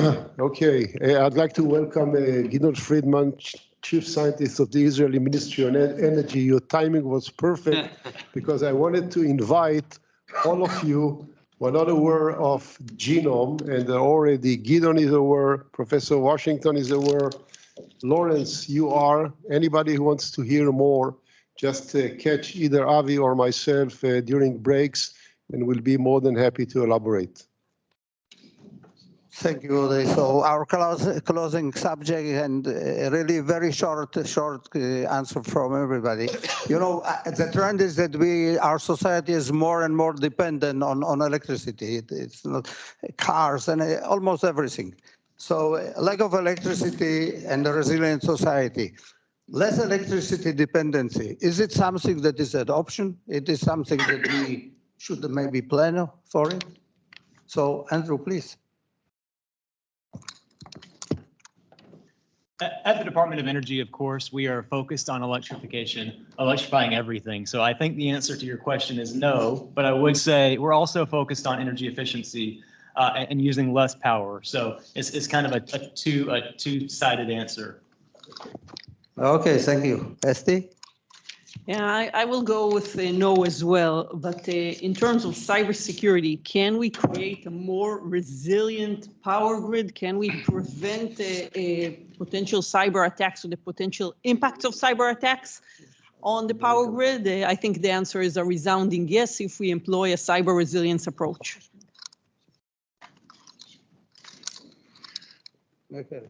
Okay, I'd like to welcome Gideon Friedman, Chief Scientist of the Israeli Ministry of Energy. Your timing was perfect because I wanted to invite all of you who are not aware of genome, and already Gideon is aware, Professor Washington is aware, Lawrence, you are. Anybody who wants to hear more, just catch either Avi or myself during breaks, and we'll be more than happy to elaborate. Thank you, Uday. So our closing subject and really very short answer from everybody. You know, the trend is that our society is more and more dependent on electricity. It's not cars and almost everything. So lack of electricity and a resilient society. Less electricity dependency. Is it something that is an option? It is something that we should maybe plan for it? So Andrew, please. At the Department of Energy, of course, we are focused on electrification, electrifying everything. So I think the answer to your question is no, but I would say we're also focused on energy efficiency and using less power. So it's kind of a two-sided answer. Okay, thank you. Esti? Yeah, I will go with no as well. But in terms of cybersecurity, can we create a more resilient power grid? Can we prevent potential cyber attacks or the potential impacts of cyber attacks on the power grid? I think the answer is a resounding yes if we employ a cyber resilience approach. Okay.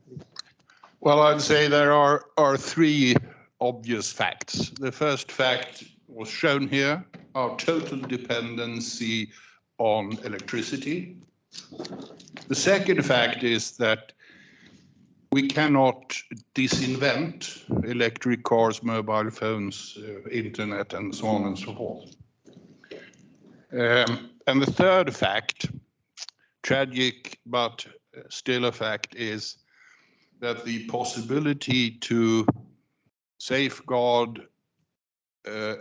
Well, I'd say there are three obvious facts. The first fact was shown here, our total dependency on electricity. The second fact is that we cannot disinvent electric cars, mobile phones, internet, and so on and so forth. And the third fact, tragic but still a fact, is that the possibility to safeguard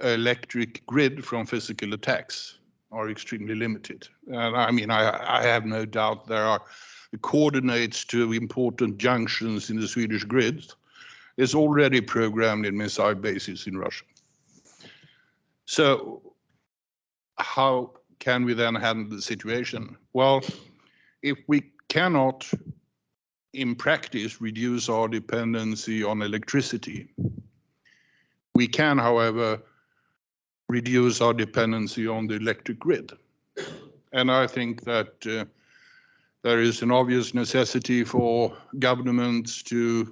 electric grid from physical attacks are extremely limited. And I mean, I have no doubt there are the coordinates to important junctions in the Swedish grid is already programmed in missile bases in Russia. So how can we then handle the situation? Well, if we cannot in practice reduce our dependency on electricity, we can, however, reduce our dependency on the electric grid. And I think that there is an obvious necessity for governments to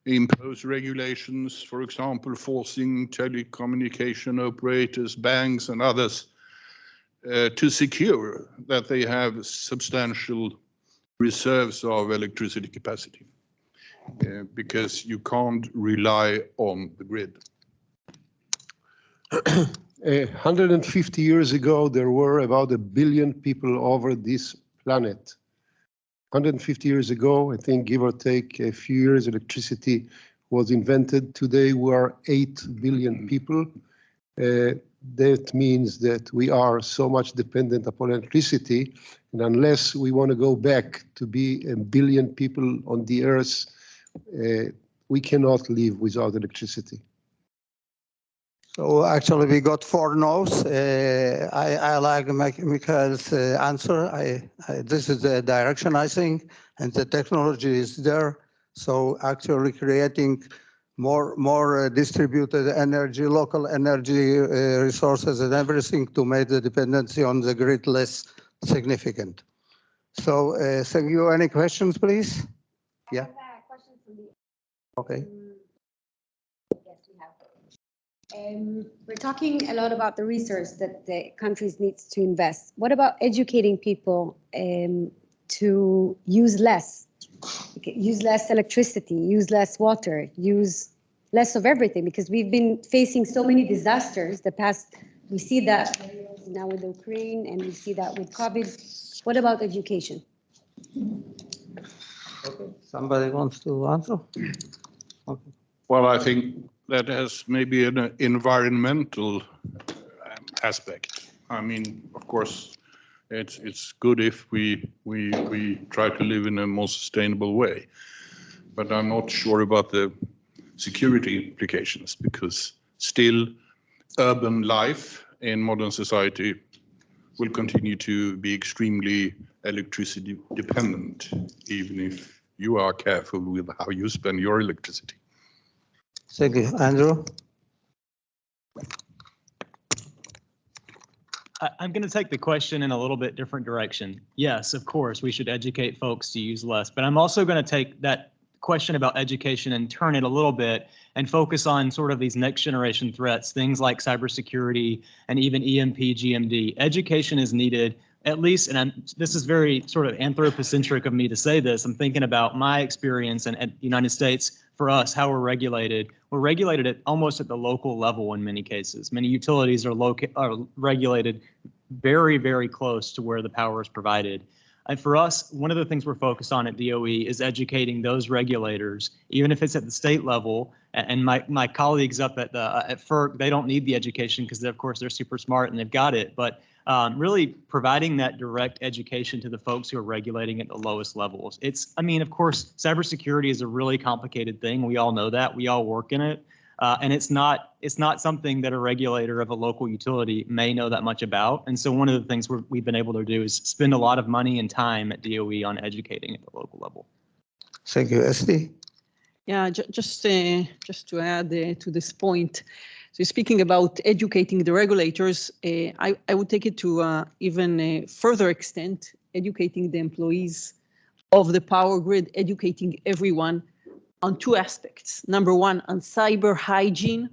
impose regulations, for example, forcing telecommunication operators, banks, and others to secure that they have substantial reserves of electricity capacity. Because you can't rely on the grid. 150 years ago, there were about 1 billion people over this planet. 150 years ago, I think, give or take a few years, electricity was invented. Today, we are 8 billion people. That means that we are so much dependent upon electricity, and unless we want to go back to be 1 billion people on the Earth, we cannot live without electricity. So actually we got 4 no's. I like Michael's answer. This is the direction, I think, and the technology is there. So actually creating more distributed energy, local energy resources and everything to make the dependency on the grid less significant. So thank you. Any questions, please? Yeah. Okay. Yes, we have. We're talking a lot about the research that the countries need to invest. What about educating people to use less electricity, use less water, use less of everything? Because we've been facing so many disasters. We see that now with Ukraine, and we see that with COVID. What about education? Okay. Somebody wants to answer? Okay. Well, I think that has maybe an environmental aspect. I mean, of course, It's good if we try to live in a more sustainable way. But I'm not sure about the security implications, because still urban life in modern society will continue to be extremely electricity dependent, even if you are careful with how you spend your electricity. Thank you. Andrew? I'm going to take the question in a little bit different direction. Yes, of course, we should educate folks to use less, but I'm also going to take that question about education and turn it a little bit and focus on sort of these next generation threats, things like cybersecurity and even EMP, GMD. Education is needed, at least, and this is very sort of anthropocentric of me to say this. I'm thinking about my experience and at the United States. For us, how we're regulated at almost at the local level in many cases. Many utilities are regulated very, very close to where the power is provided. And for us, one of the things we're focused on at DOE is educating those regulators, even if it's at the state level. And my colleagues up at FERC, they don't need the education because, of course, they're super smart and they've got it. But really providing that direct education to the folks who are regulating at the lowest levels. I mean, of course, cybersecurity is a really complicated thing. We all know that. We all work in it. And it's not something that a regulator of a local utility may know that much about. And so one of the things we've been able to do is spend a lot of money and time at DOE on educating at the local level. Thank you. Esti? Yeah, just to add to this point. So speaking about educating the regulators, I would take it to even a further extent, educating the employees of the power grid, educating everyone on two aspects. Number one, on cyber hygiene,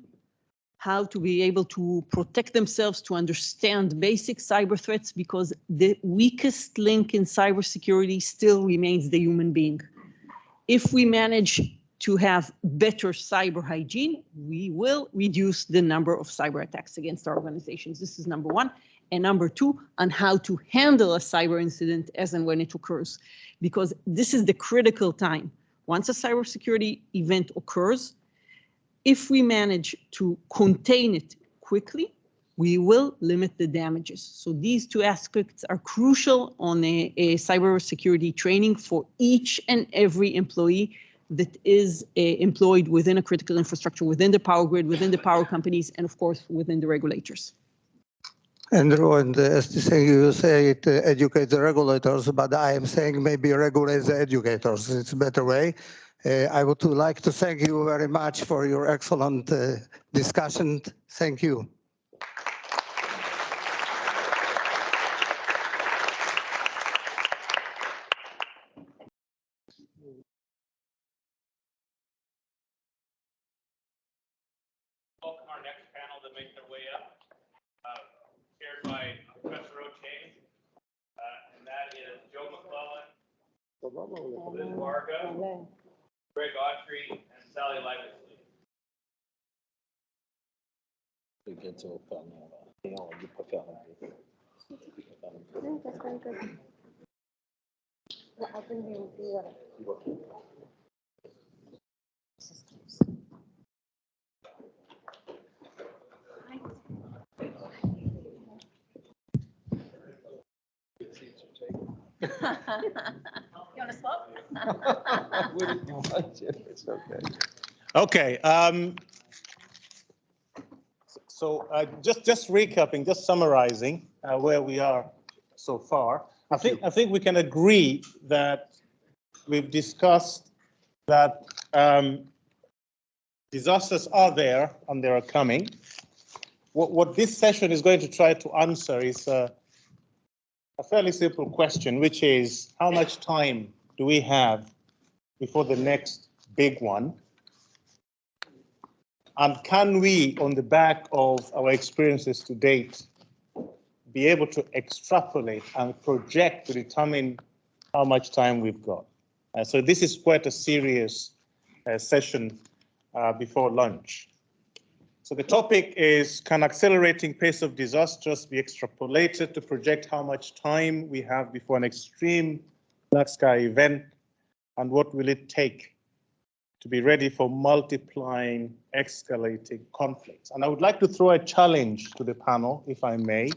how to be able to protect themselves, to understand basic cyber threats, because the weakest link in cybersecurity still remains the human being. If we manage to have better cyber hygiene, we will reduce the number of cyber attacks against our organizations. This is number one. And number two, on how to handle a cyber incident as and when it occurs, because this is the critical time. Once a cybersecurity event occurs, if we manage to contain it quickly, we will limit the damages. So these two aspects are crucial on a cybersecurity training for each and every employee that is employed within a critical infrastructure, within the power grid, within the power companies, and of course, within the regulators. Andrew, and Esti saying you say it educate the regulators, but I am saying maybe regulate the educators. It's a better way. I would like to thank you very much for your excellent discussion. Thank you. Welcome our next panel to make their way up, chaired by Professor O'Shea, and that is Joe McClellan, Liz Varga, Greg Autry, and Sally Legacy. That's very good. Well, I think we will do what. You want to swap? It's okay. Okay. So just recapping, just summarizing where we are so far. I think we can agree that we've discussed that disasters are there and they are coming. What this session is going to try to answer is a fairly simple question, which is how much time do we have before the next big one? And can we, on the back of our experiences to date, be able to extrapolate and project to determine how much time we've got? So this is quite a serious session before lunch. So the topic is, can accelerating pace of disasters be extrapolated to project how much time we have before an extreme black sky event, and what will it take to be ready for multiplying, escalating conflicts? And I would like to throw a challenge to the panel, if I may.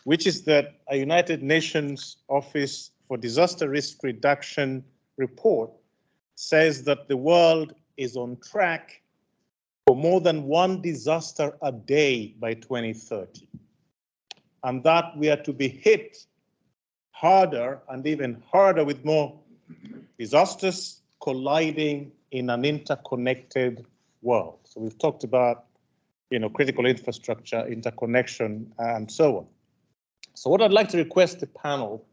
which is that a United Nations Office for Disaster Risk Reduction report says that the world is on track for more than one disaster a day by 2030. And that we are to be hit harder and even harder with more disasters colliding in an interconnected world. So we've talked about, critical infrastructure, interconnection, and so on. So what I'd like to request the panel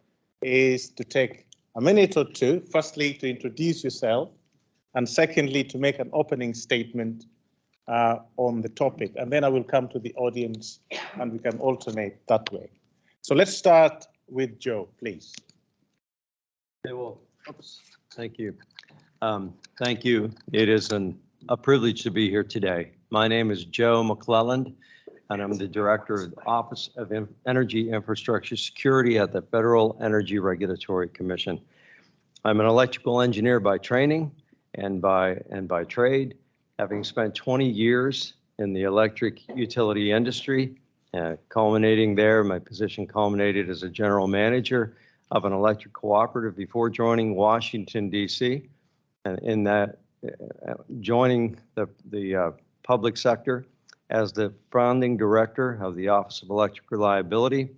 is to take a minute or two, firstly, to introduce yourself, and secondly, to make an opening statement on the topic. And then I will come to the audience and we can alternate that way. So let's start with Joe, please. Okay, well, thank you. Thank you. It is a privilege to be here today. My name is Joe McClelland, and I'm the Director of the Office of Energy Infrastructure Security at the Federal Energy Regulatory Commission. I'm an electrical engineer by training and by trade, having spent 20 years in the electric utility industry, culminating there. My position culminated as a general manager of an electric cooperative before joining Washington, D.C. And in that, joining the public sector as the founding director of the Office of Electric Reliability.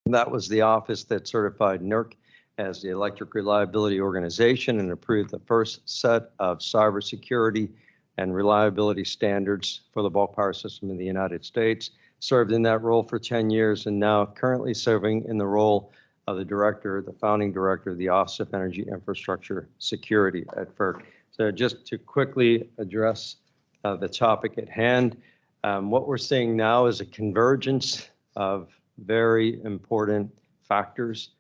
That was the office that certified NERC as the Electric Reliability Organization and approved the first set of cybersecurity and reliability standards for the bulk power system in the United States. Served in that role for 10 years and now currently serving in the role of the founding director of the Office of Energy Infrastructure Security at FERC. So just to quickly address the topic at hand, what we're seeing now is a convergence of very important factors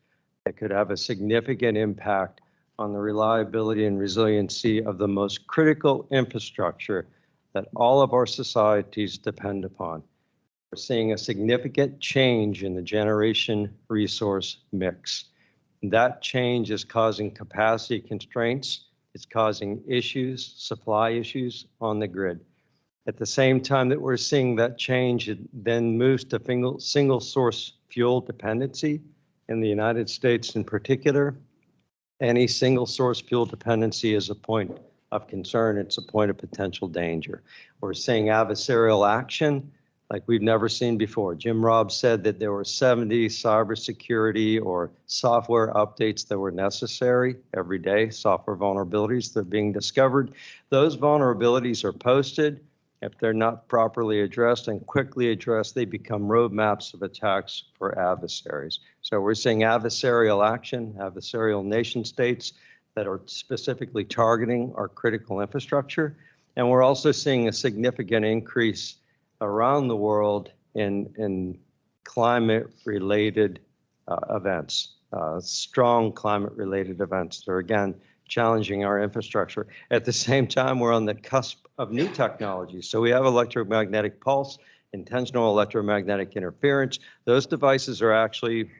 that could have a significant impact on the reliability and resiliency of the most critical infrastructure that all of our societies depend upon. We're seeing a significant change in the generation resource mix. That change is causing capacity constraints. It's causing issues, supply issues on the grid. At the same time that we're seeing that change, it then moves to single source fuel dependency in the United States in particular. Any single source fuel dependency is a point of concern. It's a point of potential danger. We're seeing adversarial action like we've never seen before. Jim Robb said that there were 70 cybersecurity or software updates that were necessary every day, software vulnerabilities that are being discovered. Those vulnerabilities are posted. If they're not properly addressed and quickly addressed, they become roadmaps of attacks for adversaries. So we're seeing adversarial action, adversarial nation states that are specifically targeting our critical infrastructure. And we're also seeing a significant increase around the world in climate-related events, strong climate-related events that are, again, challenging our infrastructure. At the same time, we're on the cusp of new technologies. So we have electromagnetic pulse, intentional electromagnetic interference. Those devices are actually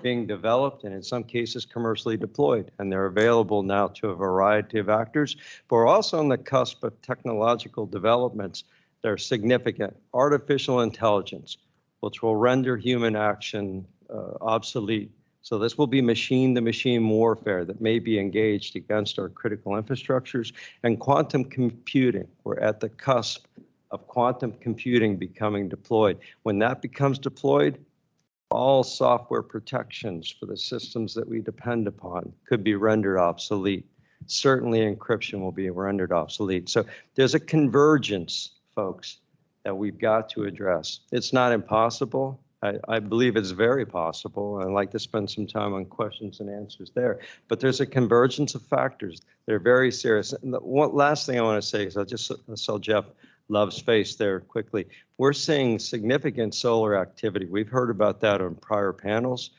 being developed and in some cases commercially deployed, and they're available now to a variety of actors. But we're also on the cusp of technological developments that are significant. Artificial intelligence, which will render human action obsolete. So this will be machine-to-machine warfare that may be engaged against our critical infrastructures. And quantum computing, we're at the cusp of quantum computing becoming deployed. When that becomes deployed, all software protections for the systems that we depend upon could be rendered obsolete. Certainly encryption will be rendered obsolete. So there's a convergence, folks, that we've got to address. It's not impossible. I believe it's very possible. I'd like to spend some time on questions and answers there. But there's a convergence of factors. They're very serious. And the one last thing I want to say is I just saw Jeff Love's face there quickly. We're seeing significant solar activity. We've heard about that on prior panels.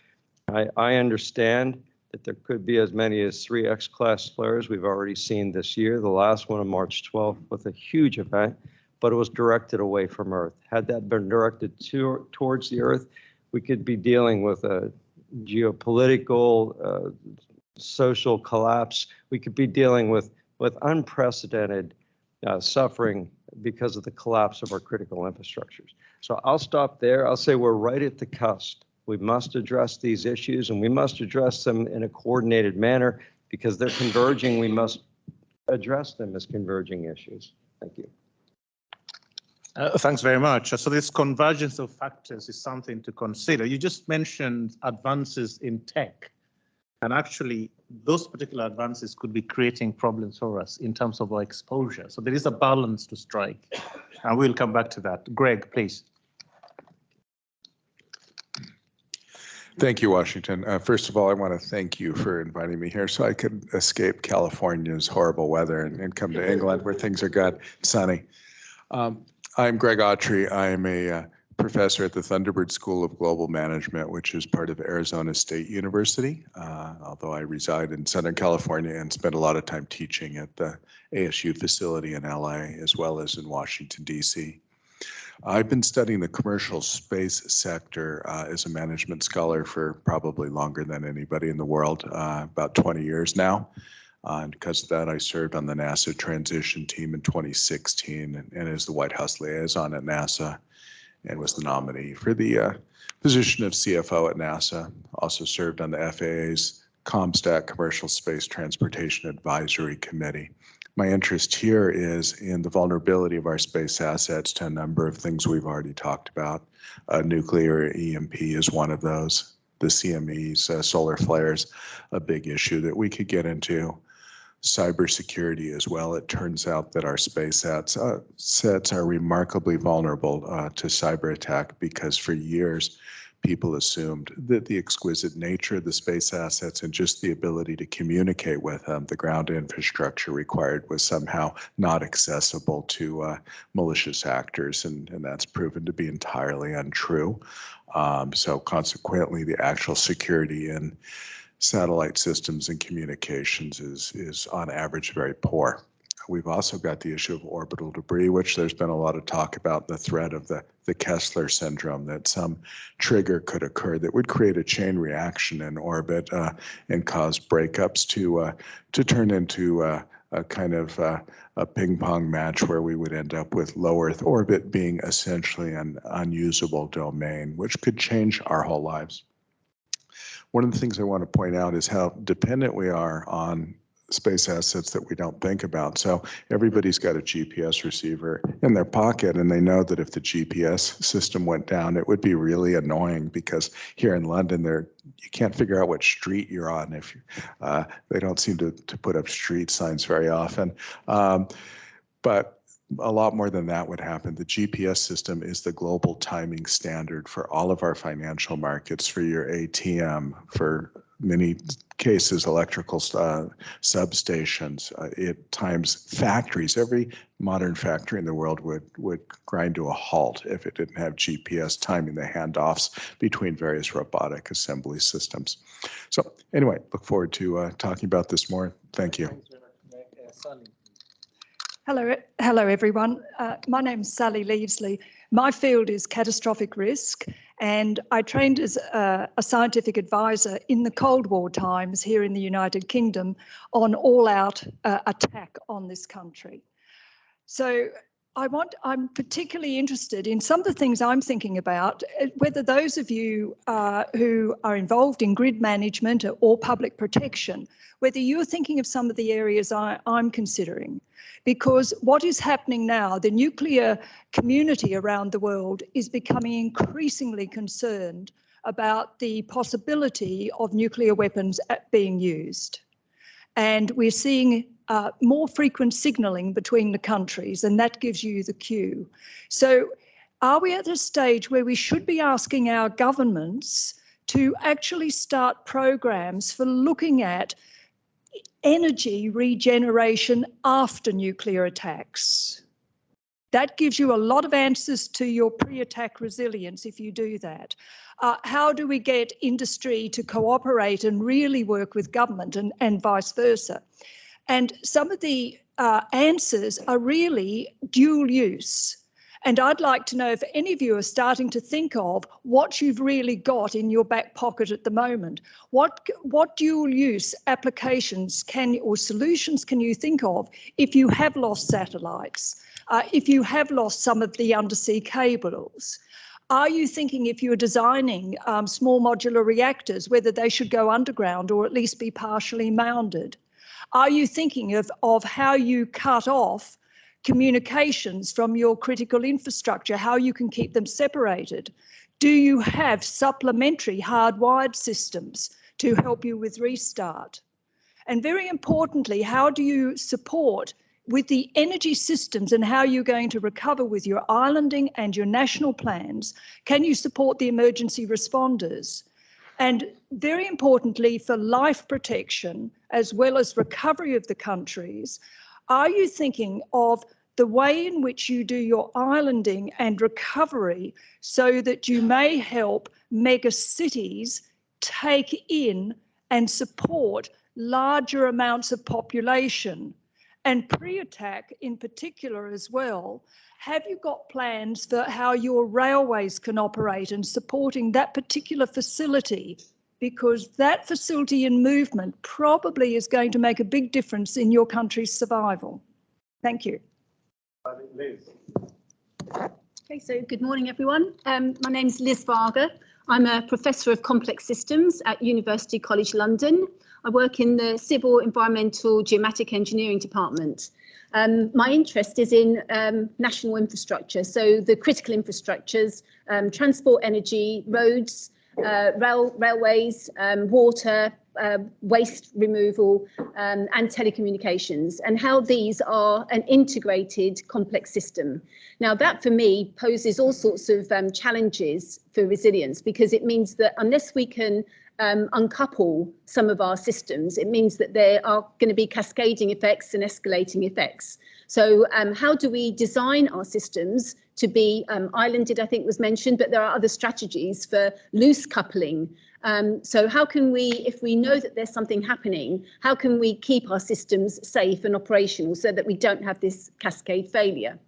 I understand that there could be as many as 3 X-class flares we've already seen this year. The last one on March 12th with a huge event, but it was directed away from Earth. Had that been directed towards the Earth, we could be dealing with a geopolitical, social collapse. We could be dealing with unprecedented suffering because of the collapse of our critical infrastructures. So I'll stop there. I'll say we're right at the cusp We must address these issues, and we must address them in a coordinated manner because they're converging. We must address them as converging issues. Thank you. Thanks very much. So this convergence of factors is something to consider. You just mentioned advances in tech, and actually those particular advances could be creating problems for us in terms of our exposure. So there is a balance to strike, and we'll come back to that. Greg, please. Thank you, Washington. First of all, I want to thank you for inviting me here so I could escape California's horrible weather and come to England where things are good, sunny. I'm Greg Autry. I'm a professor at the Thunderbird School of Global Management, which is part of Arizona State University, although I reside in Southern California and spend a lot of time teaching at the ASU facility in LA, as well as in Washington, DC. I've been studying the commercial space sector as a management scholar for probably longer than anybody in the world, about 20 years now. And because of that, I served on the NASA transition team in 2016 and as the White House liaison at NASA, and was the nominee for the position of CFO at NASA. Also served on the FAA's ComStat Commercial Space Transportation Advisory Committee. My interest here is in the vulnerability of our space assets to a number of things we've already talked about. Nuclear EMP is one of those. The CMEs, solar flares, a big issue that we could get into. Cybersecurity as well. It turns out that our space sets are remarkably vulnerable to cyber attack because for years people assumed that the exquisite nature of the space assets and just the ability to communicate with them, the ground infrastructure required, was somehow not accessible to malicious actors, and that's proven to be entirely untrue. So consequently, the actual security in satellite systems and communications is on average very poor. We've also got the issue of orbital debris, which there's been a lot of talk about, the threat of the Kessler syndrome, that some trigger could occur that would create a chain reaction in orbit and cause breakups to turn into a kind of a ping pong match where we would end up with low Earth orbit being essentially an unusable domain, which could change our whole lives. One of the things I want to point out is how dependent we are on space assets that we don't think about. So everybody's got a GPS receiver in their pocket, and they know that if the GPS system went down, it would be really annoying because here in London, you can't figure out what street you're on. If they don't seem to put up street signs very often. But a lot more than that would happen. The GPS system is the global timing standard for all of our financial markets, for your ATM, for many cases, electrical substations. It times factories. Every modern factory in the world would grind to a halt if it didn't have GPS timing the handoffs between various robotic assembly systems. So anyway, look forward to talking about this more. Thank you. Hello everyone. My name's Sally Leavesley. My field is catastrophic risk, and I trained as a scientific advisor in the Cold War times here in the United Kingdom on all-out attack on this country. So I'm particularly interested in some of the things I'm thinking about, whether those of you who are involved in grid management or public protection, whether you're thinking of some of the areas I'm considering. Because what is happening now, the nuclear community around the world is becoming increasingly concerned about the possibility of nuclear weapons being used. And we're seeing more frequent signalling between the countries, and that gives you the cue. So are we at a stage where we should be asking our governments to actually start programs for looking at energy regeneration after nuclear attacks? That gives you a lot of answers to your pre-attack resilience if you do that. How do we get industry to cooperate and really work with government and vice versa? And some of the answers are really dual use. And I'd like to know if any of you are starting to think of what you've really got in your back pocket at the moment. What dual use applications or solutions can you think of if you have lost satellites, if you have lost some of the undersea cables? Are you thinking, if you're designing small modular reactors, whether they should go underground or at least be partially mounded? Are you thinking of how you cut off communications from your critical infrastructure, how you can keep them separated? Do you have supplementary hardwired systems to help you with restart? And very importantly, how do you support with the energy systems and how you're going to recover with your islanding and your national plans? Can you support the emergency responders? And very importantly, for life protection, as well as recovery of the countries, are you thinking of the way in which you do your islanding and recovery so that you may help mega cities take in and support larger amounts of population? And pre-attack in particular as well, have you got plans for how your railways can operate and supporting that particular facility? Because that facility and movement probably is going to make a big difference in your country's survival. Thank you. Liz. Okay, so good morning, everyone. My name is Liz Varga. I'm a Professor of Complex Systems at University College London. I work in the Civil Environmental Geomatic Engineering Department. My interest is in national infrastructure, so the critical infrastructures, transport, energy, roads, railways, water, waste removal, and telecommunications, and how these are an integrated complex system. Now, that for me poses all sorts of challenges for resilience, because it means that unless we can uncouple some of our systems, it means that there are going to be cascading effects and escalating effects. So how do we design our systems to be islanded, I think was mentioned, but there are other strategies for loose coupling. So how can we, if we know that there's something happening, how can we keep our systems safe and operational so that we don't have this cascade failure?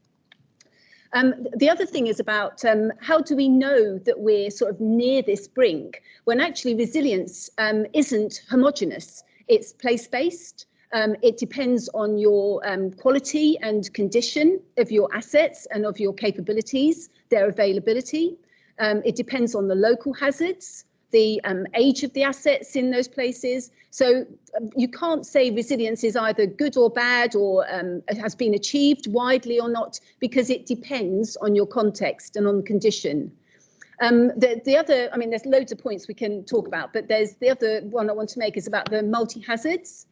The other thing is about how do we know that we're sort of near this brink when actually resilience isn't homogeneous, it's place-based. It depends on your quality and condition of your assets and of your capabilities, their availability. It depends on the local hazards, the age of the assets in those places. So you can't say resilience is either good or bad or has been achieved widely or not, because it depends on your context and on the condition. The other, I mean, there's loads of points we can talk about, but there's the other one I want to make is about the multi-hazards.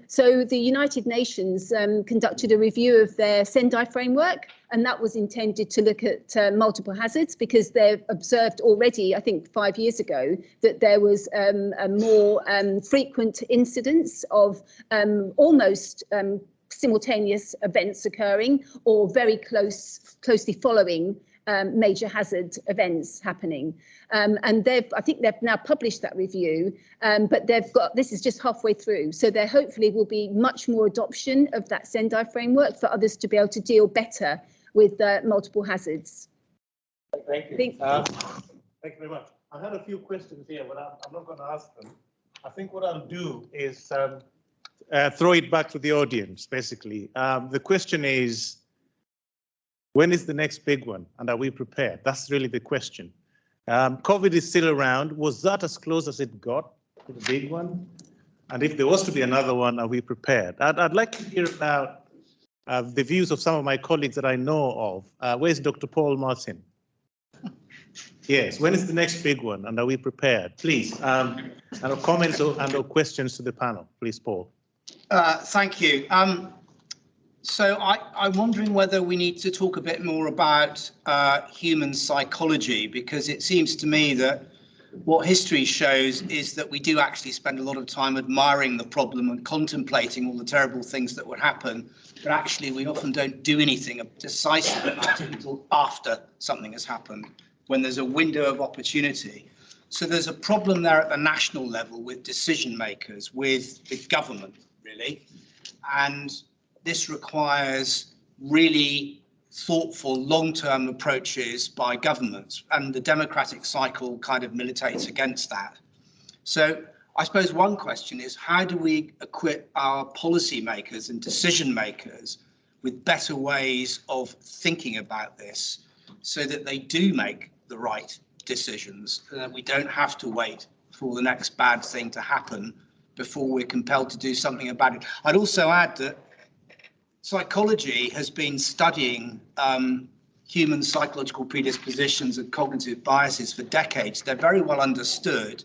So the United Nations conducted a review of their Sendai framework, and that was intended to look at multiple hazards, because they've observed already, I think 5 years ago, that there was a more frequent incidence of almost simultaneous events occurring or very closely following major hazard events happening. And I think they've now published that review, but this is just halfway through. So there hopefully will be much more adoption of that Sendai framework for others to be able to deal better with multiple hazards. Thank you. Thank you very much. I had a few questions here, but I'm not going to ask them. I think what I'll do is throw it back to the audience, basically. The question is, when is the next big one, and are we prepared? That's really the question. COVID is still around. Was that as close as it got to the big one? And if there was to be another one, are we prepared? I'd like to hear about the views of some of my colleagues that I know of. Where's Dr. Paul Martin? Yes, when is the next big one, and are we prepared? Please, and comments and questions to the panel. Please, Paul. Thank you. So I'm wondering whether we need to talk a bit more about human psychology, because it seems to me that what history shows is that we do actually spend a lot of time admiring the problem and contemplating all the terrible things that would happen, but actually we often don't do anything decisive about it until after something has happened, when there's a window of opportunity. So there's a problem there at the national level with decision makers, with the government, really. And this requires really thoughtful long-term approaches by governments, and the democratic cycle kind of militates against that. So I suppose one question is, how do we equip our policymakers and decision makers with better ways of thinking about this? so that they do make the right decisions, that we don't have to wait for the next bad thing to happen before we're compelled to do something about it. I'd also add that psychology has been studying human psychological predispositions and cognitive biases for decades. They're very well understood.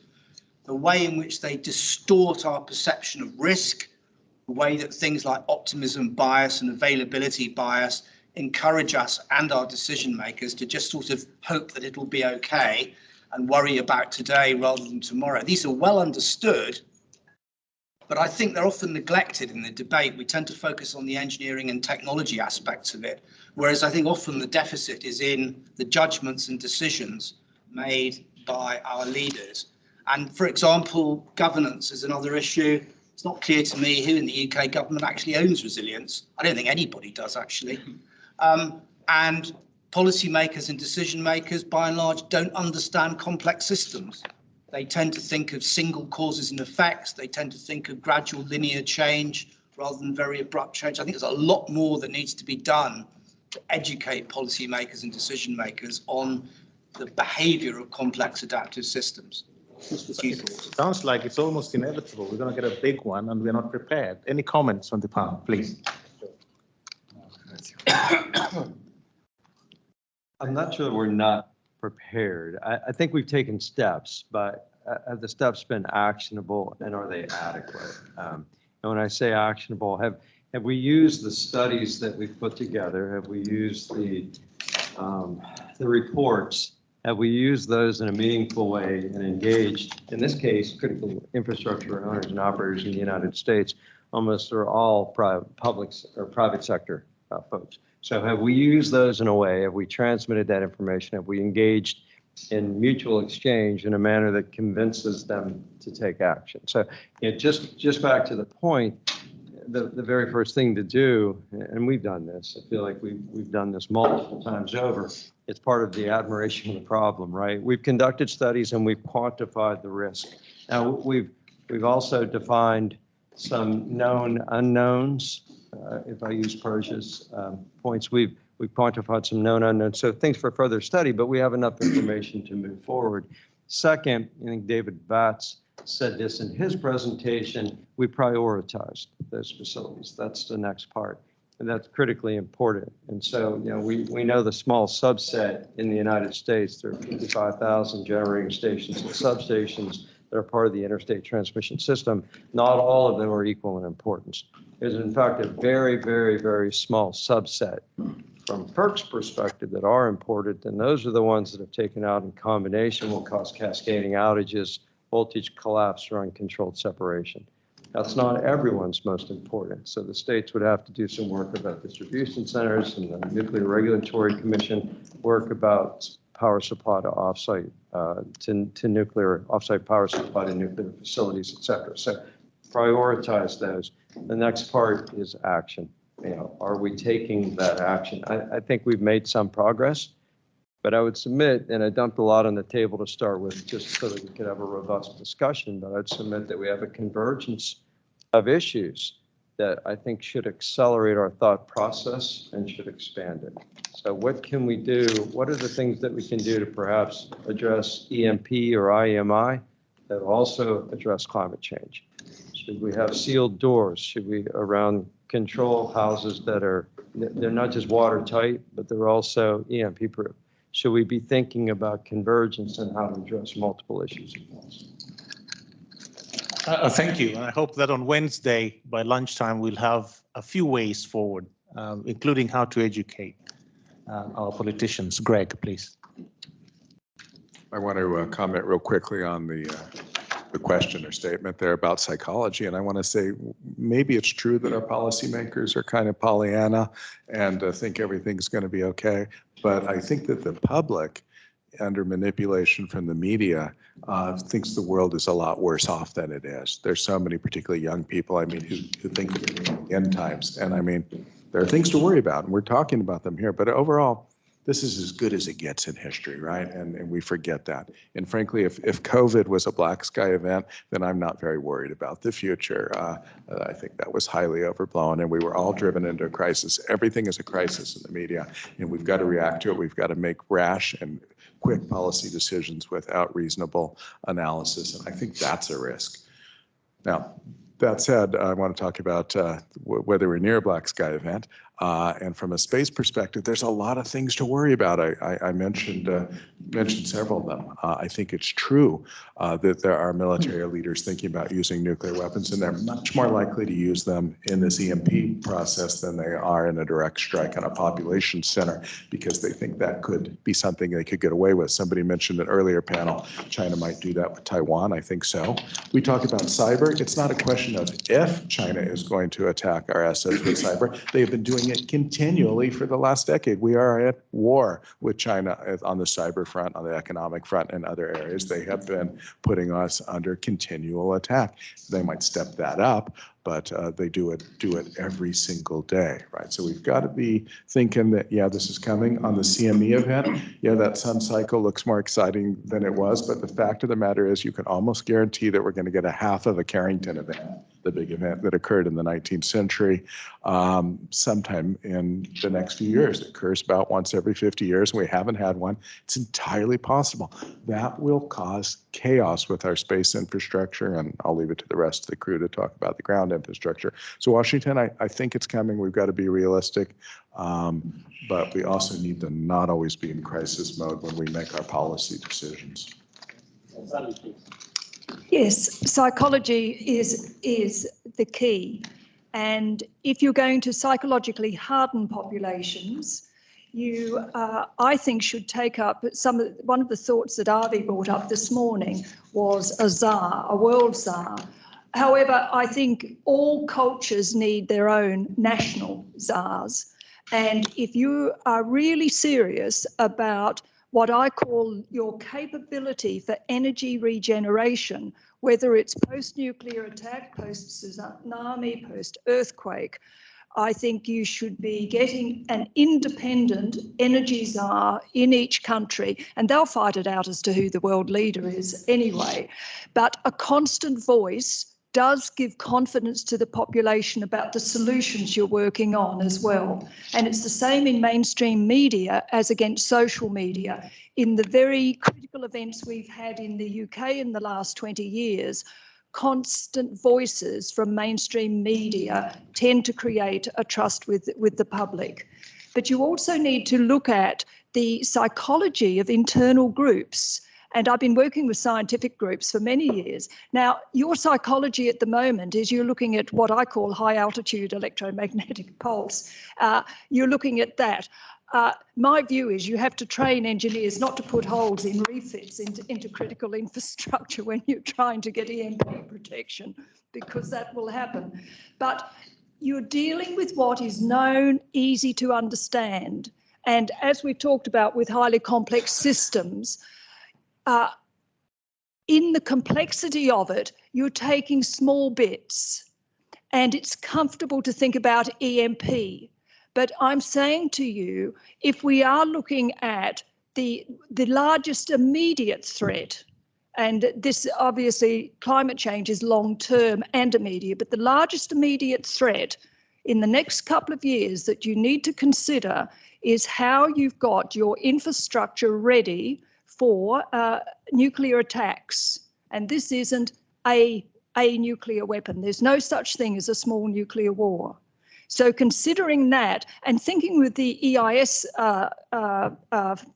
The way in which they distort our perception of risk, the way that things like optimism bias and availability bias encourage us and our decision makers to just sort of hope that it'll be okay and worry about today rather than tomorrow. These are well understood, but I think they're often neglected in the debate. We tend to focus on the engineering and technology aspects of it, whereas I think often the deficit is in the judgments and decisions made by our leaders. And for example, governance is another issue. It's not clear to me who in the UK government actually owns resilience. I don't think anybody does, actually. And policymakers and decision makers, by and large, don't understand complex systems. They tend to think of single causes and effects. They tend to think of gradual linear change rather than very abrupt change. I think there's a lot more that needs to be done to educate policymakers and decision makers on the behavior of complex adaptive systems. It sounds like it's almost inevitable. We're going to get a big one and we're not prepared. Any comments from the panel, please? I'm not sure we're not prepared. I think we've taken steps, but have the steps been actionable and are they adequate? And when I say actionable, have we used the studies that we've put together? Have we used the reports? Have we used those in a meaningful way and engaged, in this case, critical infrastructure owners and operators in the United States? Almost are all private sector folks. So have we used those in a way? Have we transmitted that information? Have we engaged in mutual exchange in a manner that convinces them to take action? So just back to the point, the very first thing to do, and we've done this, I feel like we've done this multiple times over, it's part of the admiration of the problem, right? We've conducted studies and we've quantified the risk. Now we've also defined some known unknowns. If I use Persia's points, we've quantified some known unknowns. So things for further study, but we have enough information to move forward. Second, I think David Batts said this in his presentation, we prioritized those facilities. That's the next part. And that's critically important. And so, we know the small subset in the United States, there are 55,000 generating stations and substations that are part of the interstate transmission system. Not all of them are equal in importance. There's in fact a very, very, very small subset from FERC's perspective that are important, and those are the ones that have taken out in combination will cause cascading outages, voltage collapse, or uncontrolled separation. That's not everyone's most important. So the states would have to do some work about distribution centers, and the Nuclear Regulatory Commission work about power supply to offsite to nuclear, offsite power supply to nuclear facilities, et cetera. So prioritize those. The next part is action. Are we taking that action? I think we've made some progress, but I would submit, and I dumped a lot on the table to start with just so that we could have a robust discussion, but I'd submit that we have a convergence of issues that I think should accelerate our thought process and should expand it. So what can we do? What are the things that we can do to perhaps address EMP or IEMI that also address climate change? Should we have sealed doors? Should we around control houses that they're not just watertight, but they're also EMP proof? Should we be thinking about convergence and how to address multiple issues at once? Thank you. And I hope that on Wednesday by lunchtime, we'll have a few ways forward, including how to educate our politicians. Greg, please. I want to comment real quickly on the question or statement there about psychology. And I want to say, maybe it's true that our policymakers are kind of Pollyanna and think everything's going to be okay. But I think that the public, under manipulation from the media, thinks the world is a lot worse off than it is. There's so many, particularly young people, who think of end times. And there are things to worry about, and we're talking about them here. But overall, this is as good as it gets in history, right? And we forget that. And frankly, if COVID was a black sky event, then I'm not very worried about the future. I think that was highly overblown, and we were all driven into a crisis. Everything is a crisis in the media, and we've got to react to it. We've got to make rash and quick policy decisions without reasonable analysis, and I think that's a risk. Now, that said, I want to talk about whether we're near a black sky event. And from a space perspective, there's a lot of things to worry about. I mentioned several of them. I think it's true that there are military leaders thinking about using nuclear weapons, and they're much more likely to use them in this EMP process than they are in a direct strike on a population center, because they think that could be something they could get away with. Somebody mentioned an earlier panel, China might do that with Taiwan. I think so. We talk about cyber. It's not a question of if China is going to attack our assets with cyber. They have been doing it continually for the last decade. We are at war with China on the cyber front, on the economic front, and other areas. They have been putting us under continual attack. They might step that up, but they do it every single day, right? So we've got to be thinking that, yeah, this is coming. On the CME event, yeah, that sun cycle looks more exciting than it was, but the fact of the matter is you can almost guarantee that we're going to get a half of a Carrington event, the big event that occurred in the 19th century, sometime in the next few years. It occurs about once every 50 years, and we haven't had one. It's entirely possible. That will cause chaos with our space infrastructure, and I'll leave it to the rest of the crew to talk about the ground infrastructure. So Washington, I think it's coming. We've got to be realistic, but we also need to not always be in crisis mode when we make our policy decisions. Yes, psychology is the key. And if you're going to psychologically harden populations, you, I think, should take up one of the thoughts that Avi brought up this morning was a czar, a world czar. However, I think all cultures need their own national czars. And if you are really serious about what I call your capability for energy regeneration, whether it's post-nuclear attack, post-tsunami, post-earthquake, I think you should be getting an independent energy czar in each country, and they'll fight it out as to who the world leader is anyway. But a constant voice does give confidence to the population about the solutions you're working on as well. And it's the same in mainstream media as against social media. In the very critical events we've had in the UK in the last 20 years, constant voices from mainstream media tend to create a trust with the public. But you also need to look at the psychology of internal groups. And I've been working with scientific groups for many years. Now, your psychology at the moment is you're looking at what I call high altitude electromagnetic pulse. You're looking at that. My view is you have to train engineers not to put holes in refits into critical infrastructure when you're trying to get EMP protection, because that will happen. But you're dealing with what is known, easy to understand. And as we've talked about with highly complex systems, in the complexity of it, you're taking small bits, and it's comfortable to think about EMP. But I'm saying to you, if we are looking at the largest immediate threat, and this obviously climate change is long-term and immediate, but the largest immediate threat in the next couple of years that you need to consider is how you've got your infrastructure ready for nuclear attacks. And this isn't a nuclear weapon. There's no such thing as a small nuclear war. So considering that and thinking with the EIS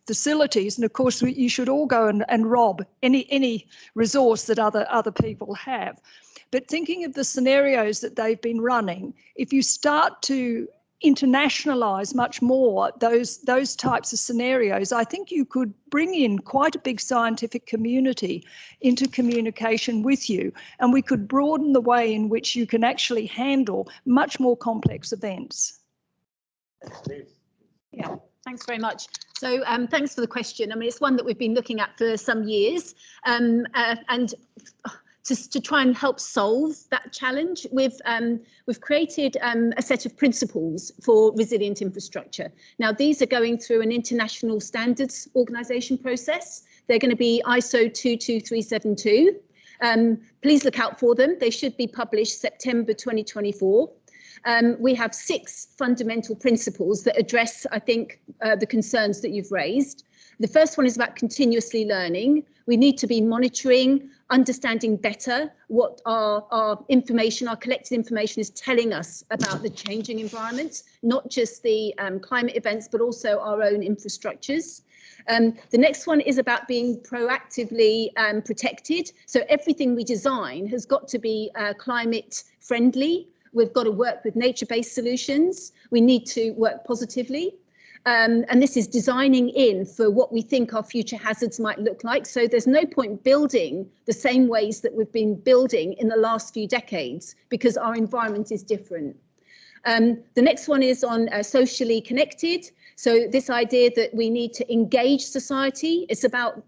facilities, and of course you should all go and rob any resource that other people have. But thinking of the scenarios that they've been running, if you start to internationalize much more those types of scenarios, I think you could bring in quite a big scientific community into communication with you, and we could broaden the way in which you can actually handle much more complex events. Yeah, thanks very much. So thanks for the question. I mean, it's one that we've been looking at for some years, and to try and help solve that challenge, we've created a set of principles for resilient infrastructure. Now, these are going through an international standards organisation process. They're going to be ISO 22372. Please look out for them. They should be published September 2024. We have 6 fundamental principles that address, I think, the concerns that you've raised. The first one is about continuously learning. We need to be monitoring, understanding better what our information, our collected information is telling us about the changing environment, not just the climate events, but also our own infrastructures. The next one is about being proactively protected. So everything we design has got to be climate friendly. We've got to work with nature-based solutions. We need to work positively. And this is designing in for what we think our future hazards might look like. So there's no point building the same ways that we've been building in the last few decades because our environment is different. The next one is on socially connected. So this idea that we need to engage society. It's about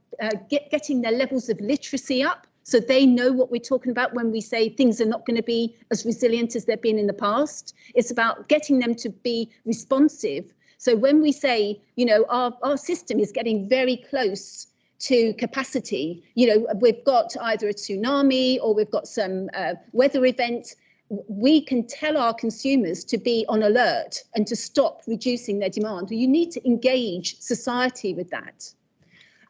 getting their levels of literacy up so they know what we're talking about when we say things are not going to be as resilient as they've been in the past. It's about getting them to be responsive. So when we say, you know, our system is getting very close to capacity, you know, we've got either a tsunami or we've got some weather event, we can tell our consumers to be on alert and to stop reducing their demand. You need to engage society with that.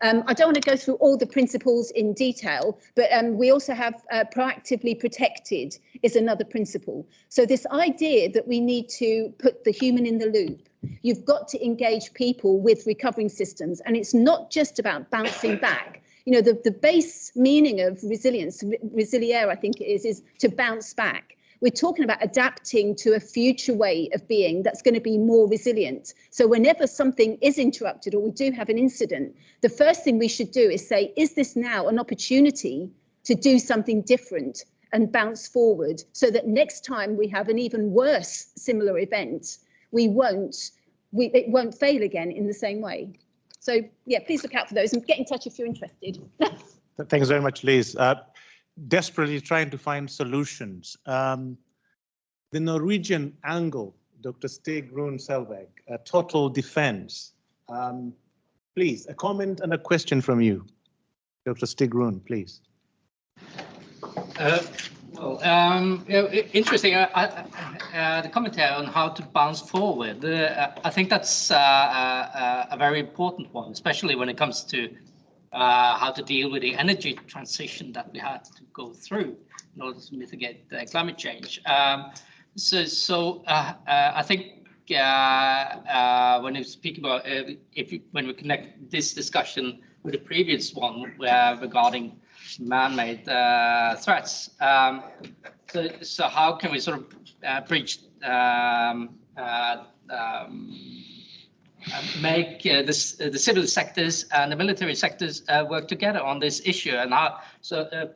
I don't want to go through all the principles in detail, but we also have proactively protected is another principle. So this idea that we need to put the human in the loop, you've got to engage people with recovering systems. And it's not just about bouncing back. You know, the base meaning of resilience, resiliere, I think it is to bounce back. We're talking about adapting to a future way of being that's going to be more resilient. So whenever something is interrupted or we do have an incident, the first thing we should do is say, is this now an opportunity to do something different and bounce forward so that next time we have an even worse similar event, it won't fail again in the same way. So yeah, please look out for those and get in touch if you're interested. Thanks very much, Liz. Desperately trying to find solutions. The Norwegian angle, Dr. Stig Rune Selvig, total defense. Please, a comment and a question from you. Dr. Stig Rune, please. Interesting. The commentary on how to bounce forward. I think that's a very important one, especially when it comes to how to deal with the energy transition that we had to go through in order to mitigate climate change. So I think when you speak about when we connect this discussion with the previous one regarding man-made threats, so how can we sort of bridge make the civil sectors and the military sectors work together on this issue? And how,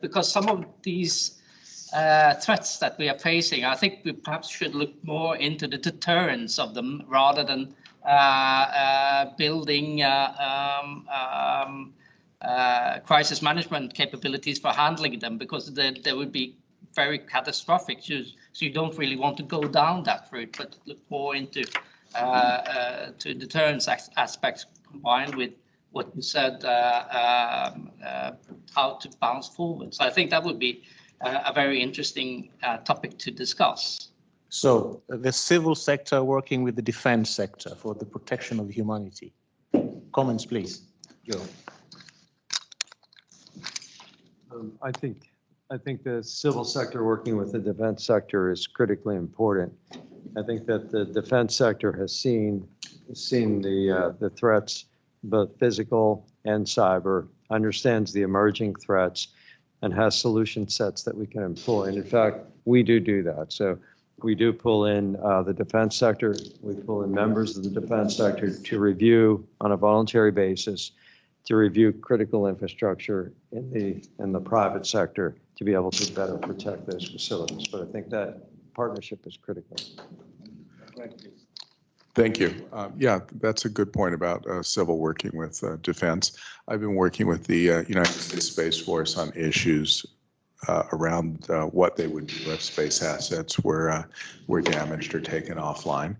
because some of these threats that we are facing, I think we perhaps should look more into the deterrence of them rather than building crisis management capabilities for handling them, because they would be very catastrophic. So you don't really want to go down that route, but look more into to deterrence aspects combined with what you said, how to bounce forward. So I think that would be a very interesting topic to discuss. So the civil sector working with the defense sector for the protection of humanity. Comments, please. Joe. I think the civil sector working with the defense sector is critically important. I think that the defense sector has seen the threats, both physical and cyber, understands the emerging threats, and has solution sets that we can employ. And in fact, we do that. So we do pull in the defense sector. We pull in members of the defense sector to review on a voluntary basis, to review critical infrastructure in the private sector to be able to better protect those facilities. But I think that partnership is critical. Thank you. Yeah, that's a good point about civil working with defense. I've been working with the United States Space Force on issues around what they would do if space assets were damaged or taken offline.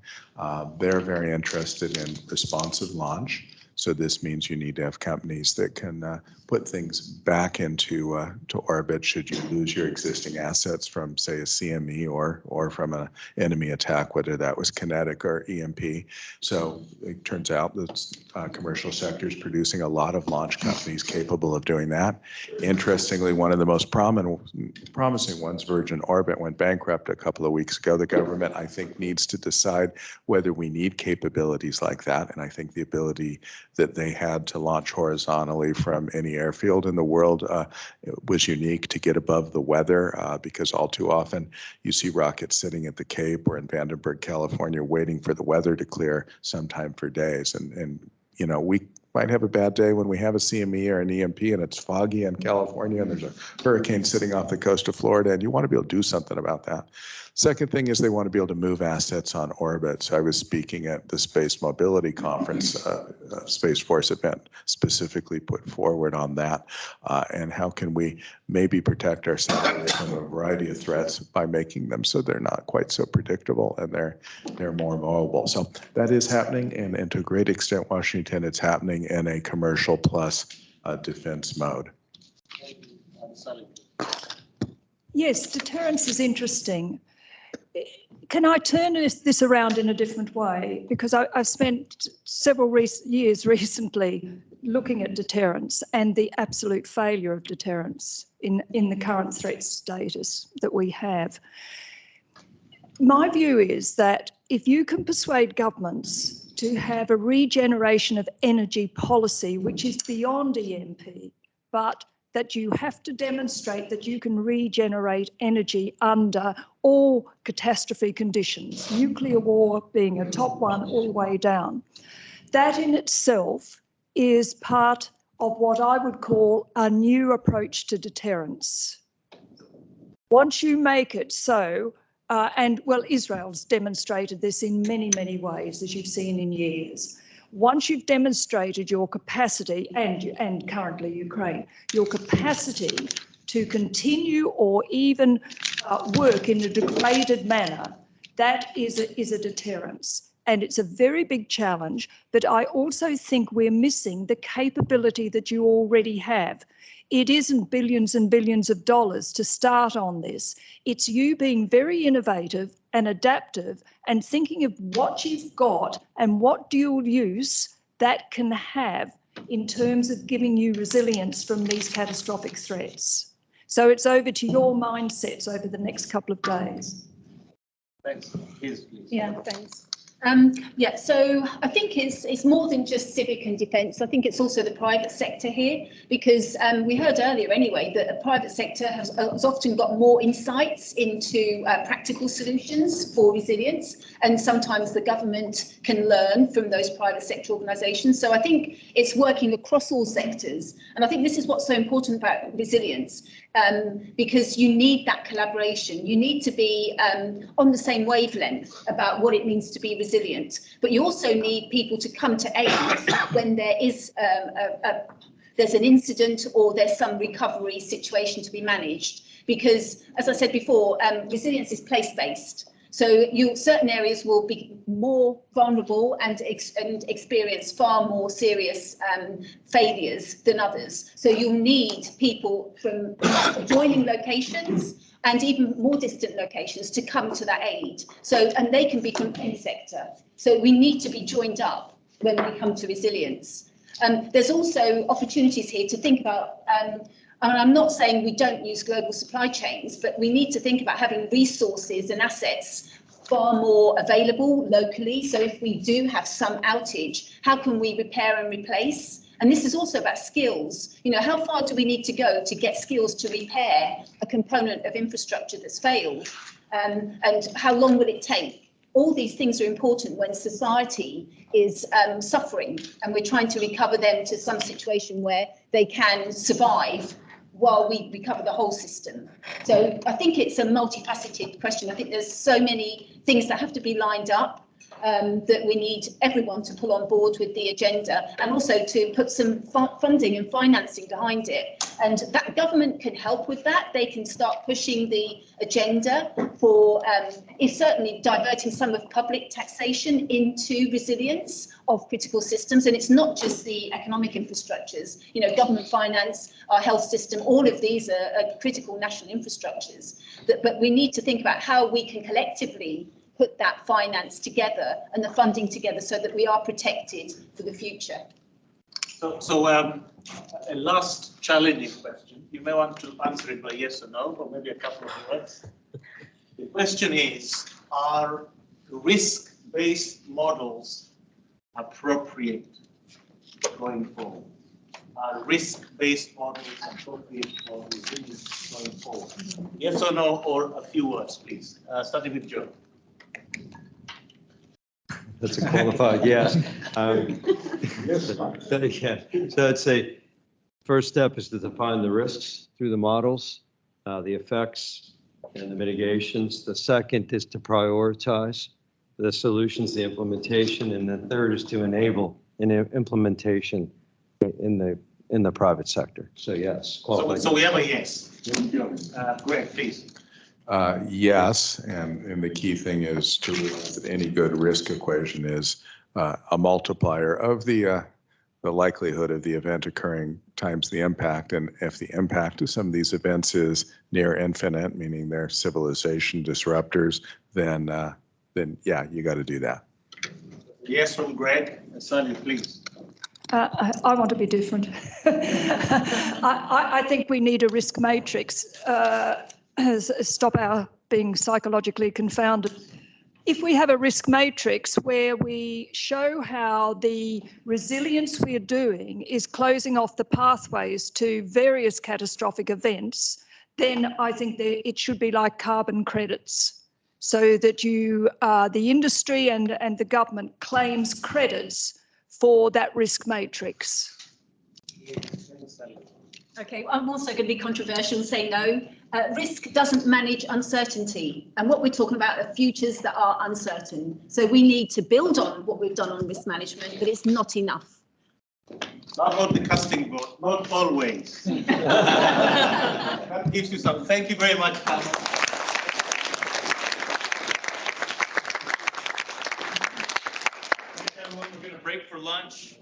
They're very interested in responsive launch. So this means you need to have companies that can put things back into to orbit should you lose your existing assets from, say, a CME or from an enemy attack, whether that was kinetic or EMP. So it turns out that commercial sector is producing a lot of launch companies capable of doing that. Interestingly, one of the most promising ones, Virgin Orbit, went bankrupt a couple of weeks ago. The government, I think, needs to decide whether we need capabilities like that. And I think the ability that they had to launch horizontally from any airfield in the world was unique to get above the weather, because all too often you see rockets sitting at the Cape or in Vandenberg, California, waiting for the weather to clear sometime for days. And you know, we might have a bad day when we have a CME or an EMP and it's foggy in California and there's a hurricane sitting off the coast of Florida, and you want to be able to do something about that. Second thing is they want to be able to move assets on orbit. So I was speaking at the Space Mobility Conference, Space Force event specifically put forward on that. And how can we maybe protect our satellites from a variety of threats by making them so they're not quite so predictable and they're more mobile. So that is happening, and to a great extent, Washington, it's happening in a commercial plus defense mode. Yes, deterrence is interesting. Can I turn this around in a different way? Because I've spent several years recently looking at deterrence and the absolute failure of deterrence in the current threat status that we have. My view is that if you can persuade governments to have a regeneration of energy policy, which is beyond EMP, but that you have to demonstrate that you can regenerate energy under all catastrophe conditions, nuclear war being a top one all the way down. That in itself is part of what I would call a new approach to deterrence. Once you make it so, and well, Israel's demonstrated this in many, many ways, as you've seen in years. Once you've demonstrated your capacity, and currently Ukraine, your capacity to continue or even work in a degraded manner, that is a deterrence. And it's a very big challenge, but I also think we're missing the capability that you already have. It isn't billions and billions of dollars to start on this. It's you being very innovative and adaptive and thinking of what you've got and what dual use that can have in terms of giving you resilience from these catastrophic threats. So it's over to your mindsets over the next couple of days. Thanks. Please. Yeah, thanks. Yeah, so I think it's more than just civic and defence. I think it's also the private sector here, because we heard earlier anyway that the private sector has often got more insights into practical solutions for resilience, and sometimes the government can learn from those private sector organisations. So I think it's working across all sectors, and I think this is what's so important about resilience, because you need that collaboration. You need to be on the same wavelength about what it means to be resilient, but you also need people to come to aid when there is there's an incident or there's some recovery situation to be managed. Because, as I said before, resilience is place-based. So certain areas will be more vulnerable and experience far more serious failures than others. So you'll need people from adjoining locations and even more distant locations to come to that aid. So, and they can be from any sector. So we need to be joined up when we come to resilience. There's also opportunities here to think about, and I'm not saying we don't use global supply chains, but we need to think about having resources and assets far more available locally. So if we do have some outage, how can we repair and replace? And this is also about skills. You know, how far do we need to go to get skills to repair a component of infrastructure that's failed? And how long will it take? All these things are important when society is suffering and we're trying to recover them to some situation where they can survive while we recover the whole system. So I think it's a multifaceted question. I think there's so many things that have to be lined up. that we need everyone to pull on board with the agenda, and also to put some funding and financing behind it. And that government can help with that. They can start pushing the agenda for is certainly diverting some of public taxation into resilience of critical systems. And it's not just the economic infrastructures, you know, government finance, our health system, all of these are critical national infrastructures. But we need to think about how we can collectively put that finance together and the funding together so that we are protected for the future. So a last challenging question. You may want to answer it by yes or no, or maybe a couple of words. The question is, are risk-based models appropriate going forward? Are risk-based models appropriate for resilience going forward? Yes or no, or a few words, please. Starting with Joe. That's a qualified yes. Yeah. So I'd say first step is to define the risks through the models, the effects and the mitigations. The second is to prioritize the solutions, the implementation, and the third is to enable an implementation in the private sector. So yes. So we have a yes. Greg, please. Yes, and the key thing is to realize that any good risk equation is a multiplier of the likelihood of the event occurring times the impact. And if the impact of some of these events is near infinite, meaning they're civilization disruptors, then yeah, you got to do that. Yes from Greg. Sally, please. I want to be different. I think we need a risk matrix. Stop our being psychologically confounded. If we have a risk matrix where we show how the resilience we're doing is closing off the pathways to various catastrophic events, then I think it should be like carbon credits, so that you, the industry and the government claims credits for that risk matrix. Okay, I'm also going to be controversial and say no. Risk doesn't manage uncertainty. And what we're talking about are futures that are uncertain. So we need to build on what we've done on risk management, but it's not enough. Not about the casting vote, not always. That gives you some. Thank you very much, Pam. We're going to break for lunch.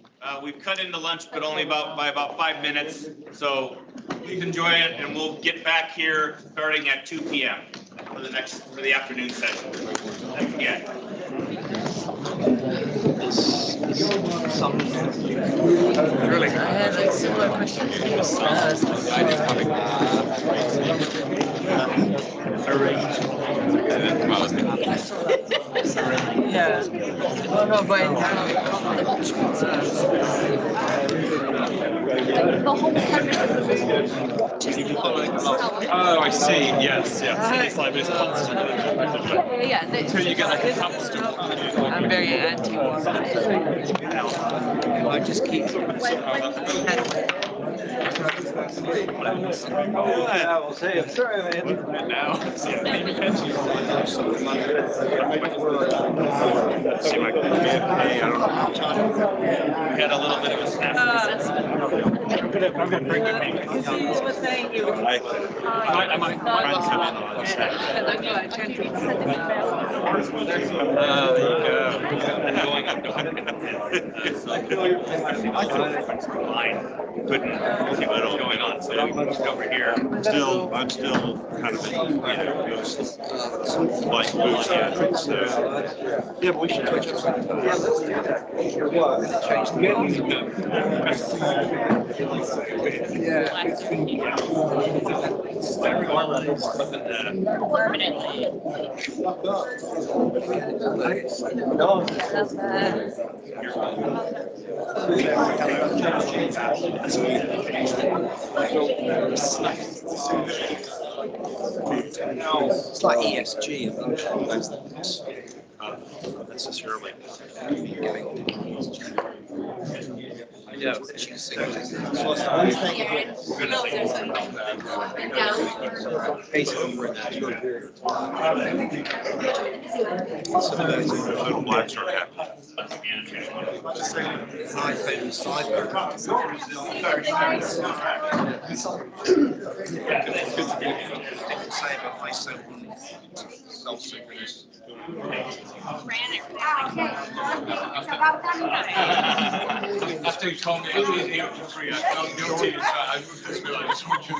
We've cut into lunch, but only by about 5 minutes. So please enjoy it, and we'll get back here starting at 2 p.m. for the afternoon session. Thanks again. Really? I had like similar questions. Yeah. No, but the whole premise of the business. Oh, I see. Yes. It's like this constant. Yeah. So you get like a constant. I'm very anti-war. I just keep. I will say it. Sorry, man. Now, we had a little bit of a snap. I might come in on a snap. Couldn't see what was going on, so we moved over here. I'm still kind of boost, like boost. Yeah, but we should switch it. Yeah, let's do that. Change the game. It's like ESG and those things. Necessarily. I did After you told me I was here for free, I felt guilty. I just realized what you.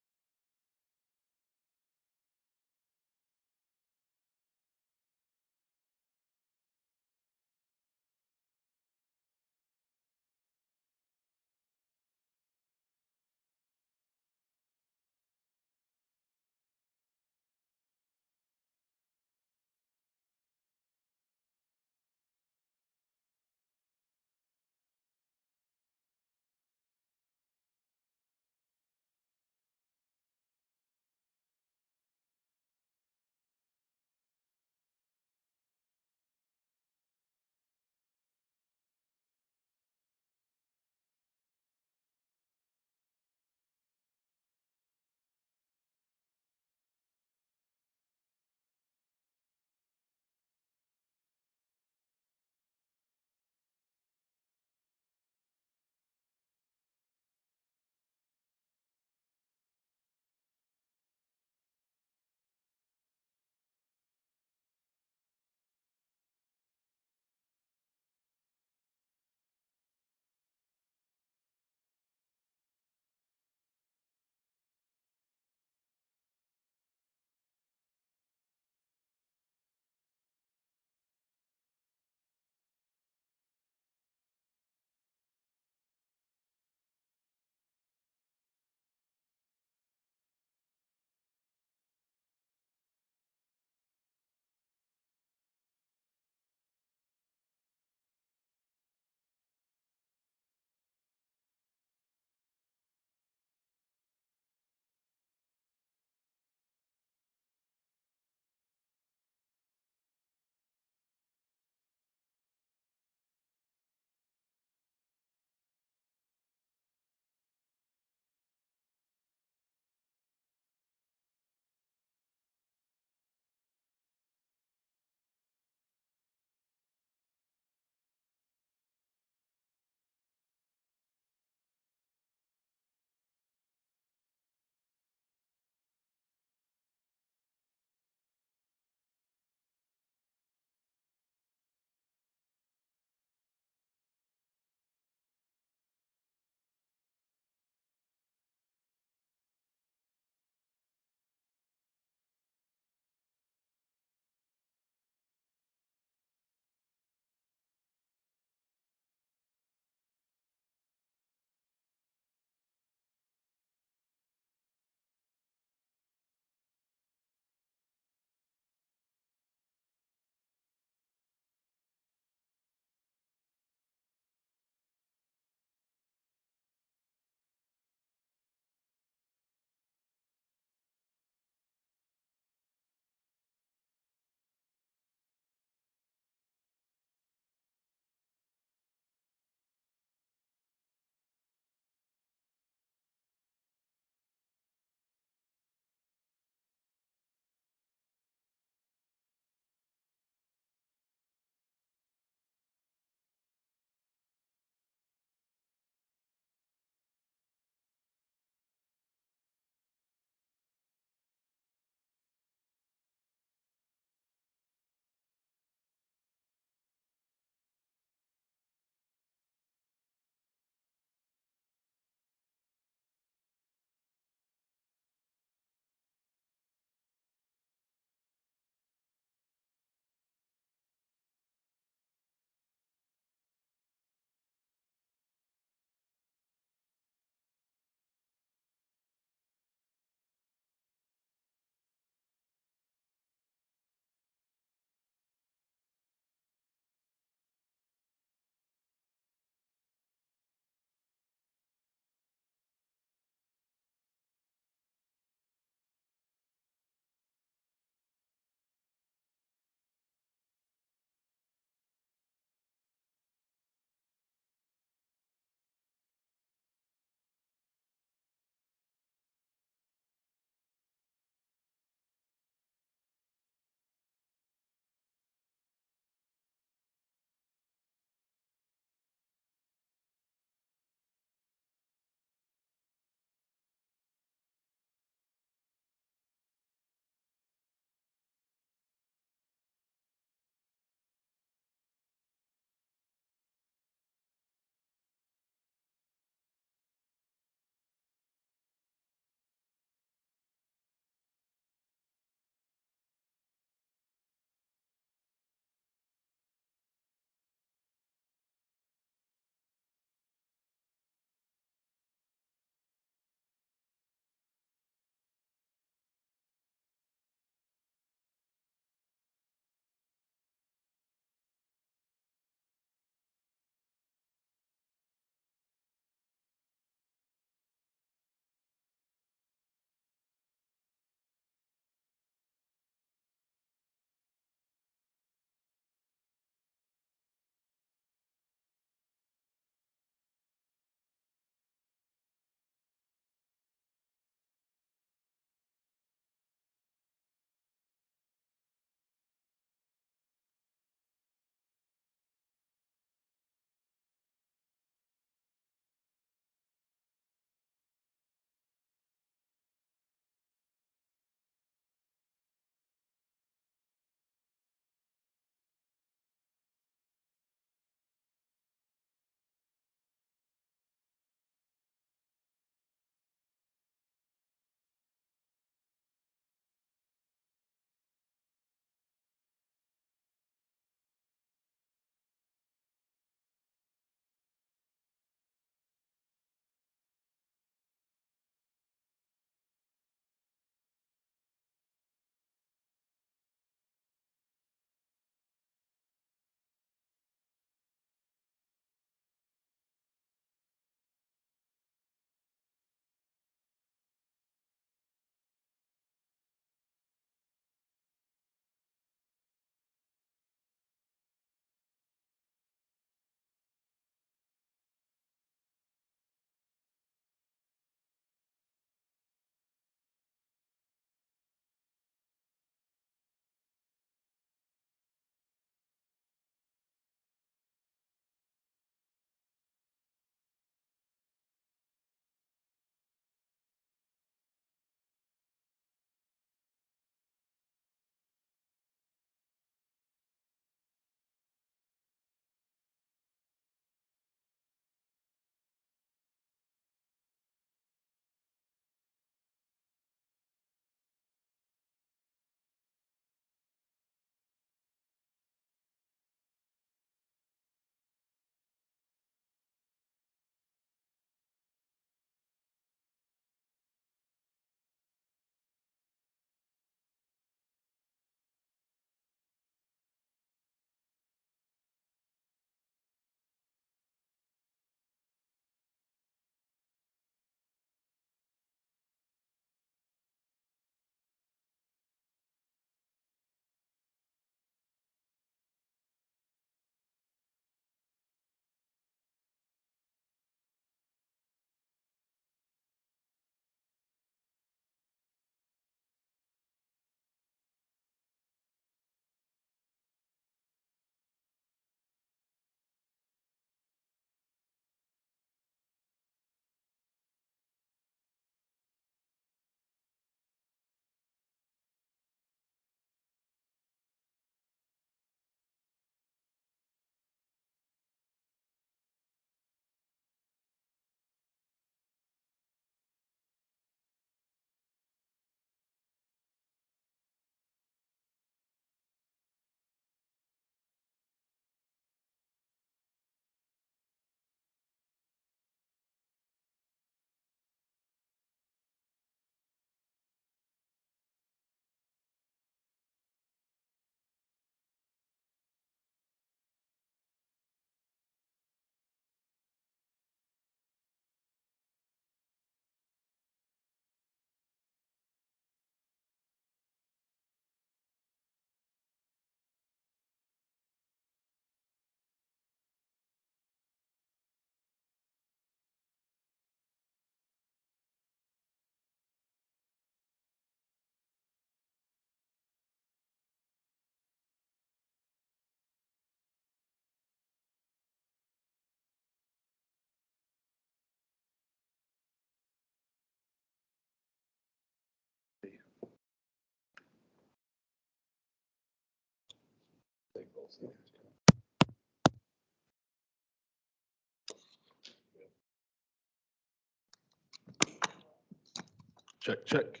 Check, check.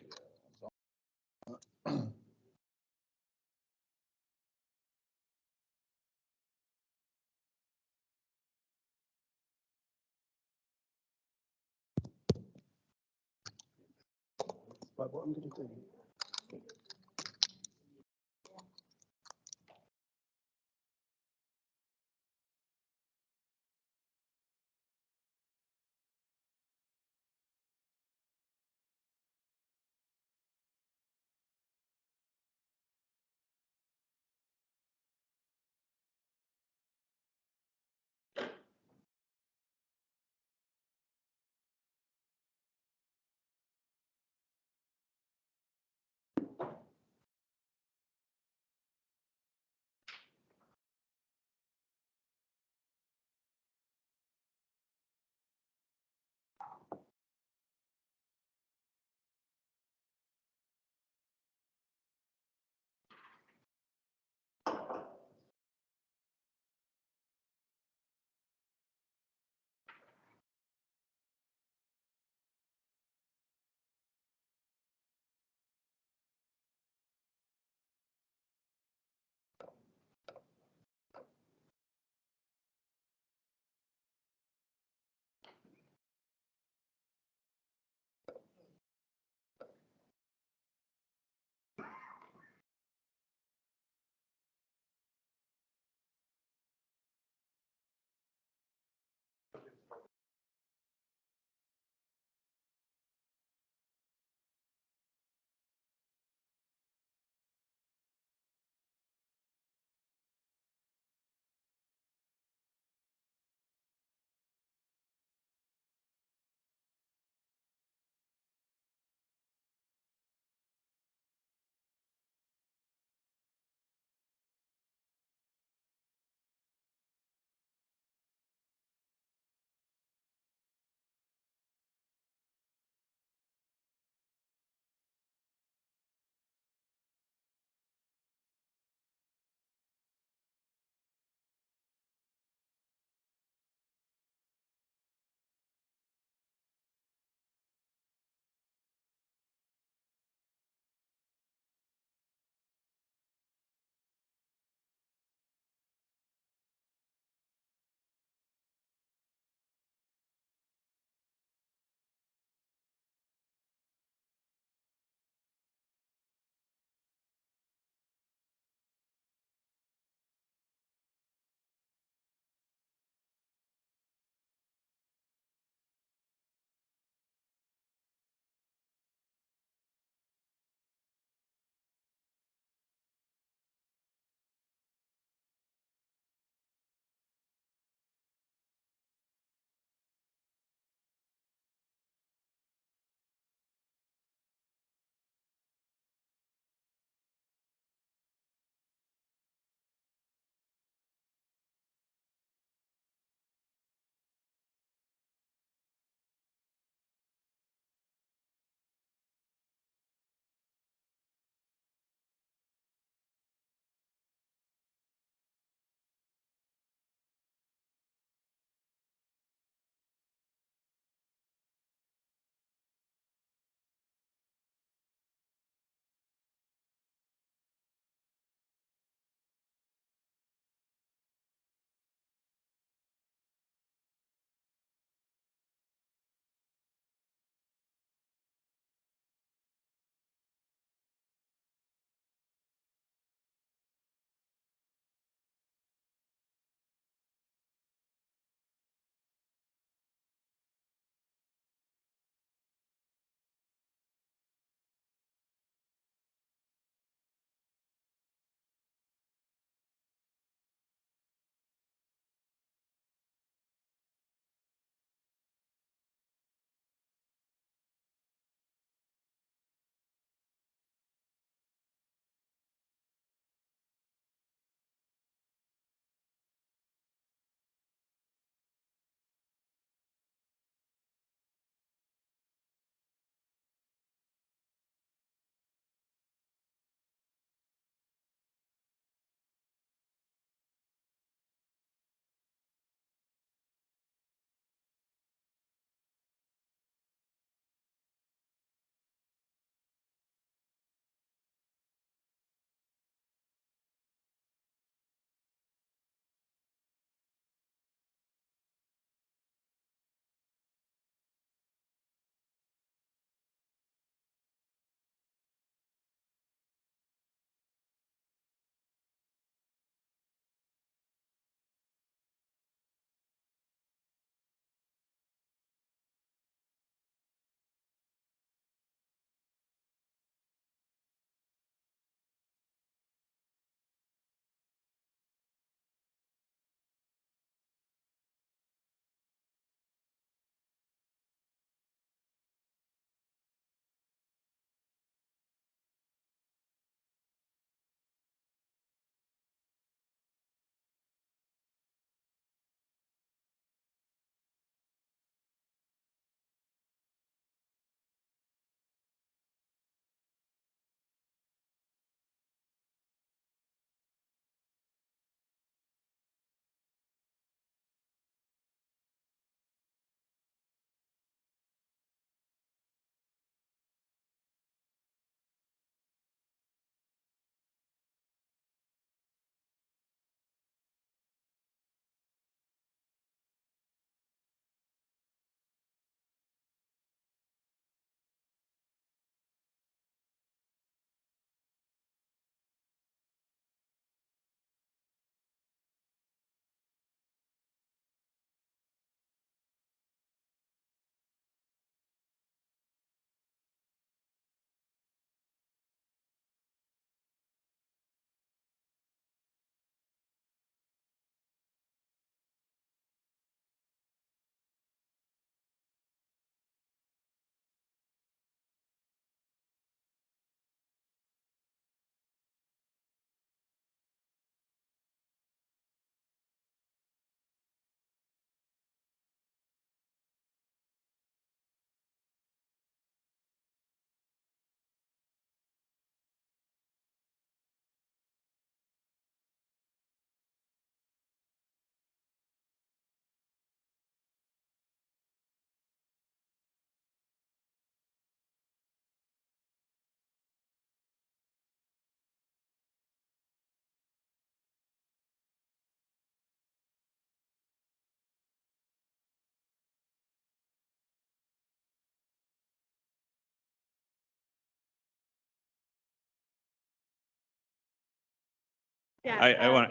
I want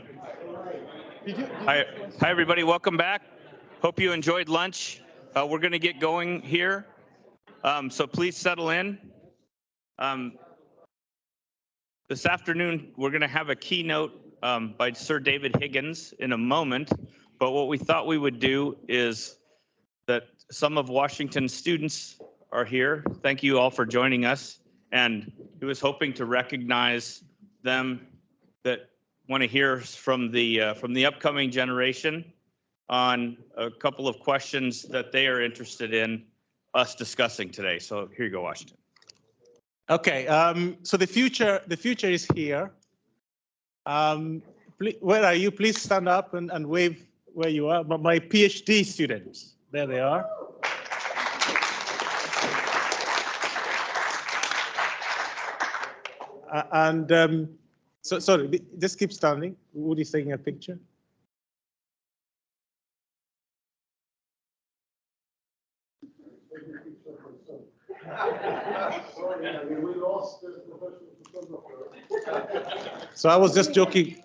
Hi, everybody. Welcome back. Hope you enjoyed lunch. We're going to get going here. So please settle in. This afternoon, we're going to have a keynote by Sir David Higgins in a moment. But what we thought we would do is that some of Washington's students are here. Thank you all for joining us. And he was hoping to recognize them that want to hear from the upcoming generation on a couple of questions that they are interested in us discussing today. So here you go, Washington. Okay, so the future is here. Where are you? Please stand up and wave where you are. But my PhD students, there they are. So sorry, just keep standing. Woody's taking a picture. So I was just joking.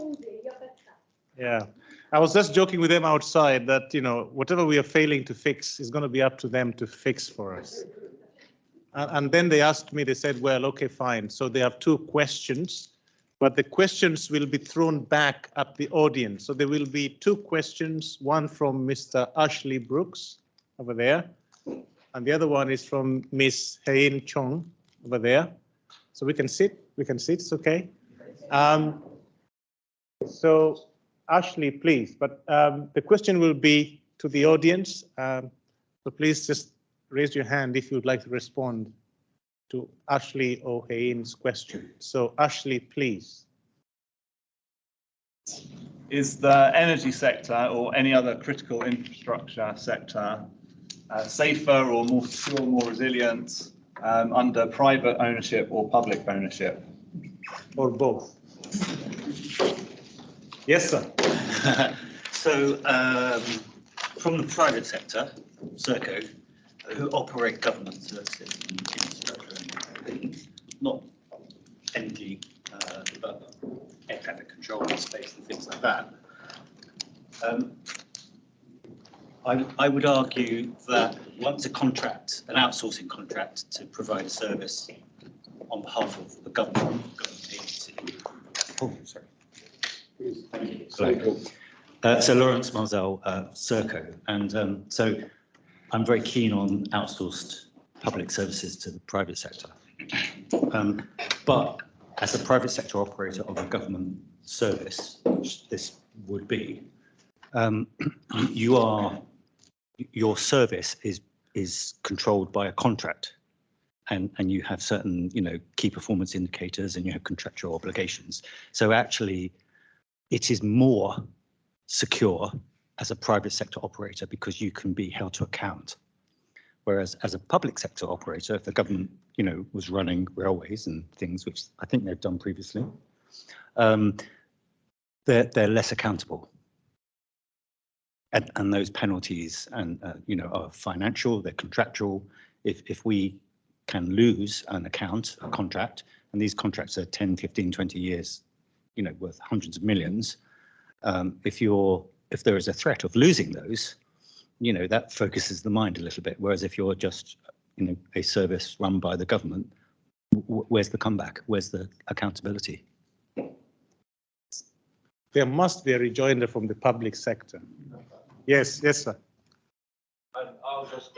Yeah, I was just joking with them outside that, you know, whatever we are failing to fix is going to be up to them to fix for us. And then they asked me, they said, well, okay, fine. So they have 2 questions, but the questions will be thrown back at the audience. So there will be 2 questions, one from Mr. Ashley Brooks over there, and the other one is from Miss Hein Chong over there. So we can sit, it's okay. So Ashley, please, but the question will be to the audience. So please just raise your hand if you'd like to respond to Ashley O'Hain's question. So Ashley, please. Is the energy sector or any other critical infrastructure sector safer or more secure, more resilient under private ownership or public ownership? Or both? Yes, sir. So from the private sector, Serco, who operate government services and infrastructure, not energy, but air traffic control and space and things like that. I would argue that once a contract, an outsourcing contract to provide a service on behalf of the government agency. Oh, sorry. Hello. So Lawrence Marzell, Serco, and so I'm very keen on outsourced public services to the private sector. But as a private sector operator of a government service, which this would be, your service is controlled by a contract, and you have certain, you know, key performance indicators, and you have contractual obligations. So actually, it is more secure as a private sector operator because you can be held to account. Whereas as a public sector operator, if the government, you know, was running railways and things, which I think they've done previously, they're less accountable. And those penalties and you know, are financial, they're contractual. If we can lose an account, a contract, and these contracts are 10, 15, 20 years, you know, worth hundreds of millions. If there is a threat of losing those, you know, that focuses the mind a little bit. Whereas if you're just, you know, a service run by the government, where's the comeback? Where's the accountability? There must be a rejoinder from the public sector. Yes, yes, sir. I'll just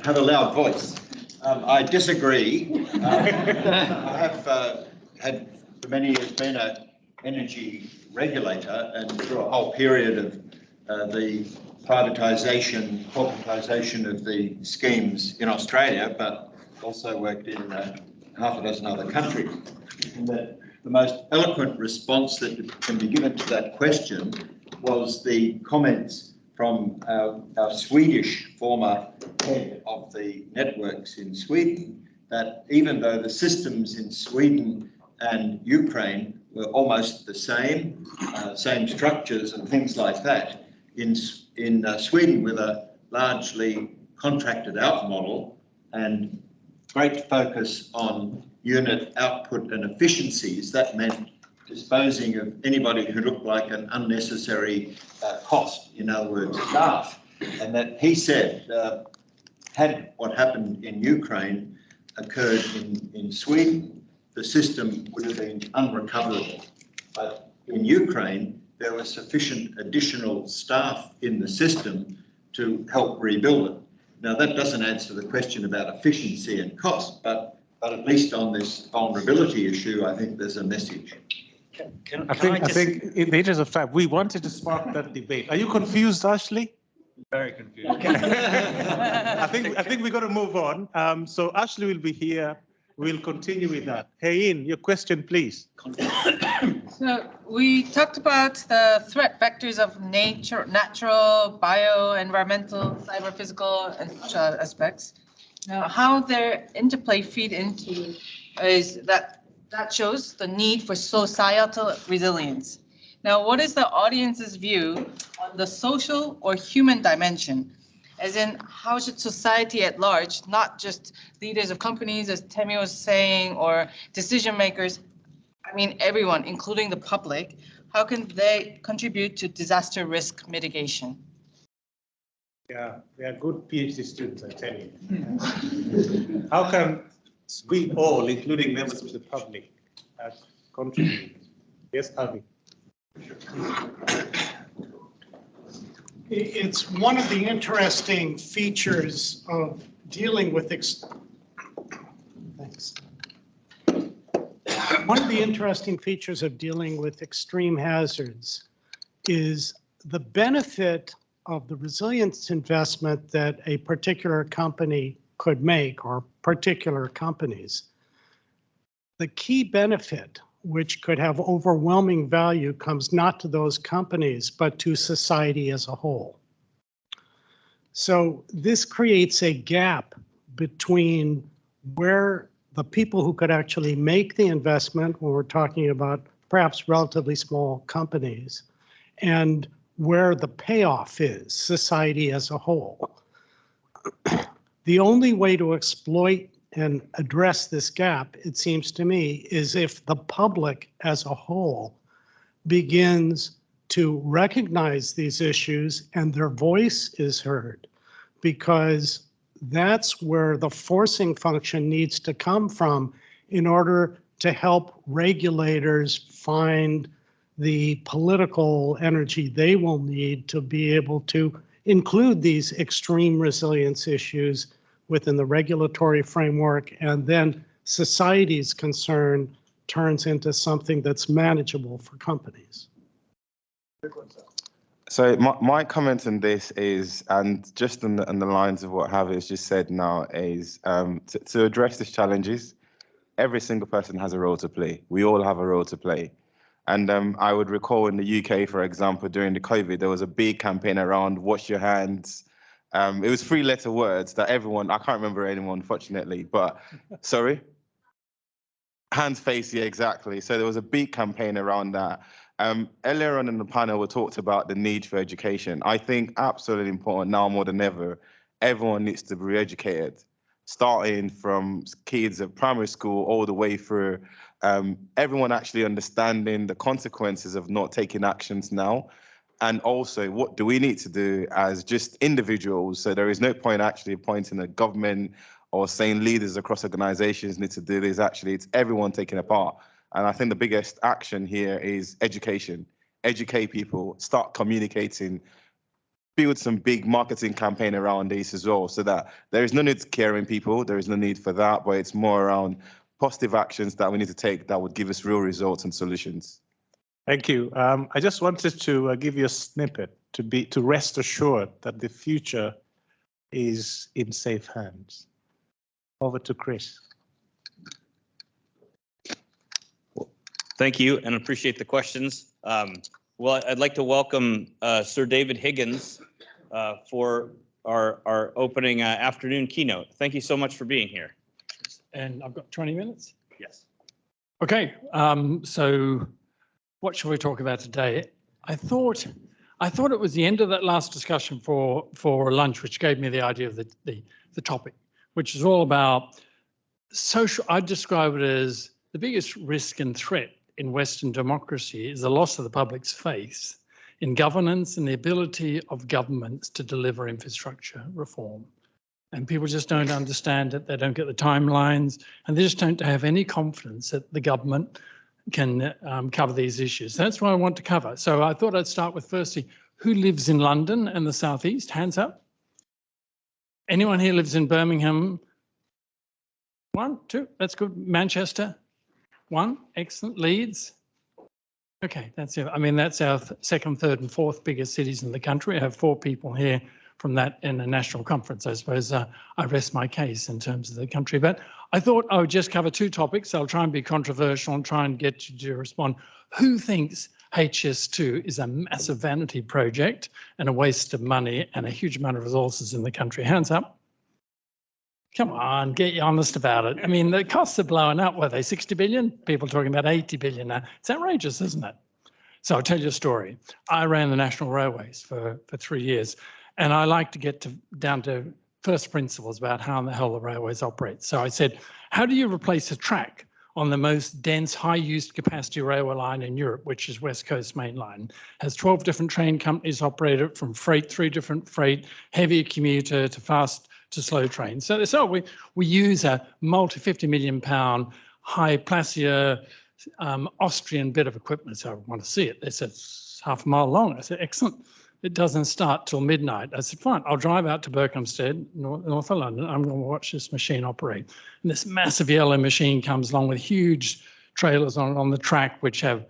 have a loud voice. I disagree. I have had for many years been an energy regulator, and through a whole period of the privatisation, corporatisation of the schemes in Australia, but also worked in half a dozen other countries. And the most eloquent response that can be given to that question was the comments from our Swedish former head of the networks in Sweden, that even though the systems in Sweden and Ukraine were almost the same, same structures and things like that, in Sweden with a largely contracted out model and great focus on unit output and efficiencies, that meant disposing of anybody who looked like an unnecessary cost, in other words, staff. And that he said, had what happened in Ukraine occurred in Sweden, the system would have been unrecoverable. But in Ukraine, there was sufficient additional staff in the system to help rebuild it. Now, that doesn't answer the question about efficiency and cost, but at least on this vulnerability issue, I think there's a message. I think in the interest of time, we wanted to spark that debate. Are you confused, Ashley? Very confused. I think we're going to move on. So Ashley will be here. We'll continue with that. Hey, your question, please. So we talked about the threat vectors of nature, natural, bio, environmental, cyber, physical, and social aspects. Now, how their interplay feed into is that shows the need for societal resilience. Now, what is the audience's view on the social or human dimension? As in, how should society at large, not just leaders of companies, as Temi was saying, or decision makers, I mean everyone, including the public, how can they contribute to disaster risk mitigation? Yeah, they are good PhD students, I tell you. How can we all, including members of the public, contribute? Yes, Avi. It's one of the interesting features of dealing with One of the interesting features of dealing with extreme hazards is the benefit of the resilience investment that a particular company could make, or particular companies. The key benefit, which could have overwhelming value, comes not to those companies, but to society as a whole. So this creates a gap between where the people who could actually make the investment, when we're talking about perhaps relatively small companies, and where the payoff is, society as a whole. The only way to exploit and address this gap, it seems to me, is if the public as a whole begins to recognize these issues and their voice is heard, because that's where the forcing function needs to come from in order to help regulators find the political energy they will need to be able to include these extreme resilience issues within the regulatory framework, and then society's concern turns into something that's manageable for companies. So my comment on this is, and just on the lines of what Javi has just said now, is to address these challenges, every single person has a role to play. We all have a role to play. And I would recall in the UK, for example, during the COVID, there was a big campaign around wash your hands. It was 3-letter words that everyone, I can't remember anyone, unfortunately, but sorry? Hands, face, yeah, exactly. So there was a big campaign around that. Earlier on in the panel, we talked about the need for education. I think absolutely important now more than ever, everyone needs to be re-educated, starting from kids at primary school all the way through, everyone actually understanding the consequences of not taking actions now. And also, what do we need to do as just individuals? So there is no point actually appointing a government or saying leaders across organizations need to do this. Actually, it's everyone taking a part. And I think the biggest action here is education. Educate people, start communicating, build some big marketing campaign around this as well, so that there is no need to caring people, there is no need for that, but it's more around positive actions that we need to take that would give us real results and solutions. Thank you. I just wanted to give you a snippet to rest assured that the future is in safe hands. Over to Chris. Thank you, and appreciate the questions. Well, I'd like to welcome Sir David Higgins for our opening afternoon keynote. Thank you so much for being here. And I've got 20 minutes? Yes. Okay, so what shall we talk about today? I thought it was the end of that last discussion for lunch, which gave me the idea of the topic, which is all about social. I'd describe it as the biggest risk and threat in Western democracy is the loss of the public's faith in governance and the ability of governments to deliver infrastructure reform. And people just don't understand it. They don't get the timelines, and they just don't have any confidence that the government can cover these issues. That's what I want to cover. So I thought I'd start with, firstly, who lives in London and the Southeast? Hands up. Anyone here lives in Birmingham? 1, 2, that's good. Manchester? 1, excellent. Leeds? Okay, that's it. I mean, that's our second, third and fourth biggest cities in the country. I have 4 people here from that in a national conference. I suppose I rest my case in terms of the country. But I thought I would just cover 2 topics. I'll try and be controversial and try and get you to respond. Who thinks HS2 is a massive vanity project and a waste of money and a huge amount of resources in the country? Hands up. Come on, get you honest about it. I mean, the costs are blowing up. Were they 60 billion? People talking about 80 billion now. It's outrageous, isn't it? So I'll tell you a story. I ran the National Railways for 3 years, and I like to get down to first principles about how the hell the railways operate. So I said, how do you replace a track on the most dense, high-used capacity railway line in Europe, which is West Coast Main Line? Has 12 different train companies operate it, from freight, 3 different freight, heavy commuter to fast to slow trains. So we use a multi-50 million pound high placier Austrian bit of equipment. So I want to see it. They said it's half a mile long. I said, excellent. It doesn't start till midnight. I said, fine, I'll drive out to Berkhamsted, north of London. I'm going to watch this machine operate. And this massive yellow machine comes along with huge trailers on the track, which have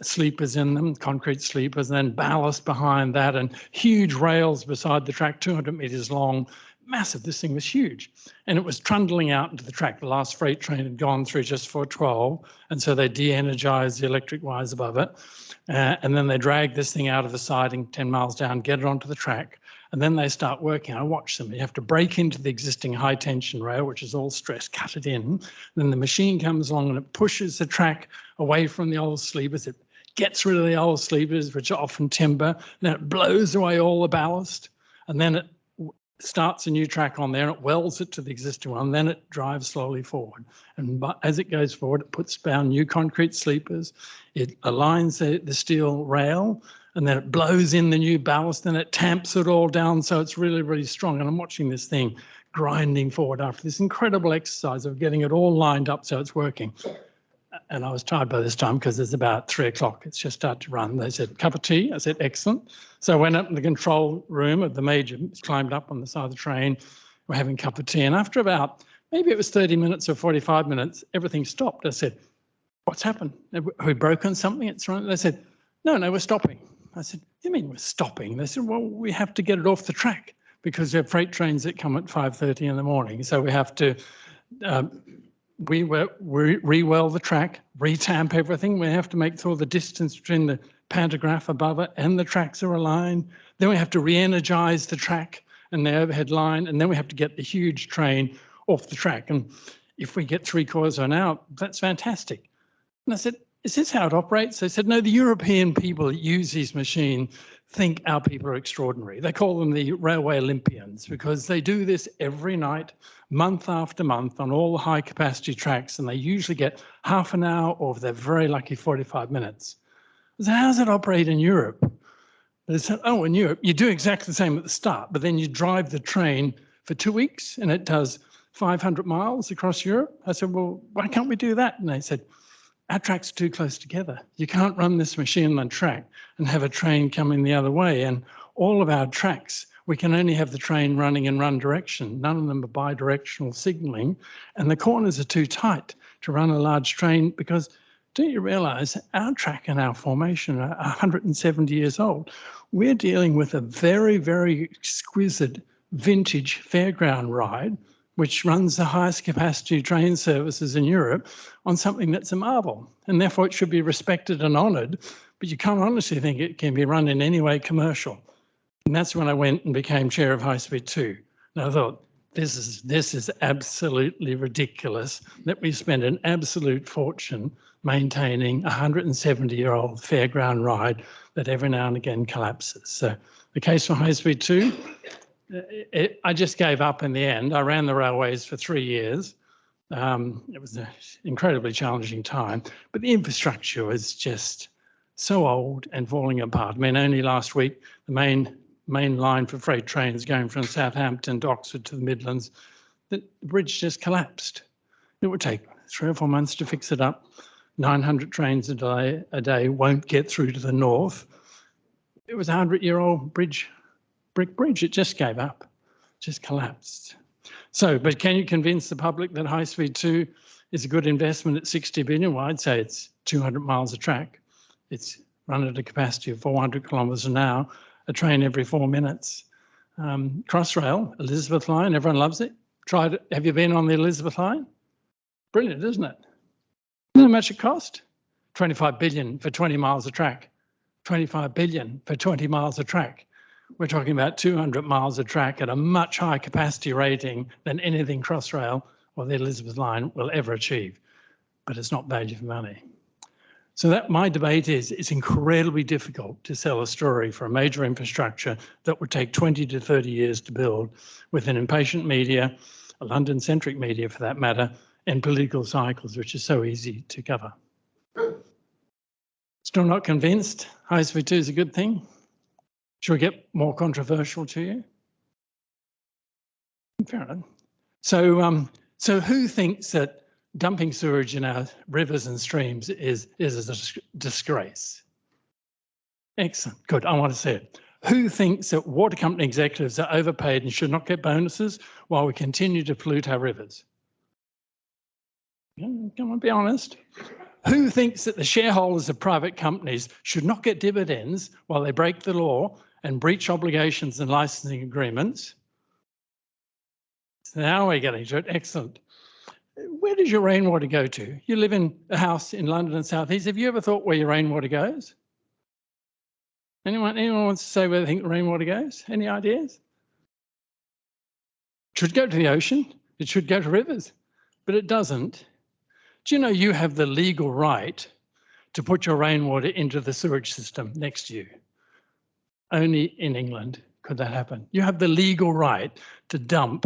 sleepers in them, concrete sleepers, and then ballast behind that, and huge rails beside the track, 200 meters long. Massive, this thing was huge. And it was trundling out into the track. The last freight train had gone through just before 12, and so they de-energized the electric wires above it. And then they drag this thing out of the siding 10 miles down, get it onto the track, and then they start working. I watch them. You have to break into the existing high tension rail, which is all stressed, cut it in. Then the machine comes along and it pushes the track away from the old sleepers. It gets rid of the old sleepers, which are often timber. Then it blows away all the ballast, and then it starts a new track on there, and it welds it to the existing one, then it drives slowly forward. And as it goes forward, it puts down new concrete sleepers, it aligns the steel rail, and then it blows in the new ballast, and it tamps it all down so it's really, really strong. And I'm watching this thing grinding forward after this incredible exercise of getting it all lined up so it's working. And I was tired by this time because it's about 3 o'clock. It's just started to run. They said, cup of tea? I said, excellent. So I went up in the control room of the major, climbed up on the side of the train. We're having a cup of tea. And after about, maybe it was 30 minutes or 45 minutes, everything stopped. I said, what's happened? Have we broken something? It's running. They said, no, we're stopping. I said, what do you mean we're stopping? They said, well, we have to get it off the track because there are freight trains that come at 5:30 in the morning. So we have to re-weld the track, re-tamp everything. We have to make sure the distance between the pantograph above it and the tracks are aligned. Then we have to re-energize the track and the overhead line, and then we have to get the huge train off the track. And if we get 3/4 of an hour, that's fantastic. And I said, is this how it operates? They said, no, the European people that use these machines think our people are extraordinary. They call them the railway Olympians because they do this every night, month after month on all the high capacity tracks, and they usually get half an hour or if they're very lucky 45 minutes. I said, how does it operate in Europe? They said, oh, in Europe, you do exactly the same at the start, but then you drive the train for 2 weeks and it does 500 miles across Europe. I said, well, why can't we do that? And they said, our tracks are too close together. You can't run this machine on track and have a train coming the other way. And all of our tracks, we can only have the train running in one direction. None of them are bi-directional signaling. And the corners are too tight to run a large train because don't you realize our track and our formation are 170 years old? We're dealing with a very, very exquisite vintage fairground ride which runs the highest capacity train services in Europe on something that's a marvel. And therefore it should be respected and honoured, but you can't honestly think it can be run in any way commercial. And that's when I went and became chair of High Speed 2. And I thought, this is absolutely ridiculous that we spend an absolute fortune maintaining a 170-year-old fairground ride that every now and again collapses. So the case for High Speed 2, I just gave up in the end. I ran the railways for 3 years. It was an incredibly challenging time, but the infrastructure was just so old and falling apart. I mean, only last week, the main line for freight trains going from Southampton to Oxford to the Midlands, the bridge just collapsed. It would take 3 or 4 months to fix it up. 900 trains a day won't get through to the north. It was a 100-year-old bridge, brick bridge. It just gave up, just collapsed. So, but can you convince the public that High Speed 2 is a good investment at 60 billion? Well, I'd say it's 200 miles of track. It's run at a capacity of 400 kilometres an hour, a train every 4 minutes. Crossrail, Elizabeth Line, everyone loves it. Tried it. Have you been on the Elizabeth Line? Brilliant, isn't it? You know how much it cost? 25 billion for 20 miles of track. 25 billion for 20 miles of track. We're talking about 200 miles of track at a much higher capacity rating than anything Crossrail or the Elizabeth Line will ever achieve. But it's not value for money. So that my debate is, it's incredibly difficult to sell a story for a major infrastructure that would take 20 to 30 years to build with an impatient media, a London-centric media for that matter, and political cycles, which is so easy to cover. Still not convinced? High Speed 2 is a good thing? Should we get more controversial to you? Fair enough. So who thinks that dumping sewage in our rivers and streams is a disgrace? Excellent, good, I want to see it. Who thinks that water company executives are overpaid and should not get bonuses while we continue to pollute our rivers? Come on, be honest. Who thinks that the shareholders of private companies should not get dividends while they break the law and breach obligations and licensing agreements? So now we're getting to it, excellent. Where does your rainwater go to? You live in a house in London and South East. Have you ever thought where your rainwater goes? Anyone wants to say where they think the rainwater goes? Any ideas? It should go to the ocean. It should go to rivers, but it doesn't. Do you know you have the legal right to put your rainwater into the sewage system next to you? Only in England could that happen. You have the legal right to dump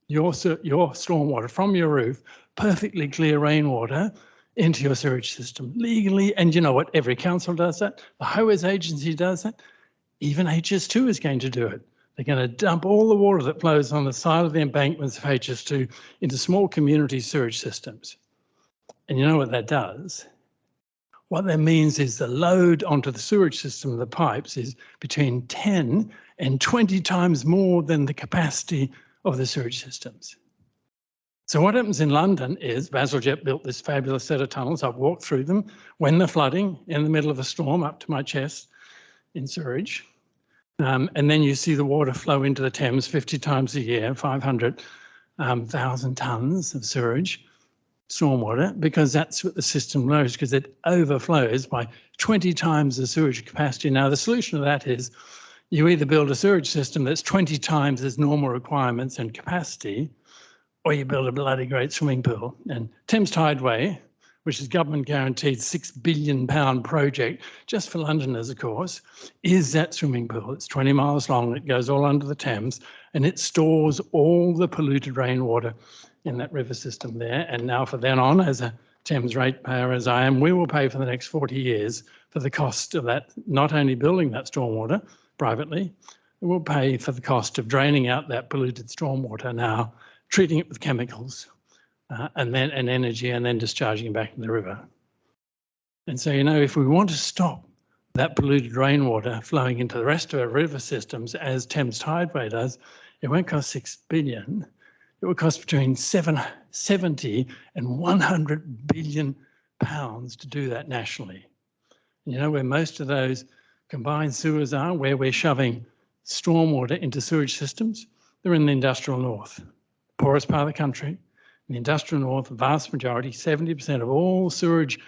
your stormwater from your roof, perfectly clear rainwater, into your sewage system legally. And you know what? Every council does that. The Highways Agency does that. Even HS2 is going to do it. They're going to dump all the water that flows on the side of the embankments of HS2 into small community sewage systems. And you know what that does? What that means is the load onto the sewage system of the pipes is between 10 and 20 times more than the capacity of the sewage systems. So what happens in London is Bazalgette built this fabulous set of tunnels. I've walked through them when they're flooding in the middle of a storm up to my chest in sewage. And then you see the water flow into the Thames 50 times a year, 500,000 tonnes of sewage, stormwater, because that's what the system knows, because it overflows by 20 times the sewage capacity. Now, the solution to that is you either build a sewage system that's 20 times as normal requirements and capacity, or you build a bloody great swimming pool. And Thames Tideway, which is government guaranteed £6 billion project just for Londoners, of course, is that swimming pool. It's 20 miles long, it goes all under the Thames, and it stores all the polluted rainwater in that river system there. And now from then on, as a Thames ratepayer as I am, we will pay for the next 40 years for the cost of that, not only building that stormwater privately, we'll pay for the cost of draining out that polluted stormwater now, treating it with chemicals and energy, and then discharging it back in the river. And so, you know, if we want to stop that polluted rainwater flowing into the rest of our river systems, as Thames Tideway does, it won't cost £6 billion. It will cost between 70 and 100 billion pounds to do that nationally. And you know where most of those combined sewers are, where we're shoving stormwater into sewage systems? They're in the industrial north, poorest part of the country. In the industrial north, the vast majority, 70% of all sewage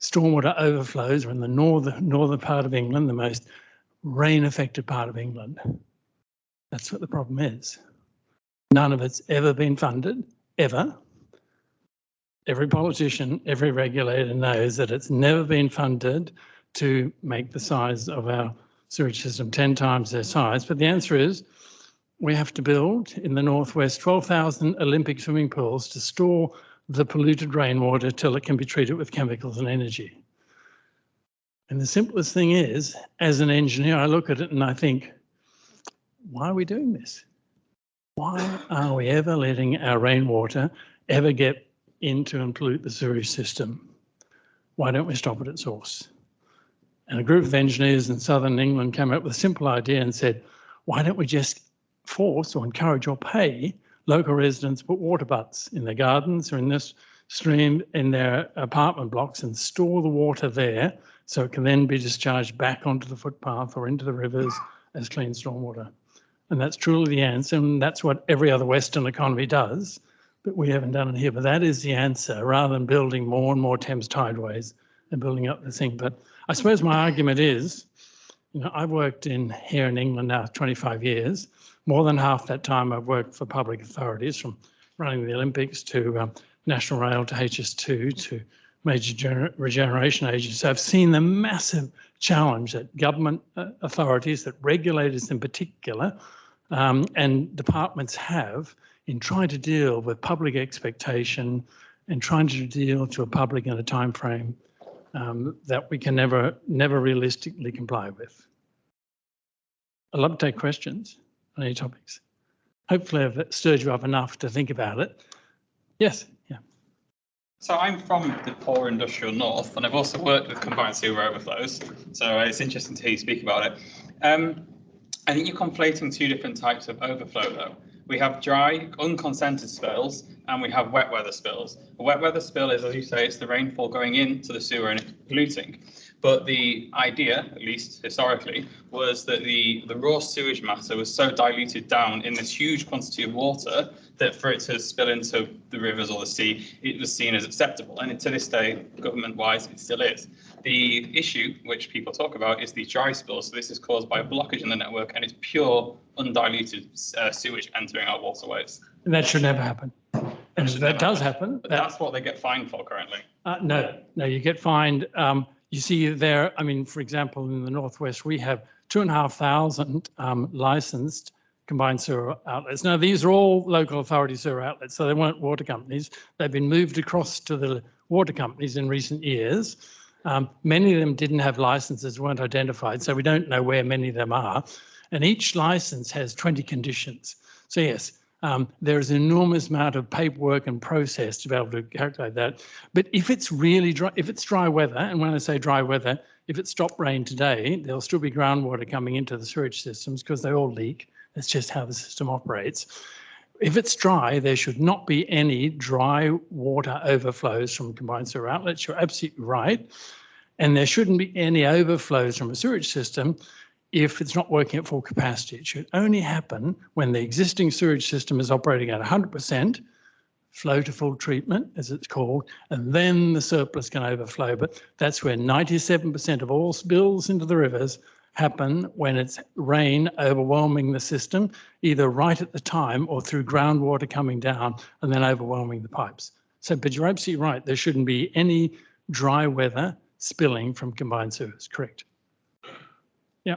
stormwater overflows are in the northern part of England, the most rain-affected part of England. That's what the problem is. None of it's ever been funded, ever. Every politician, every regulator knows that it's never been funded to make the size of our sewage system 10 times their size. But the answer is we have to build in the northwest 12,000 Olympic swimming pools to store the polluted rainwater till it can be treated with chemicals and energy. And the simplest thing is, as an engineer, I look at it and I think, why are we doing this? Why are we ever letting our rainwater ever get into and pollute the sewage system? Why don't we stop it at source? And a group of engineers in southern England came up with a simple idea and said, why don't we just force or encourage or pay local residents to put water butts in their gardens or in this stream in their apartment blocks and store the water there so it can then be discharged back onto the footpath or into the rivers as clean stormwater. And that's truly the answer, and that's what every other Western economy does, but we haven't done it here. But that is the answer, rather than building more and more Thames tideways and building up the thing. But I suppose my argument is, you know, I've worked here in England now 25 years. More than half that time I've worked for public authorities, from running the Olympics to National Rail to HS2 to major regeneration agencies. So I've seen the massive challenge that government authorities, that regulators in particular, and departments have in trying to deal with public expectation and trying to deal to a public in a time frame that we can never realistically comply with. I'd love to take questions on any topics. Hopefully I've stirred you up enough to think about it. Yes, yeah. So I'm from the poor industrial north, and I've also worked with combined sewer overflows. So it's interesting to hear you speak about it. I think you're conflating two different types of overflow though. We have dry, unconsented spills, and we have wet weather spills. A wet weather spill is, as you say, it's the rainfall going into the sewer and it's polluting. But the idea, at least historically, was that the raw sewage matter was so diluted down in this huge quantity of water that for it to spill into the rivers or the sea, it was seen as acceptable. And to this day, government-wise, it still is. The issue, which people talk about, is the dry spill. So this is caused by a blockage in the network, and it's pure, undiluted sewage entering our waterways. And that should never happen. And if that does happen, but that's what they get fined for currently. No, you get fined. You see there, I mean, for example, in the Northwest, we have 2,500 licensed combined sewer outlets. Now, these are all local authority sewer outlets, so they weren't water companies. They've been moved across to the water companies in recent years. Many of them didn't have licenses, weren't identified, so we don't know where many of them are. And each license has 20 conditions. So yes, there is an enormous amount of paperwork and process to be able to calculate that. But if it's really dry, if it's dry weather, and when I say dry weather, if it stopped rain today, there'll still be groundwater coming into the sewage systems because they all leak. That's just how the system operates. If it's dry, there should not be any dry water overflows from combined sewer outlets. You're absolutely right. And there shouldn't be any overflows from a sewage system if it's not working at full capacity. It should only happen when the existing sewage system is operating at 100%, flow to full treatment, as it's called, and then the surplus can overflow. But that's where 97% of all spills into the rivers happen, when it's rain overwhelming the system, either right at the time or through groundwater coming down and then overwhelming the pipes. So, but you're absolutely right. There shouldn't be any dry weather spilling from combined sewers, correct? Yeah.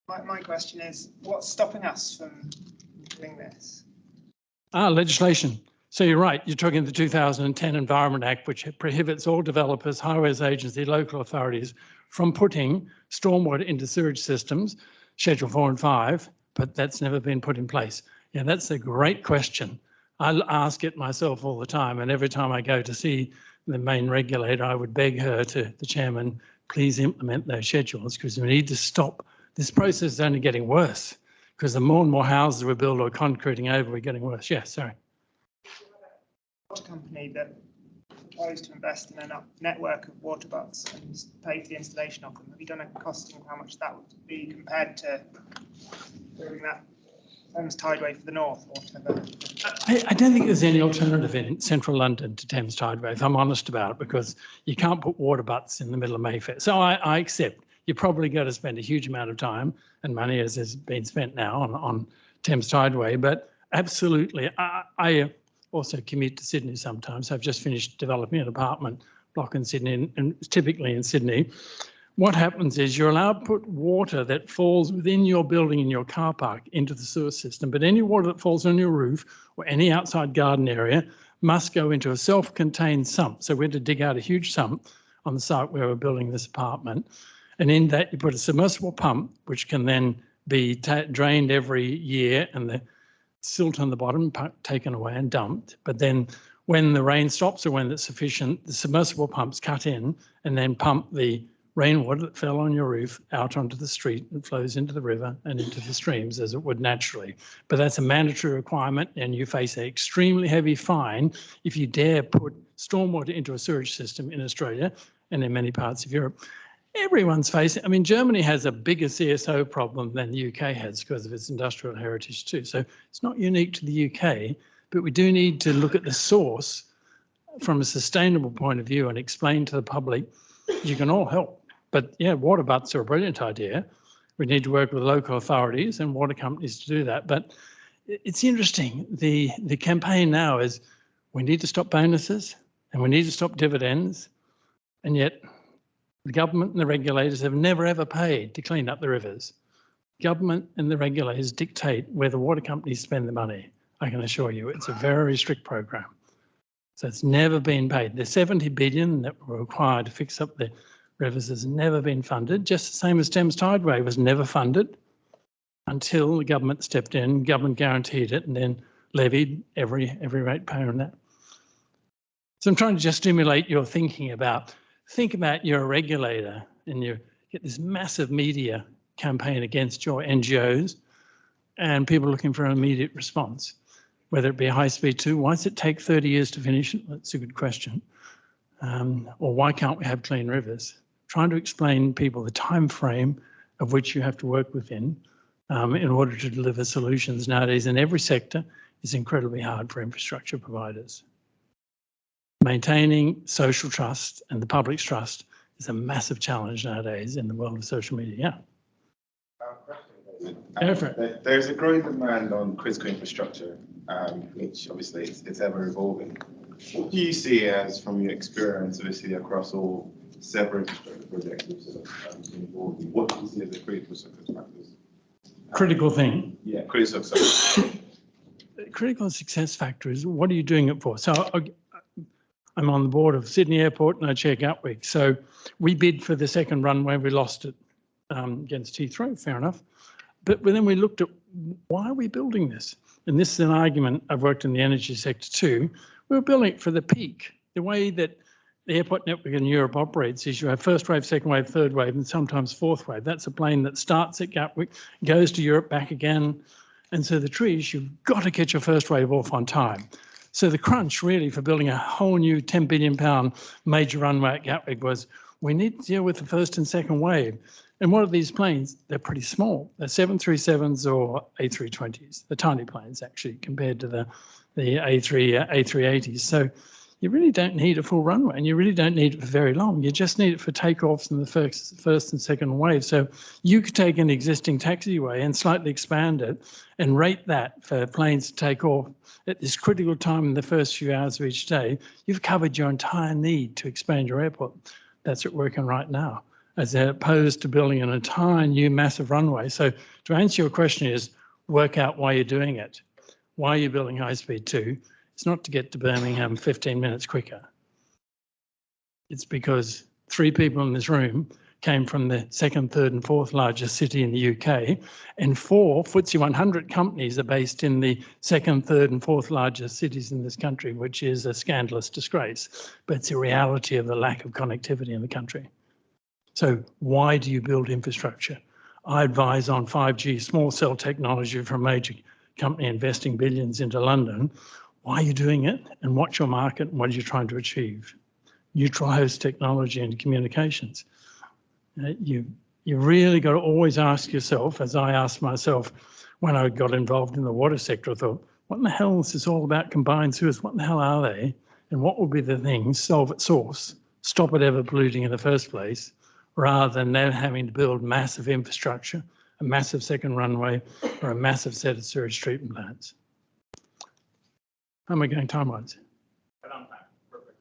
My question is, what's stopping us from doing this? Legislation. So you're right. You're talking the 2010 Environment Act, which prohibits all developers, highways agency, local authorities from putting stormwater into sewage systems, Schedule 4 and 5, but that's never been put in place. Yeah, that's a great question. I ask it myself all the time, and every time I go to see the main regulator, I would beg her to, the chairman, please implement those schedules, because we need to stop. This process is only getting worse, because the more and more houses we build or concreting over, we're getting worse. Yeah, sorry. Water company that proposed to invest in a network of water butts and pay for the installation of them. Have you done a costing of how much that would be compared to building that Thames Tideway for the north or whatever? I don't think there's any alternative in central London to Thames Tideway, if I'm honest about it, because you can't put water butts in the middle of Mayfair. So I accept you probably got to spend a huge amount of time and money, as has been spent now, on Thames Tideway. But absolutely, I also commute to Sydney sometimes. I've just finished developing an apartment block in Sydney, and typically in Sydney, what happens is you're allowed to put water that falls within your building in your car park into the sewer system, but any water that falls on your roof or any outside garden area must go into a self-contained sump. So we had to dig out a huge sump on the site where we're building this apartment. And in that you put a submersible pump, which can then be drained every year and the silt on the bottom taken away and dumped. But then when the rain stops or when it's sufficient, the submersible pumps cut in and then pump the rainwater that fell on your roof out onto the street and flows into the river and into the streams as it would naturally. But that's a mandatory requirement, and you face an extremely heavy fine if you dare put stormwater into a sewage system in Australia and in many parts of Europe. Everyone's facing, I mean, Germany has a bigger CSO problem than the UK has because of its industrial heritage too. So it's not unique to the UK, but we do need to look at the source from a sustainable point of view and explain to the public, you can all help. But yeah, water butts are a brilliant idea. We need to work with local authorities and water companies to do that. But it's interesting, the campaign now is we need to stop bonuses and we need to stop dividends, and yet the government and the regulators have never ever paid to clean up the rivers. Government and the regulators dictate where the water companies spend the money. I can assure you, it's a very strict program. So it's never been paid. The 70 billion that were required to fix up the rivers has never been funded, just the same as Thames Tideway was never funded until the government stepped in, government guaranteed it, and then levied every ratepayer on that. So I'm trying to just stimulate your thinking about, think about you're a regulator and you get this massive media campaign against your NGOs and people looking for an immediate response, whether it be a high-speed 2. Why does it take 30 years to finish it? That's a good question. Or why can't we have clean rivers? Trying to explain to people the time frame of which you have to work within in order to deliver solutions nowadays in every sector is incredibly hard for infrastructure providers. Maintaining social trust and the public's trust is a massive challenge nowadays in the world of social media. Go for it. There's a growing demand on critical infrastructure, which obviously it's ever evolving. What do you see as, from your experience, obviously across all several infrastructure projects involved, what do you see as the critical success factors? Critical thing. Yeah, critical success. Critical success factor is what are you doing it for? So I'm on the board of Sydney Airport and I chair Gatwick. So we bid for the second runway, we lost it against Heathrow, fair enough. But then we looked at why are we building this? And this is an argument, I've worked in the energy sector too. We were building it for the peak. The way that the airport network in Europe operates is you have first wave, second wave, third wave, and sometimes fourth wave. That's a plane that starts at Gatwick, goes to Europe, back again. And so the trees, you've got to get your first wave off on time. So the crunch really for building a whole new £10 billion major runway at Gatwick was we need to deal with the first and second wave. And what are these planes? They're pretty small. They're 737s or A320s. They're tiny planes actually compared to the A380s. So you really don't need a full runway and you really don't need it for very long. You just need it for takeoffs in the first and second wave. So you could take an existing taxiway and slightly expand it and rate that for planes to take off at this critical time in the first few hours of each day. You've covered your entire need to expand your airport. That's what's working right now, as opposed to building an entire new massive runway. So to answer your question is work out why you're doing it. Why are you building high speed 2? It's not to get to Birmingham 15 minutes quicker. It's because 3 people in this room came from the second, third and fourth largest city in the UK, and 4 FTSE 100 companies are based in the second, third and fourth largest cities in this country, which is a scandalous disgrace, but it's a reality of the lack of connectivity in the country. So why do you build infrastructure? I advise on 5G small cell technology from a major company investing billions into London. Why are you doing it and what's your market and what are you trying to achieve? Neutral host technology and communications. You really got to always ask yourself, as I asked myself when I got involved in the water sector, I thought, what in the hell is this all about combined sewers? What in the hell are they? And what will be the things, solve at source, stop it ever polluting in the first place, rather than then having to build massive infrastructure, a massive second runway, or a massive set of sewage treatment plants. How am I going time-wise?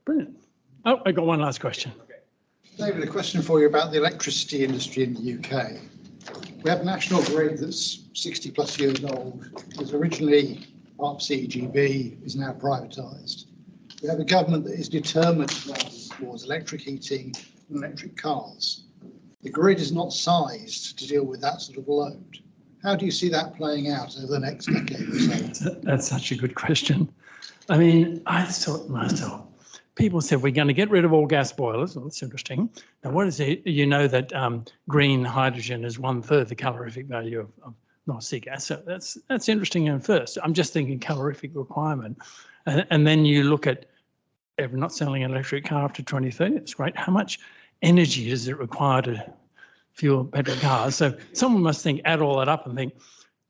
Brilliant. Oh, I got one last question. David, a question for you about the electricity industry in the UK. We have a national grid that's 60 plus years old. It was originally part of CEGB, is now privatised. We have a government that is determined to rise towards electric heating and electric cars. The grid is not sized to deal with that sort of load. How do you see that playing out over the next decade or so? That's such a good question. I mean, I thought to myself, people said we're going to get rid of all gas boilers. Well, that's interesting. Now, what is it? You know that green hydrogen is 1/3 the calorific value of North Sea gas. So that's interesting at first. I'm just thinking calorific requirement. And then you look at, if we're not selling an electric car after 2030, it's great. How much energy does it require to fuel petrol cars? So someone must think, add all that up and think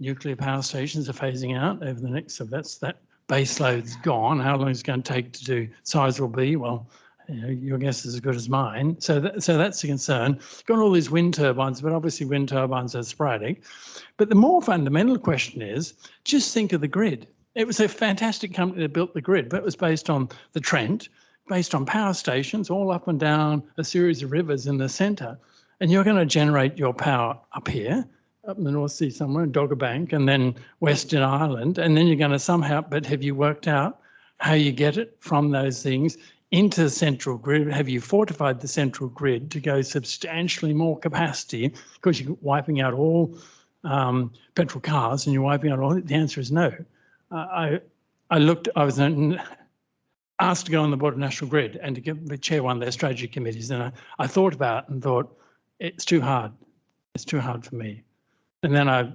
nuclear power stations are phasing out over the next, so that base load's gone. How long is it going to take to do sizable B? Well, you know, your guess is as good as mine. So that's a concern. Got all these wind turbines, but obviously wind turbines are sporadic. But the more fundamental question is, just think of the grid. It was a fantastic company that built the grid, but it was based on the Trent, based on power stations all up and down a series of rivers in the centre. And you're going to generate your power up here, up in the North Sea somewhere, in Dogger Bank, and then Western Ireland. And then you're going to somehow, but have you worked out how you get it from those things into the central grid? Have you fortified the central grid to go substantially more capacity? Because you're wiping out all petrol cars and you're wiping out all, the answer is no. I was asked to go on the board of National Grid and to chair one of their strategy committees. And I thought about it and thought, it's too hard. It's too hard for me. And then I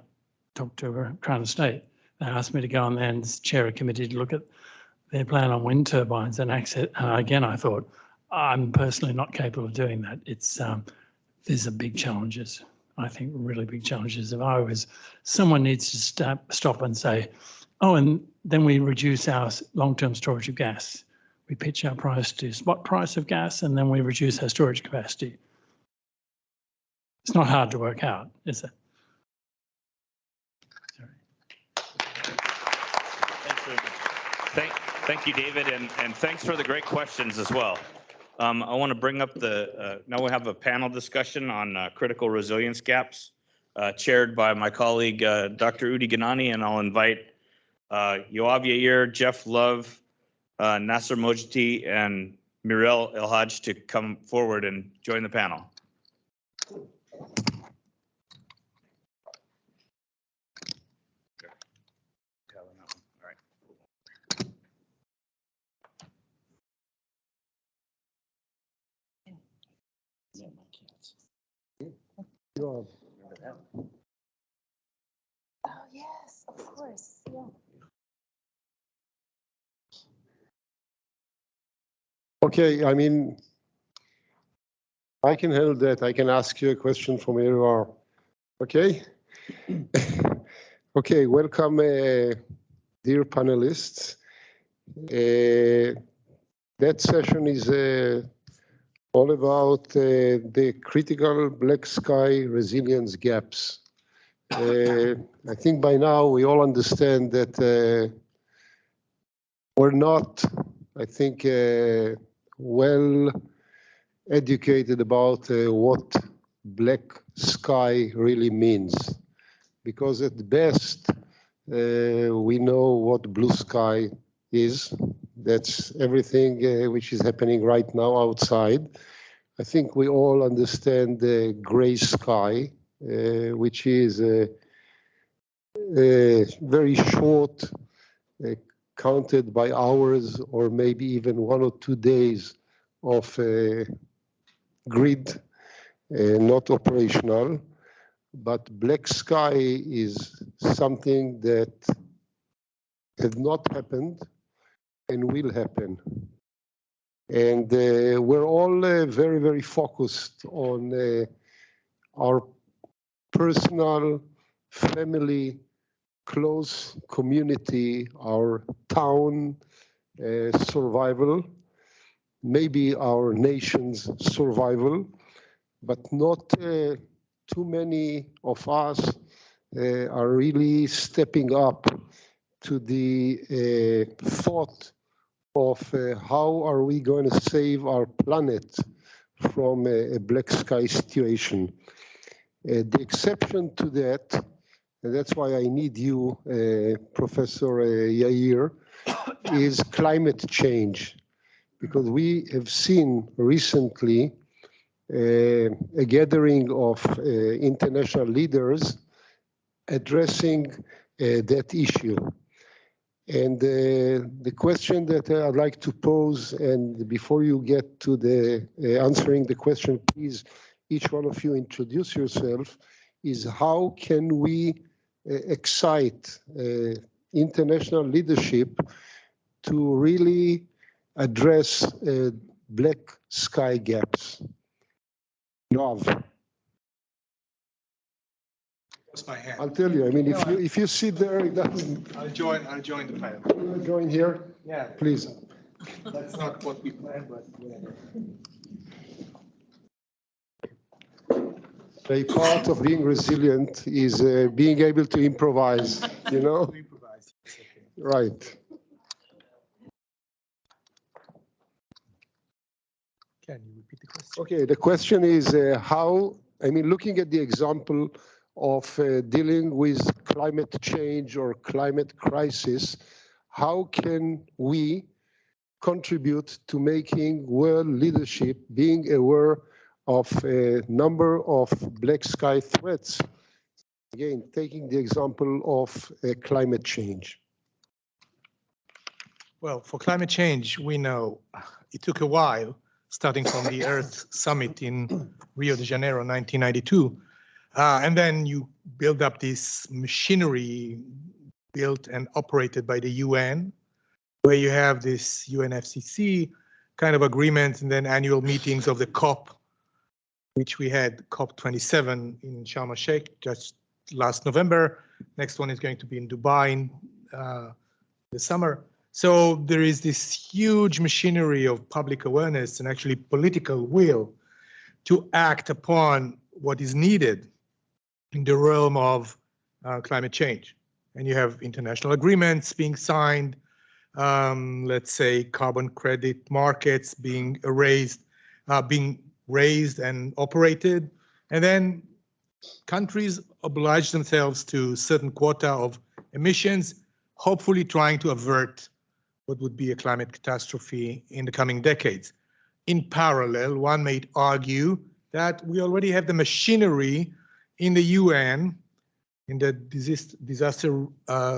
talked to Crown Estate. They asked me to go on there and chair a committee to look at their plan on wind turbines and access. And again, I thought, I'm personally not capable of doing that. It's these are big challenges. I think really big challenges. If I was, someone needs to stop and say, oh, and then we reduce our long-term storage of gas. We pitch our price to spot price of gas, and then we reduce our storage capacity. It's not hard to work out, is it? Thank you, David, and thanks for the great questions as well. I want to bring up now we have a panel discussion on critical resilience gaps, chaired by my colleague, Dr. Udi Ganani, and I'll invite Yoav Yair, Jeff Love, Nasser Mojti, and Mirel Elhaj to come forward and join the panel. Oh, yes, of course. Yeah. Okay, I mean, I can handle that. I can ask you a question from where you are. Okay? Okay, welcome, dear panelists. That session is all about the critical black sky resilience gaps. I think by now we all understand that we're not, I think, well educated about what black sky really means. Because at best, we know what blue sky is. That's everything which is happening right now outside. I think we all understand the gray sky, which is very short, counted by hours or maybe even 1 or 2 days of grid, not operational. But black sky is something that has not happened and will happen. And we're all very, very focused on our personal, family, close community, our town survival, maybe our nation's survival, but not too many of us are really stepping up to the thought of how are we going to save our planet from a black sky situation. The exception to that, and that's why I need you, Professor Yair, is climate change. Because we have seen recently a gathering of international leaders addressing that issue. And the question that I'd like to pose, and before you get to the answering the question, please, each one of you introduce yourself, is how can we excite international leadership to really address black sky gaps? Love. What's my hand? I'll tell you. I mean, if you sit there, it doesn't. I'll join the panel. You want to join here? Yeah. Please. That's not what we planned, but whatever. A part of being resilient is being able to improvise, you know? Improvise. Okay. Right. Can you repeat the question? Okay, the question is how, I mean, looking at the example of dealing with climate change or climate crisis, how can we contribute to making world leadership being aware of a number of black sky threats? Again, taking the example of climate change. Well, for climate change, we know it took a while, starting from the Earth Summit in Rio de Janeiro, 1992. And then you build up this machinery built and operated by the UN, where you have this UNFCCC kind of agreement and then annual meetings of the COP, which we had COP27 in Sharm el-Sheikh just last November. Next one is going to be in Dubai in the summer. So there is this huge machinery of public awareness and actually political will to act upon what is needed in the realm of climate change. And you have international agreements being signed, let's say carbon credit markets being raised and operated. And then countries oblige themselves to certain quota of emissions, hopefully trying to avert what would be a climate catastrophe in the coming decades. In parallel, one may argue that we already have the machinery in the UN, in the disaster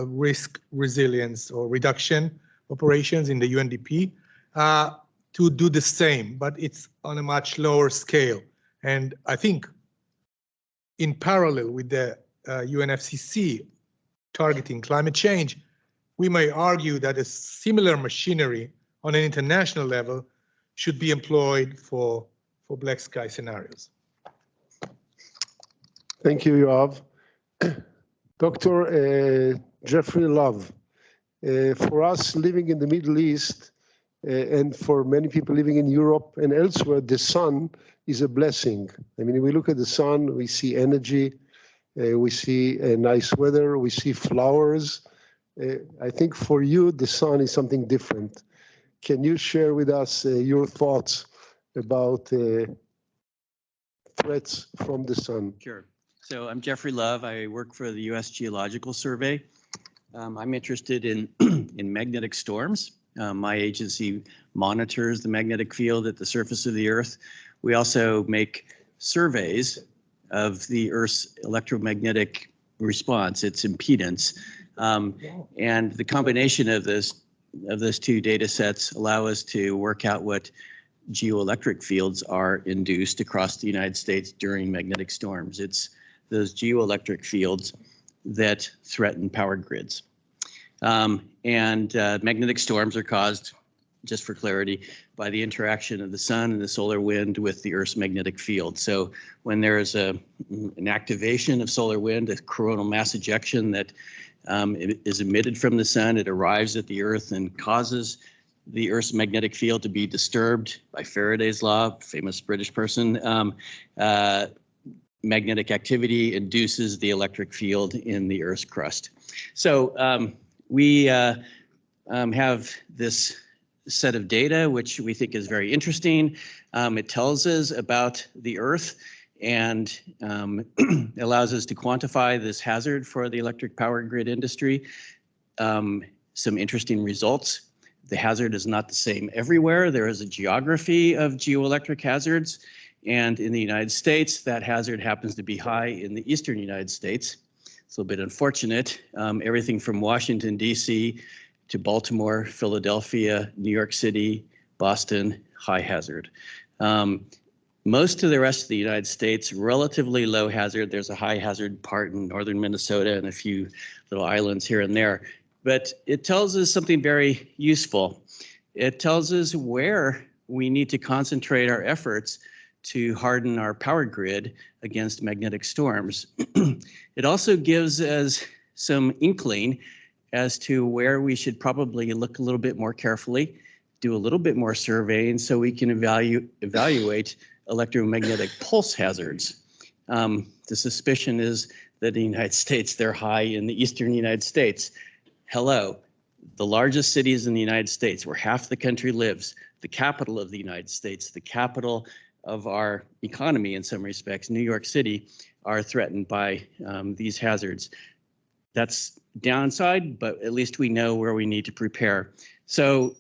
risk resilience or reduction operations in the UNDP, to do the same, but it's on a much lower scale. And I think in parallel with the UNFCCC targeting climate change, we may argue that a similar machinery on an international level should be employed for black sky scenarios. Thank you, Yoav. Dr. Jeffrey Love, for us living in the Middle East and for many people living in Europe and elsewhere, the sun is a blessing. I mean, if we look at the sun, we see energy, we see nice weather, we see flowers. I think for you, the sun is something different. Can you share with us your thoughts about threats from the sun? Sure. So I'm Jeffrey Love. I work for the U.S. Geological Survey. I'm interested in magnetic storms. My agency monitors the magnetic field at the surface of the Earth. We also make surveys of the Earth's electromagnetic response, its impedance. And the combination of those two data sets allow us to work out what geoelectric fields are induced across the United States during magnetic storms. It's those geoelectric fields that threaten power grids. Magnetic storms are caused, just for clarity, by the interaction of the sun and the solar wind with the Earth's magnetic field. So when there is an activation of solar wind, a coronal mass ejection that is emitted from the sun, it arrives at the Earth and causes the Earth's magnetic field to be disturbed by Faraday's law, famous British person. Magnetic activity induces the electric field in the Earth's crust. So we have this set of data, which we think is very interesting. It tells us about the Earth and allows us to quantify this hazard for the electric power grid industry. Some interesting results. The hazard is not the same everywhere. There is a geography of geoelectric hazards. And in the United States, that hazard happens to be high in the eastern United States. It's a little bit unfortunate. Everything from Washington, D.C. to Baltimore, Philadelphia, New York City, Boston, high hazard. Most of the rest of the United States, relatively low hazard. There's a high hazard part in northern Minnesota and a few little islands here and there. But it tells us something very useful. It tells us where we need to concentrate our efforts to harden our power grid against magnetic storms. It also gives us some inkling as to where we should probably look a little bit more carefully, do a little bit more surveying so we can evaluate electromagnetic pulse hazards. The suspicion is that in the United States, they're high in the eastern United States. Hello, the largest cities in the United States, where half the country lives, the capital of the United States, the capital of our economy in some respects, New York City, are threatened by these hazards. That's downside, but at least we know where we need to prepare. So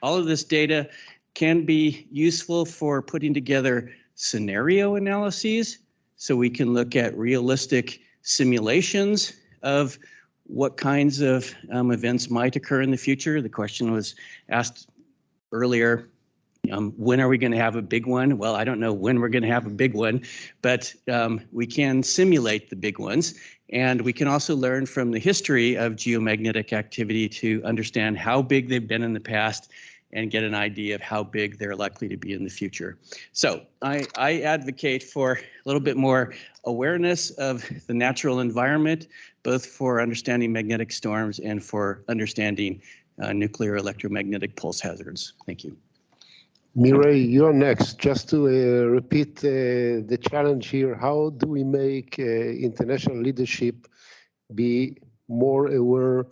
all of this data can be useful for putting together scenario analyses, so we can look at realistic simulations of what kinds of events might occur in the future. The question was asked earlier, when are we going to have a big one? Well, I don't know when we're going to have a big one, but we can simulate the big ones. And we can also learn from the history of geomagnetic activity to understand how big they've been in the past and get an idea of how big they're likely to be in the future. So I advocate for a little bit more awareness of the natural environment, both for understanding magnetic storms and for understanding nuclear electromagnetic pulse hazards. Thank you. Mireille, you're next. Just to repeat the challenge here, how do we make international leadership be more aware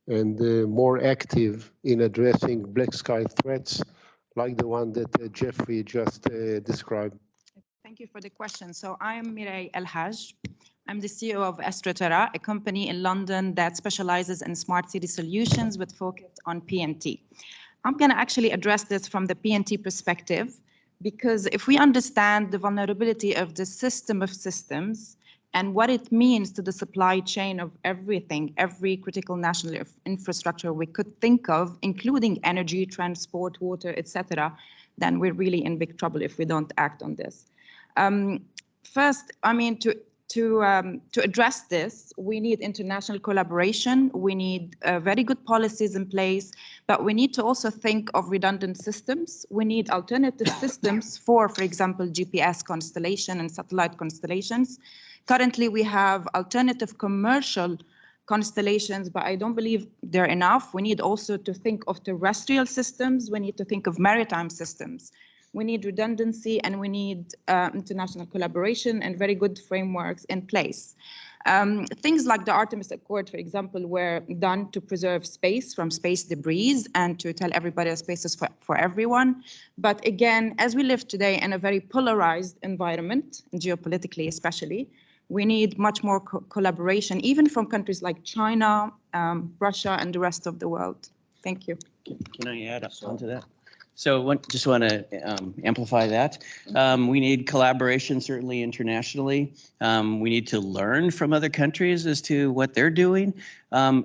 and more active in addressing black sky threats like the one that Jeffrey just described? Thank you for the question. So I'm Mireille El Haj. I'm the CEO of Astroterra, a company in London that specializes in smart city solutions with focus on PNT. I'm going to actually address this from the PNT perspective, because if we understand the vulnerability of the system of systems and what it means to the supply chain of everything, every critical national infrastructure we could think of, including energy, transport, water, etc., then we're really in big trouble if we don't act on this. First, I mean, to address this, we need international collaboration. We need very good policies in place, but we need to also think of redundant systems. We need alternative systems for example, GPS constellation and satellite constellations. Currently, we have alternative commercial constellations, but I don't believe they're enough. We need also to think of terrestrial systems. We need to think of maritime systems. We need redundancy, and we need international collaboration and very good frameworks in place. Things like the Artemis Accord, for example, were done to preserve space from space debris and to tell everybody space is for everyone. But again, as we live today in a very polarized environment, geopolitically especially, we need much more collaboration, even from countries like China, Russia, and the rest of the world. Thank you. Can I add on to that? So just want to amplify that. We need collaboration, certainly internationally. We need to learn from other countries as to what they're doing.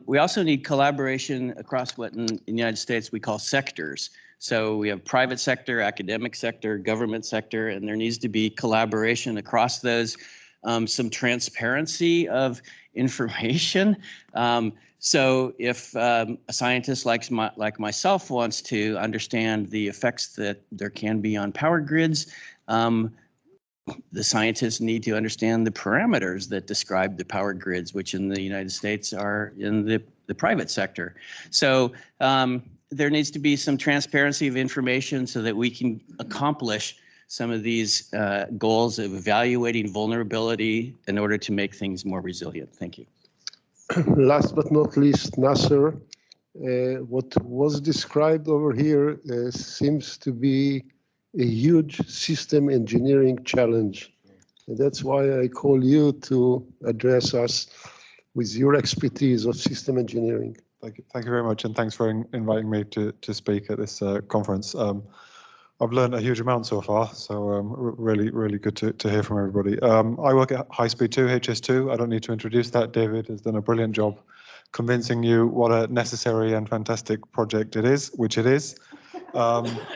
We also need collaboration across what in the United States we call sectors. So we have private sector, academic sector, government sector, and there needs to be collaboration across those, some transparency of information. So if a scientist like myself wants to understand the effects that there can be on power grids, the scientists need to understand the parameters that describe the power grids, which in the United States are in the private sector. So there needs to be some transparency of information so that we can accomplish some of these goals of evaluating vulnerability in order to make things more resilient. Thank you. Last but not least, Nasser, what was described over here seems to be a huge system engineering challenge. And that's why I call you to address us with your expertise of system engineering. Thank you very much, and thanks for inviting me to speak at this conference. I've learned a huge amount so far, so really good to hear from everybody. I work at High Speed 2, HS2. I don't need to introduce that. David has done a brilliant job convincing you what a necessary and fantastic project it is, which it is. The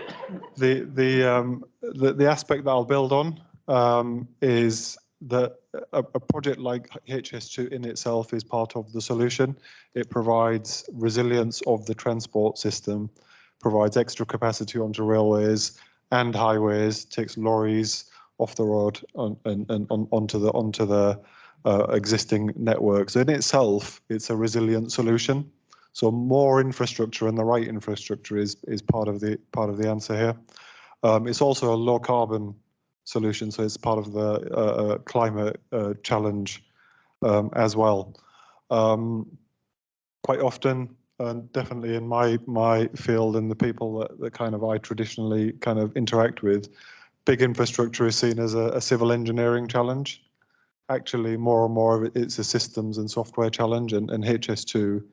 aspect that I'll build on is that a project like HS2 in itself is part of the solution. It provides resilience of the transport system, provides extra capacity onto railways and highways, takes lorries off the road and onto the existing network. So in itself, it's a resilient solution. So more infrastructure and the right infrastructure is part of the answer here. It's also a low carbon solution, so it's part of the climate challenge as well. Quite often, and definitely in my field and the people that kind of I traditionally kind of interact with, big infrastructure is seen as a civil engineering challenge. Actually, more and more of it, it's a systems and software challenge, and HS2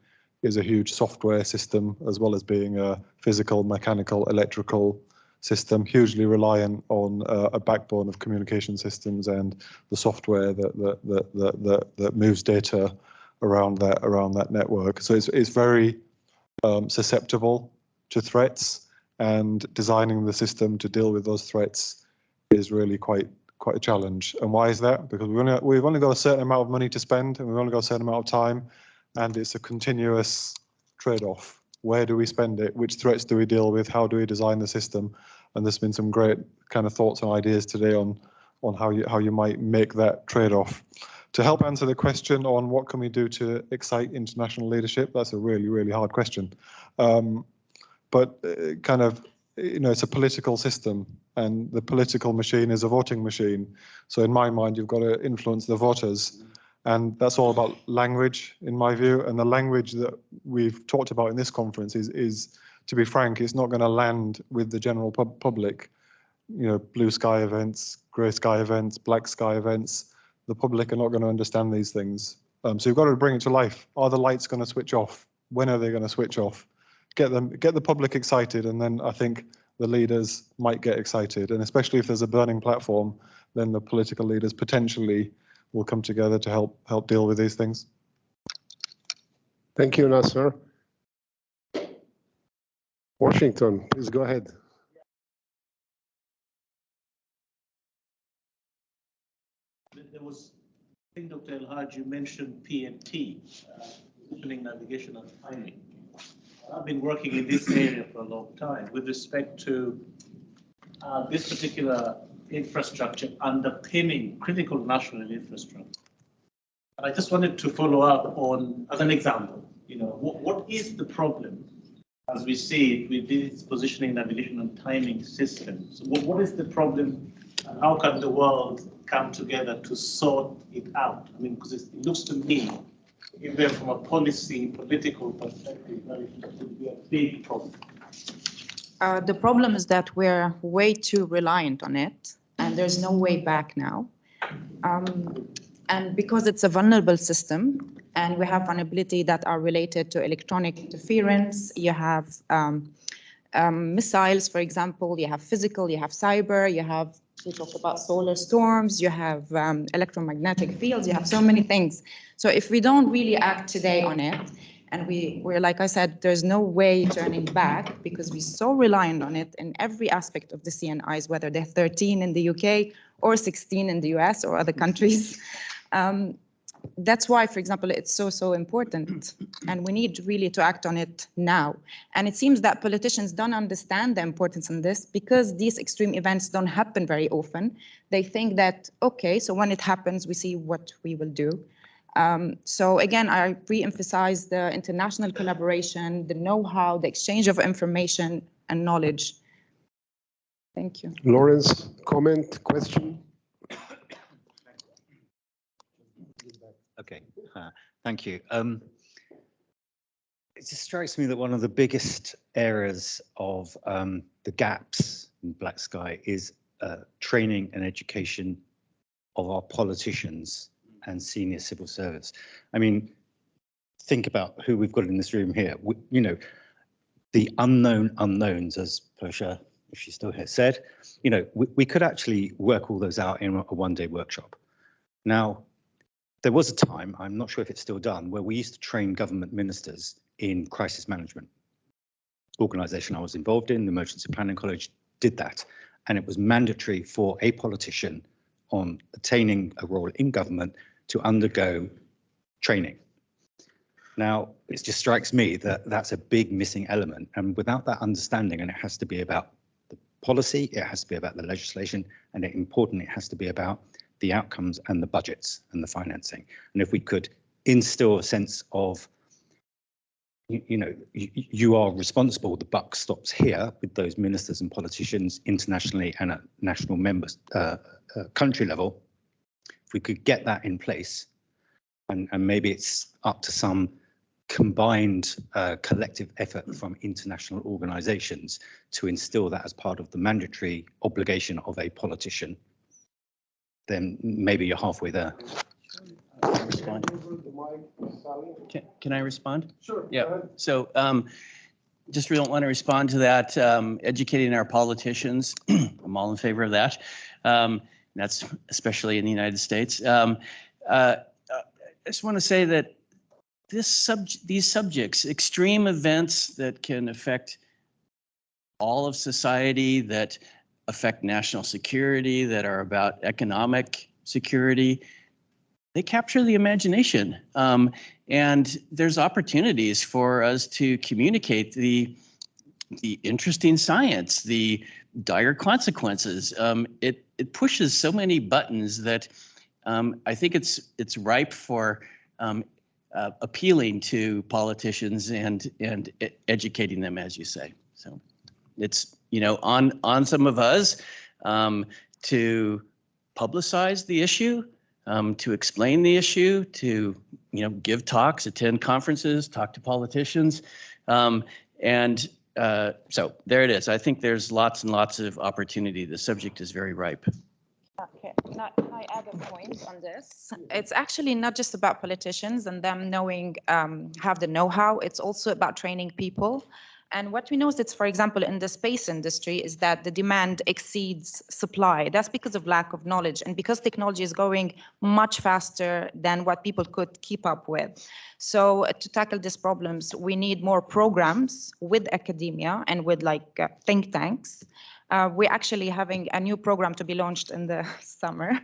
is a huge software system as well as being a physical, mechanical, electrical system, hugely reliant on a backbone of communication systems and the software that moves data around that network. So it's very susceptible to threats, and designing the system to deal with those threats is really quite a challenge. And why is that? Because we've only got a certain amount of money to spend, and we've only got a certain amount of time, and it's a continuous trade-off. Where do we spend it? Which threats do we deal with? How do we design the system? And there's been some great kind of thoughts and ideas today on how you might make that trade-off. To help answer the question on what can we do to excite international leadership, that's a really hard question. But kind of, it's a political system, and the political machine is a voting machine. So in my mind, you've got to influence the voters. And that's all about language, in my view. And the language that we've talked about in this conference is, to be frank, it's not going to land with the general public. Blue sky events, grey sky events, black sky events. The public are not going to understand these things. So you've got to bring it to life. Are the lights going to switch off? When are they going to switch off? Get the public excited, and then I think the leaders might get excited. And especially if there's a burning platform, then the political leaders potentially will come together to help deal with these things. Thank you, Nasser. Washington, please go ahead. There was, I think, Dr. El-Haj, you mentioned PNT, positioning, navigation, and timing. I've been working in this area for a long time with respect to this particular infrastructure underpinning critical national infrastructure. And I just wanted to follow up on, as an example, what is the problem as we see it with this positioning, navigation, and timing system? So what is the problem, and how can the world come together to sort it out? I mean, because it looks to me, even from a political perspective, that it would be a big problem. The problem is that we're way too reliant on it, and there's no way back now. And because it's a vulnerable system, and we have vulnerability that are related to electronic interference, you have missiles, for example, you have physical, you have cyber, we talk about solar storms, you have electromagnetic fields, you have so many things. So if we don't really act today on it, and we're, like I said, there's no way turning back because we're so reliant on it in every aspect of the CNIs, whether they're 13 in the UK or 16 in the US or other countries. That's why, for example, it's so important, and we need really to act on it now. And it seems that politicians don't understand the importance in this because these extreme events don't happen very often. They think that, okay, so when it happens, we see what we will do. So again, I re-emphasize the international collaboration, the know-how, the exchange of information and knowledge. Thank you. Lawrence, comment, question? Okay, thank you. It just strikes me that one of the biggest areas of the gaps in Black Sky is training and education of our politicians and senior civil service. I mean, think about who we've got in this room here. You know, the unknown unknowns, as Persia, if she's still here, said. You know, we could actually work all those out in a one-day workshop. Now, there was a time, I'm not sure if it's still done, where we used to train government ministers in crisis management. Organisation I was involved in, the Emergency Planning College, did that. And it was mandatory for a politician on attaining a role in government to undergo training. Now, it just strikes me that that's a big missing element. And without that understanding, and it has to be about the policy, it has to be about the legislation, and importantly, it has to be about the outcomes and the budgets and the financing. And if we could instill a sense of, you know, you are responsible, the buck stops here with those ministers and politicians internationally and at national members, country level. If we could get that in place, and maybe it's up to some combined collective effort from international organizations to instill that as part of the mandatory obligation of a politician, then maybe you're halfway there. Can I respond? Sure. Yeah. So just really want to respond to that. Educating our politicians, I'm all in favor of that. That's especially in the United States. I just want to say that these subjects, extreme events that can affect all of society, that affect national security, that are about economic security, they capture the imagination. And there's opportunities for us to communicate the interesting science, the dire consequences. It pushes so many buttons that I think it's ripe for appealing to politicians and educating them, as you say. So it's, you know, on some of us to publicize the issue, to explain the issue, to, you know, give talks, attend conferences, talk to politicians. So there it is. I think there's lots and lots of opportunity. The subject is very ripe. Okay, can I add a point on this? It's actually not just about politicians and them knowing, have the know-how. It's also about training people. And what we know is that, for example, in the space industry, is that the demand exceeds supply. That's because of lack of knowledge and because technology is going much faster than what people could keep up with. So to tackle these problems, we need more programs with academia and with like think tanks. We're actually having a new program to be launched in the summer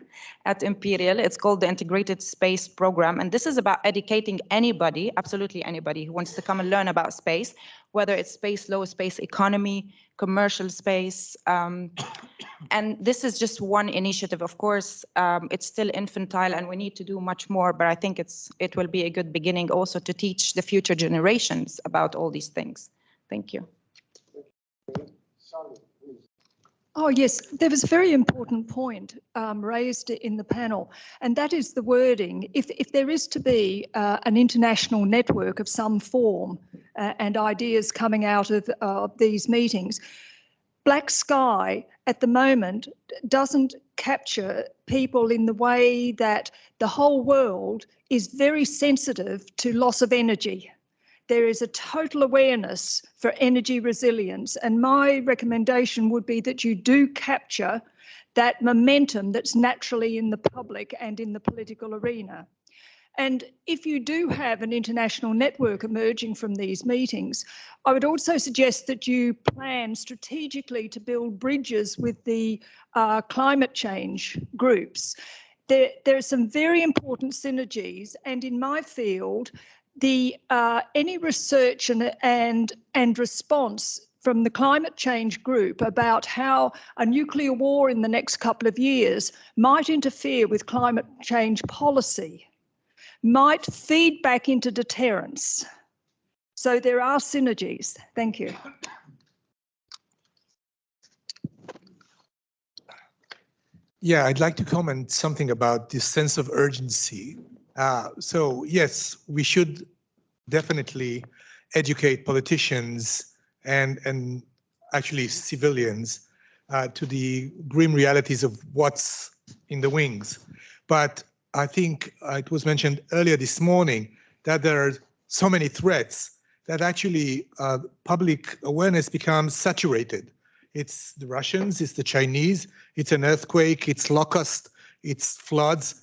at Imperial. It's called the Integrated Space Program. And this is about educating anybody, absolutely anybody who wants to come and learn about space, whether it's space law, space economy, commercial space. And this is just one initiative. Of course, it's still infantile and we need to do much more, but I think it will be a good beginning also to teach the future generations about all these things. Thank you. Oh, yes, there was a very important point raised in the panel, and that is the wording. If there is to be an international network of some form and ideas coming out of these meetings, Black Sky at the moment doesn't capture people in the way that the whole world is very sensitive to loss of energy. There is a total awareness for energy resilience, and my recommendation would be that you do capture that momentum that's naturally in the public and in the political arena. And if you do have an international network emerging from these meetings, I would also suggest that you plan strategically to build bridges with the climate change groups. There are some very important synergies, and in my field, any research and response from the climate change group about how a nuclear war in the next couple of years might interfere with climate change policy might feed back into deterrence. So there are synergies. Thank you. Yeah, I'd like to comment something about this sense of urgency. So yes, we should definitely educate politicians and actually civilians to the grim realities of what's in the wings. But I think it was mentioned earlier this morning that there are so many threats that actually public awareness becomes saturated. It's the Russians, it's the Chinese, it's an earthquake, it's locust, it's floods.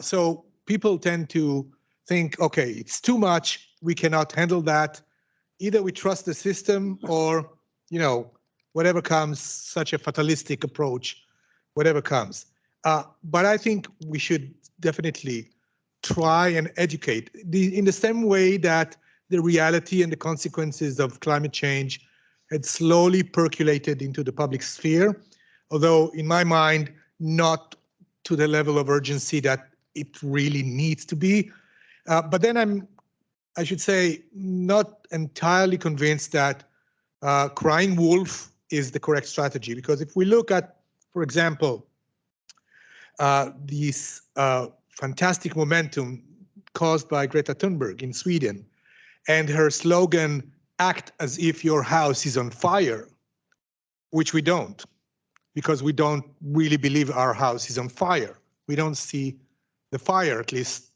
So people tend to think, okay, it's too much, we cannot handle that. Either we trust the system or, you know, whatever comes, such a fatalistic approach, whatever comes. But I think we should definitely try and educate in the same way that the reality and the consequences of climate change had slowly percolated into the public sphere, although in my mind, not to the level of urgency that it really needs to be. But then I should say, not entirely convinced that crying wolf is the correct strategy, because if we look at, for example, this fantastic momentum caused by Greta Thunberg in Sweden, and her slogan, act as if your house is on fire, which we don't, because we don't really believe our house is on fire. We don't see the fire, at least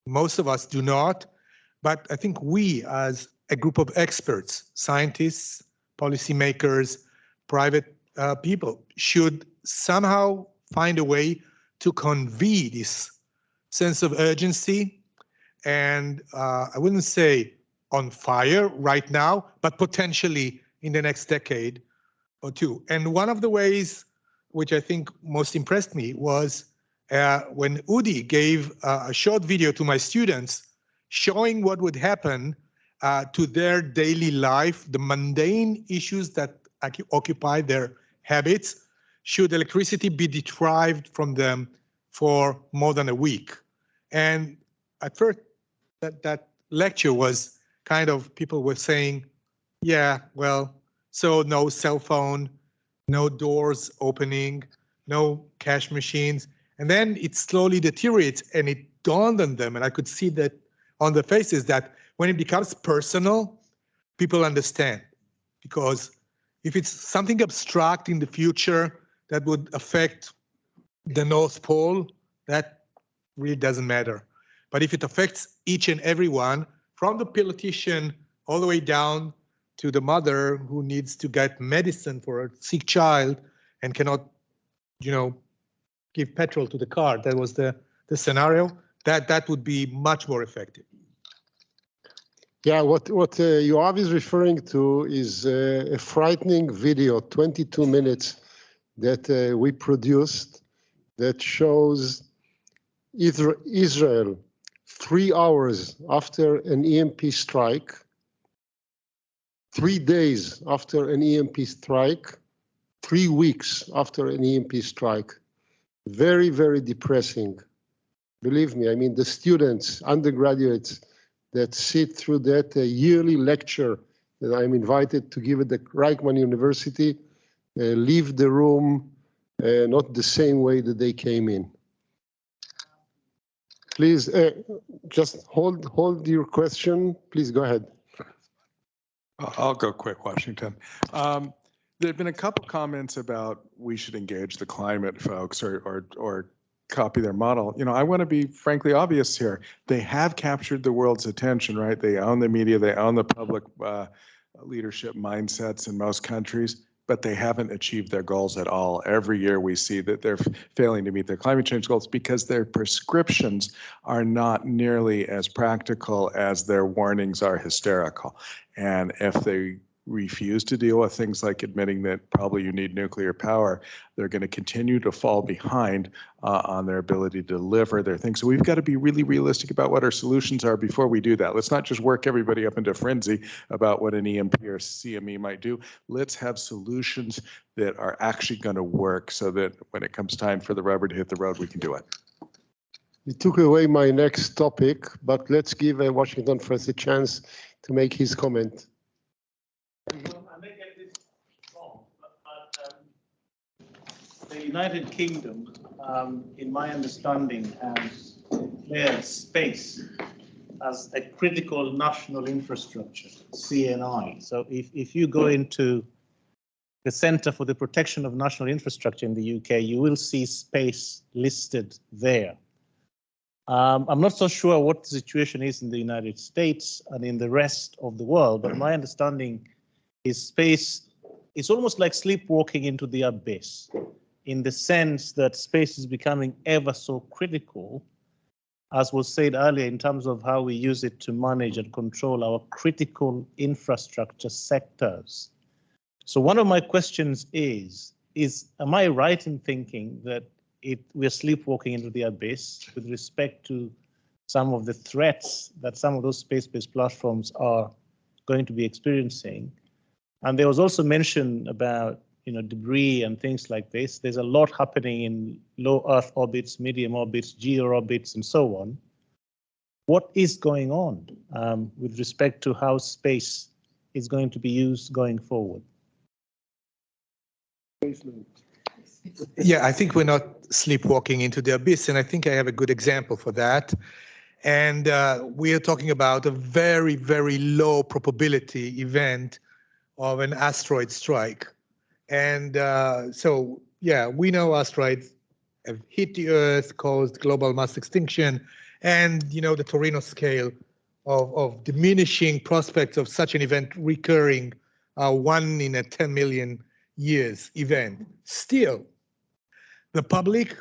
most of us do not. But I think we, as a group of experts, scientists, policymakers, private people, should somehow find a way to convey this sense of urgency. And I wouldn't say on fire right now, but potentially in the next decade or two. And one of the ways which I think most impressed me was when Udi gave a short video to my students showing what would happen to their daily life, the mundane issues that occupy their habits, should electricity be deprived from them for more than a week. And at first, that lecture was kind of, people were saying, yeah, well, so no cell phone, no doors opening, no cash machines. And then it slowly deteriorates, and it dawned on them, and I could see that on their faces, that when it becomes personal, people understand. Because if it's something abstract in the future that would affect the North Pole, that really doesn't matter. But if it affects each and every one, from the politician all the way down to the mother who needs to get medicine for a sick child and cannot, you know, give petrol to the car, that was the scenario, that would be much more effective. Yeah, what Yoav is referring to is a frightening video, 22 minutes, that we produced that shows Israel 3 hours after an EMP strike, 3 days after an EMP strike, 3 weeks after an EMP strike. Very, very depressing. Believe me, I mean, the students, undergraduates that sit through that yearly lecture that I'm invited to give at the Reichman University, leave the room not the same way that they came in. Please, just hold your question. Please go ahead. I'll go quick, Washington. There have been a couple comments about we should engage the climate folks or copy their model. You know, I want to be frankly obvious here. They have captured the world's attention, right? They own the media, they own the public leadership mindsets in most countries, but they haven't achieved their goals at all. Every year we see that they're failing to meet their climate change goals because their prescriptions are not nearly as practical as their warnings are hysterical. And if they refuse to deal with things like admitting that probably you need nuclear power, they're going to continue to fall behind on their ability to deliver their things. So we've got to be really realistic about what our solutions are before we do that. Let's not just work everybody up into frenzy about what an EMP or CME might do. Let's have solutions that are actually going to work so that when it comes time for the rubber to hit the road, we can do it. You took away my next topic, but let's give Washington first a chance to make his comment. I may get this wrong, but the United Kingdom, in my understanding, has declared space as a critical national infrastructure, CNI. So if you go into the Center for the Protection of National Infrastructure in the UK, you will see space listed there. I'm not so sure what the situation is in the United States and in the rest of the world, but my understanding is space is almost like sleepwalking into the abyss, in the sense that space is becoming ever so critical, as was said earlier, in terms of how we use it to manage and control our critical infrastructure sectors. So one of my questions is am I right in thinking that we're sleepwalking into the abyss with respect to some of the threats that some of those space-based platforms are going to be experiencing? And there was also mention about debris and things like this. There's a lot happening in low Earth orbits, medium orbits, geo orbits, and so on. What is going on with respect to how space is going to be used going forward? Yeah, I think we're not sleepwalking into the abyss, and I think I have a good example for that. And we are talking about a very, very low probability event of an asteroid strike. And so, yeah, we know asteroids have hit the Earth, caused global mass extinction, and the Torino scale of diminishing prospects of such an event recurring, 1 in a 10 million years event. Still, the public's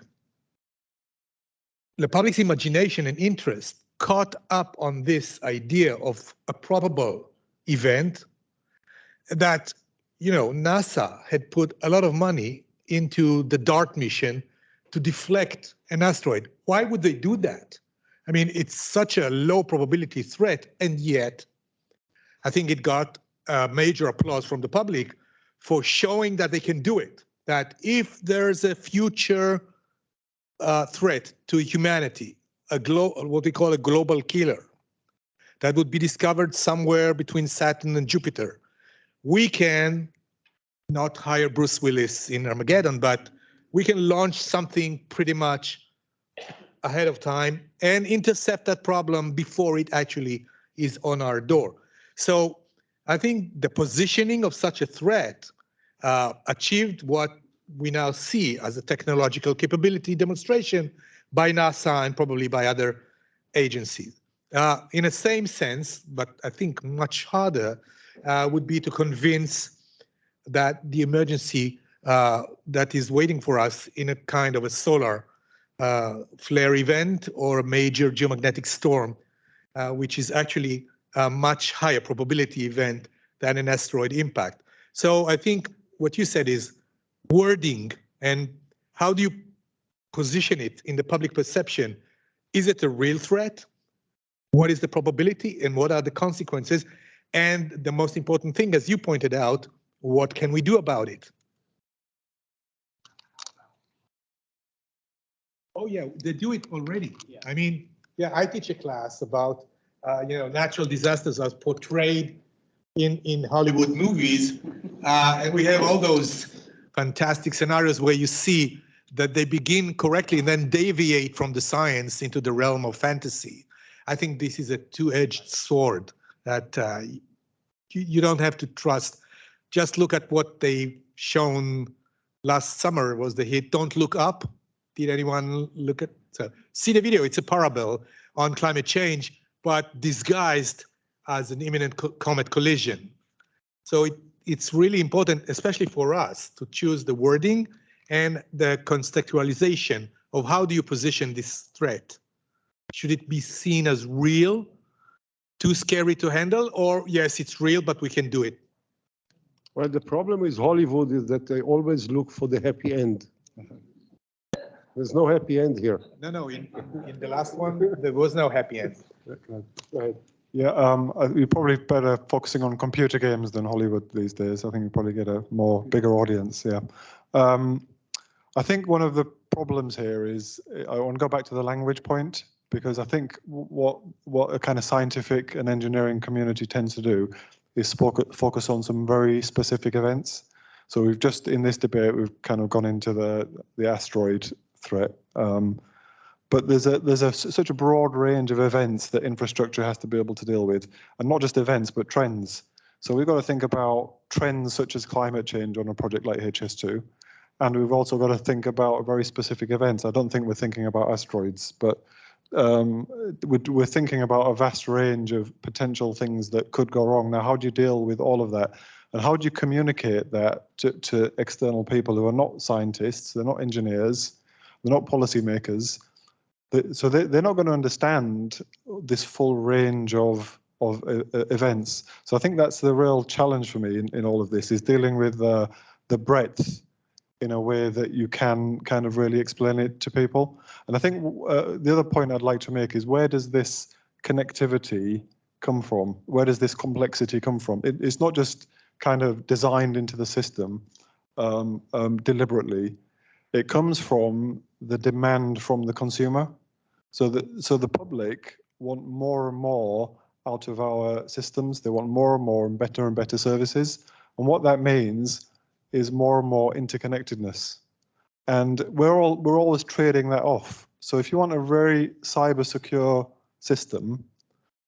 imagination and interest caught up on this idea of a probable event that NASA had put a lot of money into the DART mission to deflect an asteroid. Why would they do that? I mean, it's such a low probability threat, and yet I think it got major applause from the public for showing that they can do it. That if there's a future threat to humanity, what we call a global killer, that would be discovered somewhere between Saturn and Jupiter, we can not hire Bruce Willis in Armageddon, but we can launch something pretty much ahead of time and intercept that problem before it actually is on our door. So I think the positioning of such a threat achieved what we now see as a technological capability demonstration by NASA and probably by other agencies. In the same sense, but I think much harder, would be to convince that the emergency that is waiting for us in a kind of a solar flare event or a major geomagnetic storm, which is actually a much higher probability event than an asteroid impact. So I think what you said is wording, and how do you position it in the public perception? Is it a real threat? What is the probability and what are the consequences? And the most important thing, as you pointed out, what can we do about it? Oh yeah, they do it already. Yeah. I mean, yeah, I teach a class about natural disasters as portrayed in Hollywood movies, and we have all those fantastic scenarios where you see that they begin correctly and then deviate from the science into the realm of fantasy. I think this is a two-edged sword that you don't have to trust. Just look at what they've shown last summer was the hit Don't Look Up. Did anyone look at? So see the video. It's a parable on climate change, but disguised as an imminent comet collision. So it's really important, especially for us, to choose the wording and the contextualization of how do you position this threat. Should it be seen as real, too scary to handle, or yes, it's real, but we can do it? Well, the problem with Hollywood is that they always look for the happy end. There's no happy end here. No, in the last one, there was no happy end. Right. Yeah, you're probably better focusing on computer games than Hollywood these days. I think you probably get a bigger audience. Yeah. I think one of the problems here is, I want to go back to the language point, because I think what a kind of scientific and engineering community tends to do is focus on some very specific events. So we've just, in this debate, we've kind of gone into the asteroid threat. But such a broad range of events that infrastructure has to be able to deal with, and not just events, but trends. So we've got to think about trends such as climate change on a project like HS2. And we've also got to think about very specific events. I don't think we're thinking about asteroids, but we're thinking about a vast range of potential things that could go wrong. Now, how do you deal with all of that? And how do you communicate that to external people who are not scientists, they're not engineers, they're not policymakers? So they're not going to understand this full range of events. So I think that's the real challenge for me in all of this, is dealing with the breadth in a way that you can kind of really explain it to people. And I think the other point I'd like to make is, where does this connectivity come from? Where does this complexity come from? It's not just kind of designed into the system deliberately. It comes from the demand from the consumer. So the public want more and more out of our systems. They want more and better services. And what that means is more and more interconnectedness. And we're always trading that off. So if you want a very cyber secure system,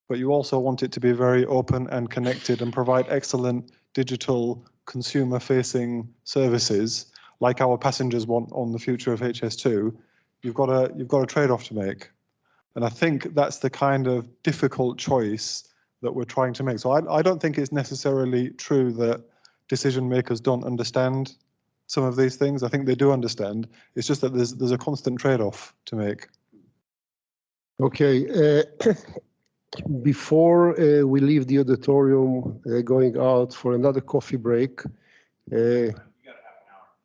but you also want it to be very open and connected and provide excellent digital consumer facing services like our passengers want on the future of HS2, you've got a trade-off to make. And I think that's the kind of difficult choice that we're trying to make. So I don't think it's necessarily true that decision makers don't understand some of these things. I think they do understand. It's just that there's a constant trade-off to make. Okay. Before we leave the auditorium, going out for another coffee break.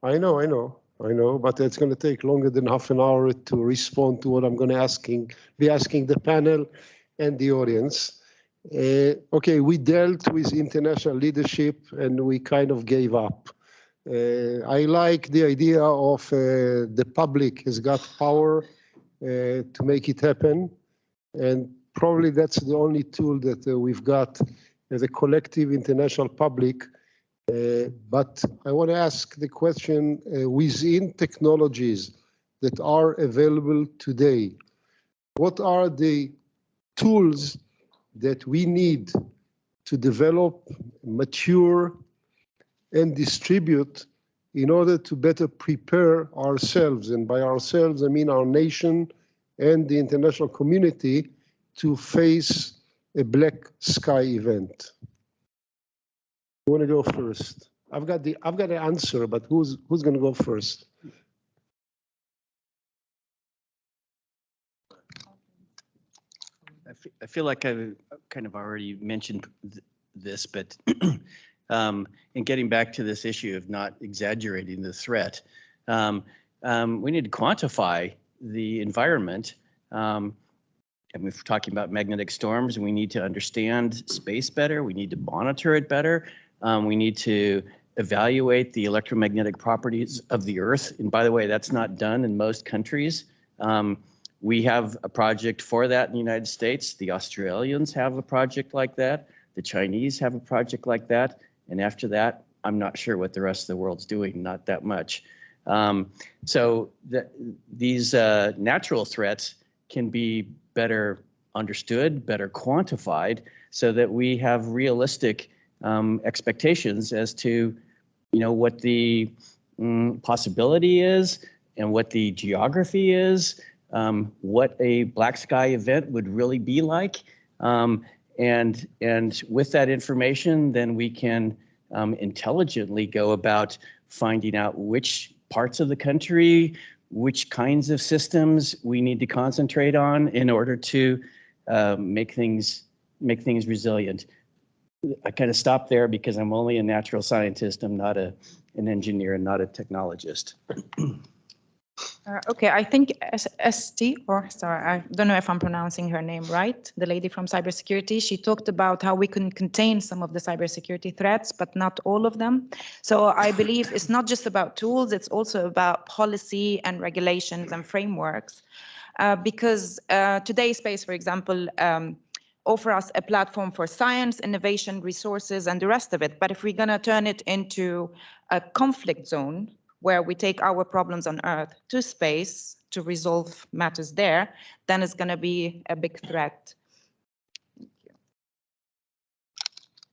I know, but it's going to take longer than half an hour to respond to what I'm going to be asking the panel and the audience. Okay, we dealt with international leadership and we kind of gave up. I like the idea of the public has got power to make it happen, and probably that's the only tool that we've got as a collective international public. But I want to ask the question, within technologies that are available today, what are the tools that we need to develop, mature, and distribute in order to better prepare ourselves? And by ourselves, I mean our nation and the international community, to face a black sky event. Who want to go first? I've got the answer, but who's going to go first? I feel like I've kind of already mentioned this, but in getting back to this issue of not exaggerating the threat, we need to quantify the environment. And if we're talking about magnetic storms, we need to understand space better. We need to monitor it better. We need to evaluate the electromagnetic properties of the Earth. And by the way, that's not done in most countries. We have a project for that in the United States. The Australians have a project like that. The Chinese have a project like that. And after that, I'm not sure what the rest of the world's doing, not that much. So these natural threats can be better understood, better quantified, so that we have realistic expectations as to, what the possibility is and what the geography is, what a black sky event would really be like. And with that information, then we can intelligently go about finding out which parts of the country, which kinds of systems we need to concentrate on in order to make things resilient. I kind of stop there because I'm only a natural scientist. I'm not an engineer and not a technologist. Okay, I think I don't know if I'm pronouncing her name right, the lady from cybersecurity, she talked about how we can contain some of the cybersecurity threats, but not all of them. So I believe it's not just about tools, it's also about policy and regulations and frameworks. Because today's space, for example, offer us a platform for science, innovation, resources, and the rest of it. But if we're going to turn it into a conflict zone, where we take our problems on Earth to space to resolve matters there, then it's going to be a big threat.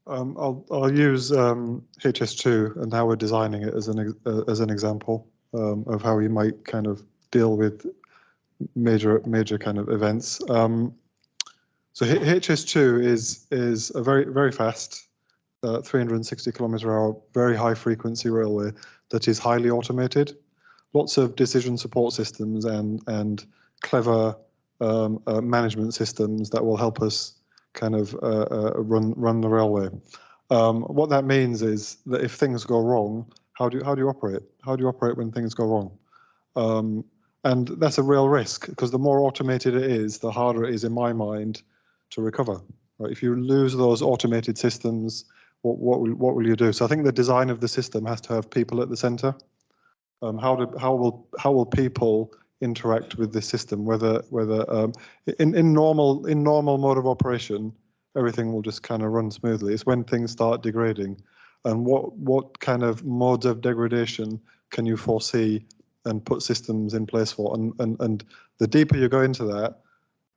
I'll use HS2 and how we're designing it as an example of how you might kind of deal with major kind of events. So HS2 is a very fast 360 km/h, very high frequency railway that is highly automated. Lots of decision support systems and clever management systems that will help us kind of run the railway. What that means is that if things go wrong, how do you operate? How do you operate when things go wrong? And that's a real risk, because the more automated it is, the harder it is, in my mind, to recover. Right? If you lose those automated systems, what will you do? So I think the design of the system has to have people at the center. How will people interact with this system? Whether in normal mode of operation, everything will just kind of run smoothly. It's when things start degrading, and what kind of modes of degradation can you foresee and put systems in place for? And the deeper you go into that,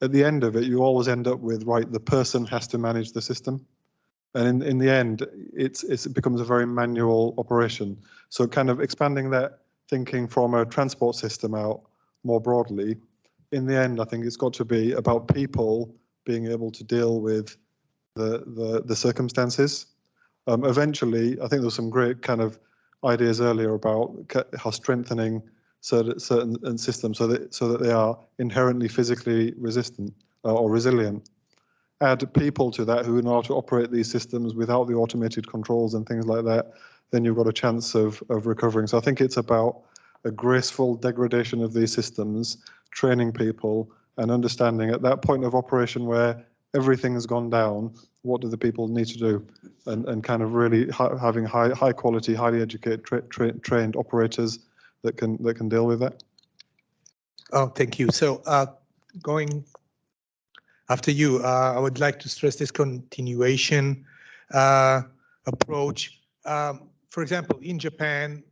at the end of it, you always end up with, right, the person has to manage the system. And in the end, it becomes a very manual operation. So kind of expanding that thinking from a transport system out more broadly, in the end, I think it's got to be about people being able to deal with the circumstances. Eventually, I think there's some great kind of ideas earlier about how strengthening certain systems so that they are inherently physically resistant or resilient. Add people to that who know how to operate these systems without the automated controls and things like that, then you've got a chance of recovering. So I think it's about a graceful degradation of these systems, training people, and understanding at that point of operation where everything has gone down, what do the people need to do? And kind of really having high quality, highly educated, trained operators that can deal with that. Oh, thank you. So going after you, I would like to stress this continuation approach. For example, in Japan,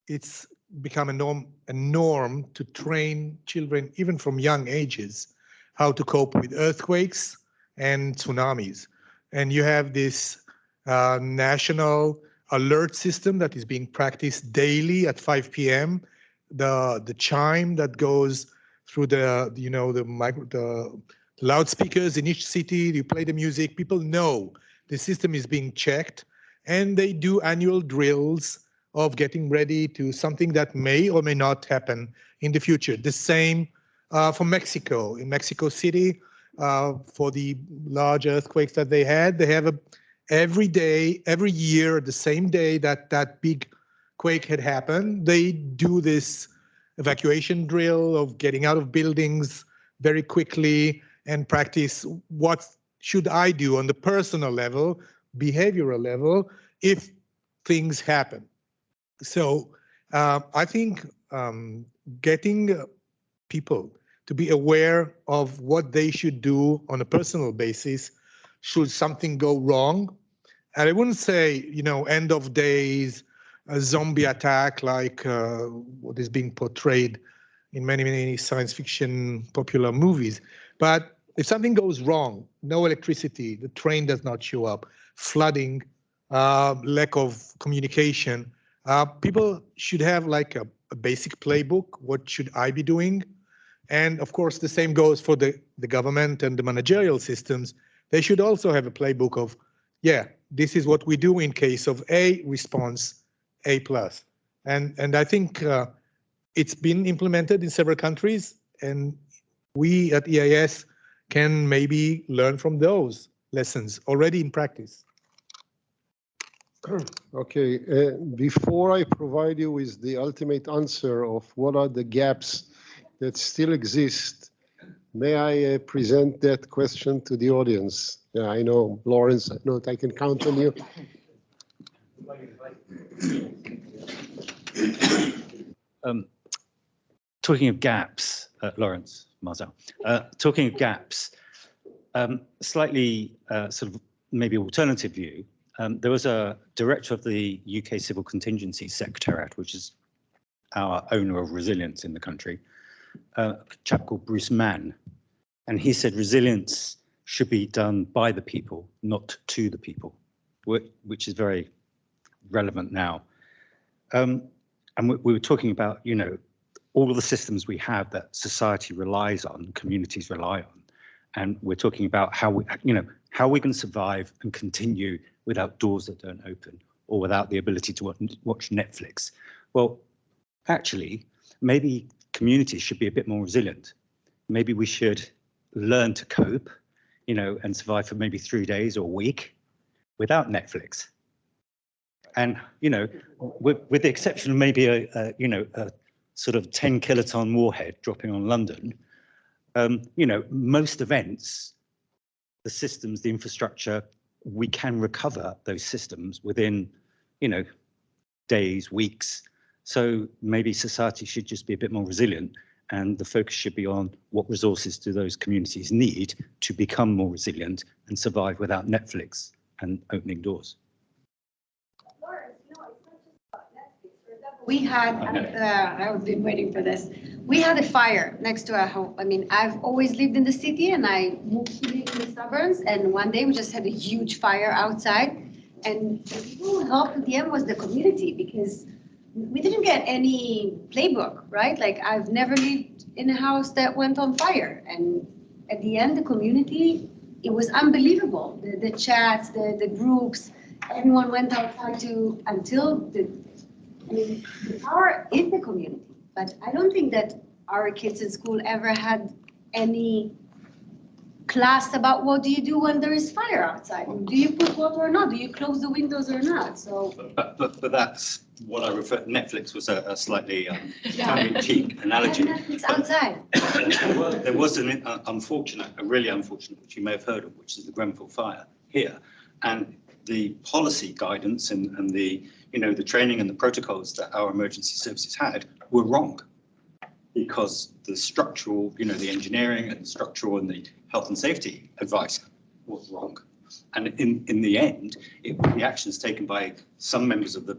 it's become a norm to train children, even from young ages, how to cope with earthquakes and tsunamis. And you have this national alert system that is being practiced daily at 5 p.m. The chime that goes through the loudspeakers in each city, you play the music, people know the system is being checked, and they do annual drills of getting ready to something that may or may not happen in the future. The same for Mexico. In Mexico City, for the large earthquakes that they have every day, every year, the same day that big quake had happened, they do this evacuation drill of getting out of buildings very quickly and practice what should I do on the personal level, behavioral level, if things happen. So I think getting people to be aware of what they should do on a personal basis should something go wrong. And I wouldn't say, end of days, a zombie attack like what is being portrayed in many science fiction popular movies. But if something goes wrong, no electricity, the train does not show up, flooding, lack of communication, people should have like a basic playbook. What should I be doing? And of course, the same goes for the government and the managerial systems. They should also have a playbook of, yeah, this is what we do in case of A response, A plus. And I think it's been implemented in several countries, and we at EIS can maybe learn from those lessons already in practice. Okay, before I provide you with the ultimate answer of what are the gaps that still exist, may I present that question to the audience? Yeah, I know, Lawrence, I know I can count on you. Talking of gaps, Lawrence Marzel, talking of gaps, slightly sort of maybe alternative view. There was a director of the UK Civil Contingency Secretariat, which is our owner of resilience in the country, a chap called Bruce Mann. And he said resilience should be done by the people, not to the people, which is very relevant now. And we were talking about, you know, all of the systems we have that society relies on, communities rely on. And we're talking about how we, you know, how we can survive and continue without doors that don't open or without the ability to watch Netflix. Well, actually, maybe communities should be a bit more resilient. Maybe we should learn to cope, you know, and survive for maybe 3 days or a week without Netflix. And, you know, with the exception of maybe a sort of 10 kiloton warhead dropping on London, you know, most events, the systems, the infrastructure, we can recover those systems within, you know, days, weeks. So maybe society should just be a bit more resilient, and the focus should be on what resources do those communities need to become more resilient and survive without Netflix and opening doors. We had, I've been waiting for this. We had a fire next to our home. I mean, I've always lived in the city and I moved to live in the suburbs. And one day we just had a huge fire outside. And the people who helped at the end was the community, because we didn't get any playbook, right? Like, I've never lived in a house that went on fire. And at the end, the community, it was unbelievable. The chats, the groups, everyone went outside I mean, the power is the community, but I don't think that our kids in school ever had any class about what do you do when there is fire outside? Do you put water or not? Do you close the windows or not? So. But that's what I refer. Netflix was a slightly tongue-in-cheek analogy. Netflix outside. There was a really unfortunate, which you may have heard of, which is the Grenfell fire here, and the policy guidance and the, you know, the training and the protocols that our emergency services had were wrong, because the structural, you know, the engineering and the structural and the health and safety advice was wrong. And in the end, it was the actions taken by some members of the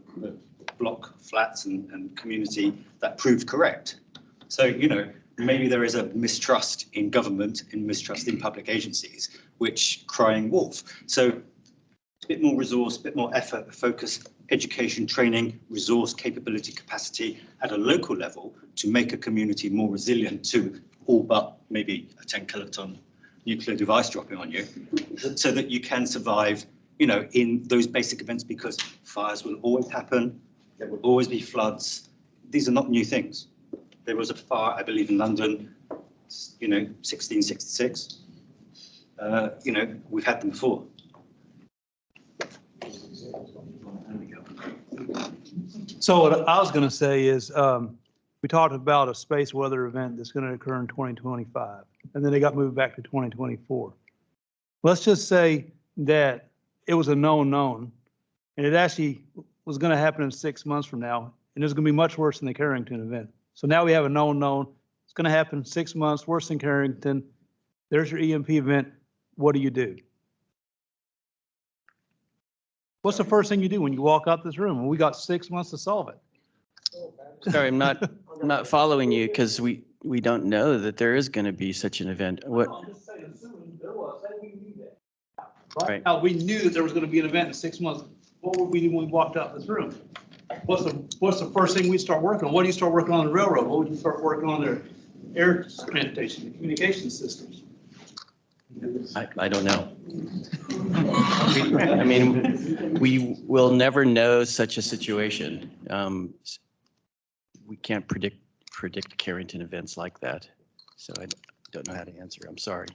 block, flats and community that proved correct. So, you know, maybe there is a mistrust in government and mistrust in public agencies, which crying wolf. So a bit more resource, a bit more effort, focus, education, training, resource, capability, capacity at a local level to make a community more resilient to all but maybe a 10 kiloton nuclear device dropping on you, so that you can survive, you know, in those basic events, because fires will always happen. There will always be floods. These are not new things. There was a fire, I believe, in London, you know, 1666. You know, we've had them before. So what I was going to say is, we talked about a space weather event that's going to occur in 2025, and then they got moved back to 2024. Let's just say that it was a known, and it actually was going to happen in 6 months from now, and it's going to be much worse than the Carrington event. So now we have a known. It's going to happen 6 months, worse than Carrington. There's your EMP event. What do you do? What's the first thing you do when you walk out this room? We got 6 months to solve it. Sorry, I'm not following you, because we don't know that there is going to be such an event. What? Right now, we knew that there was going to be an event in 6 months. What would we do when we walked out this room? What's the first thing we start working on? What do you start working on the railroad? What would you start working on their air transportation, the communication systems? I don't know. I mean, we will never know such a situation. We can't predict Carrington events like that. So I don't know how to answer. I'm sorry.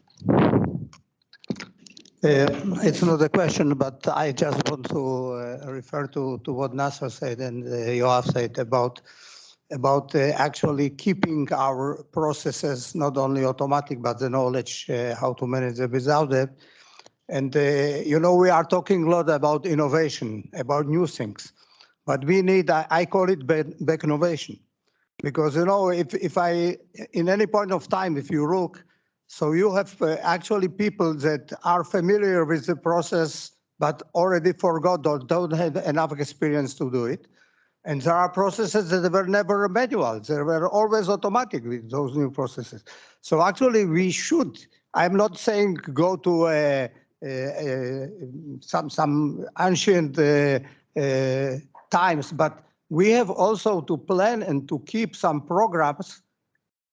It's not a question, but I just want to refer to what Nasser said and Yoav said about actually keeping our processes not only automatic, but the knowledge how to manage them without it. And, you know, we are talking a lot about innovation, about new things, but we need, I call it back innovation. Because, you know, if I, in any point of time, if you look, so you have actually people that are familiar with the process, but already forgot or don't have enough experience to do it. And there are processes that were never manual. They were always automatic with those new processes. So actually we should, I'm not saying go to some ancient times, but we have also to plan and to keep some programs,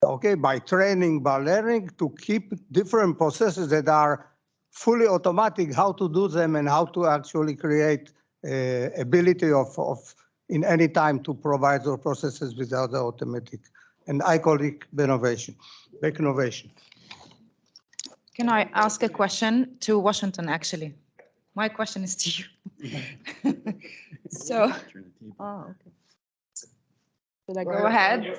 okay, by training, by learning, to keep different processes that are fully automatic, how to do them and how to actually create ability of in any time to provide those processes without the automatic. And I call it innovation, back innovation. Can I ask a question to Washington, actually? My question is to you. So, oh, okay. Should I go ahead?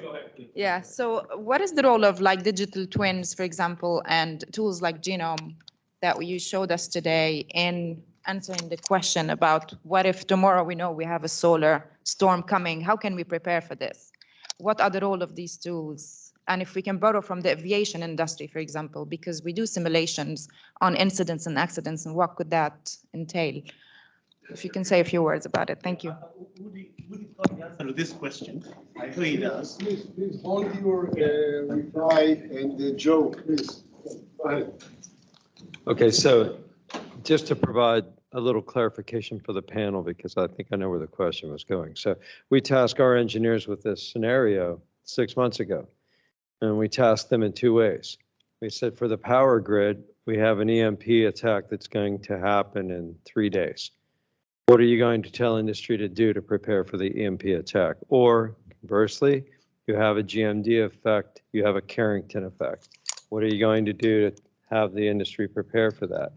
Yeah, so what is the role of like digital twins, for example, and tools like Genome that you showed us today in answering the question about what if tomorrow we know we have a solar storm coming? How can we prepare for this? What are the role of these tools? And if we can borrow from the aviation industry, for example, because we do simulations on incidents and accidents, and what could that entail? If you can say a few words about it. Thank you. Would probably answer this question. I know he does. Please hold your reply and Joe, please. Go ahead. Okay, so just to provide a little clarification for the panel, because I think I know where the question was going. So we tasked our engineers with this scenario 6 months ago, and we tasked them in 2 ways. We said for the power grid, we have an EMP attack that's going to happen in 3 days. What are you going to tell industry to do to prepare for the EMP attack? Or conversely, you have a GMD effect, you have a Carrington effect. What are you going to do to have the industry prepare for that?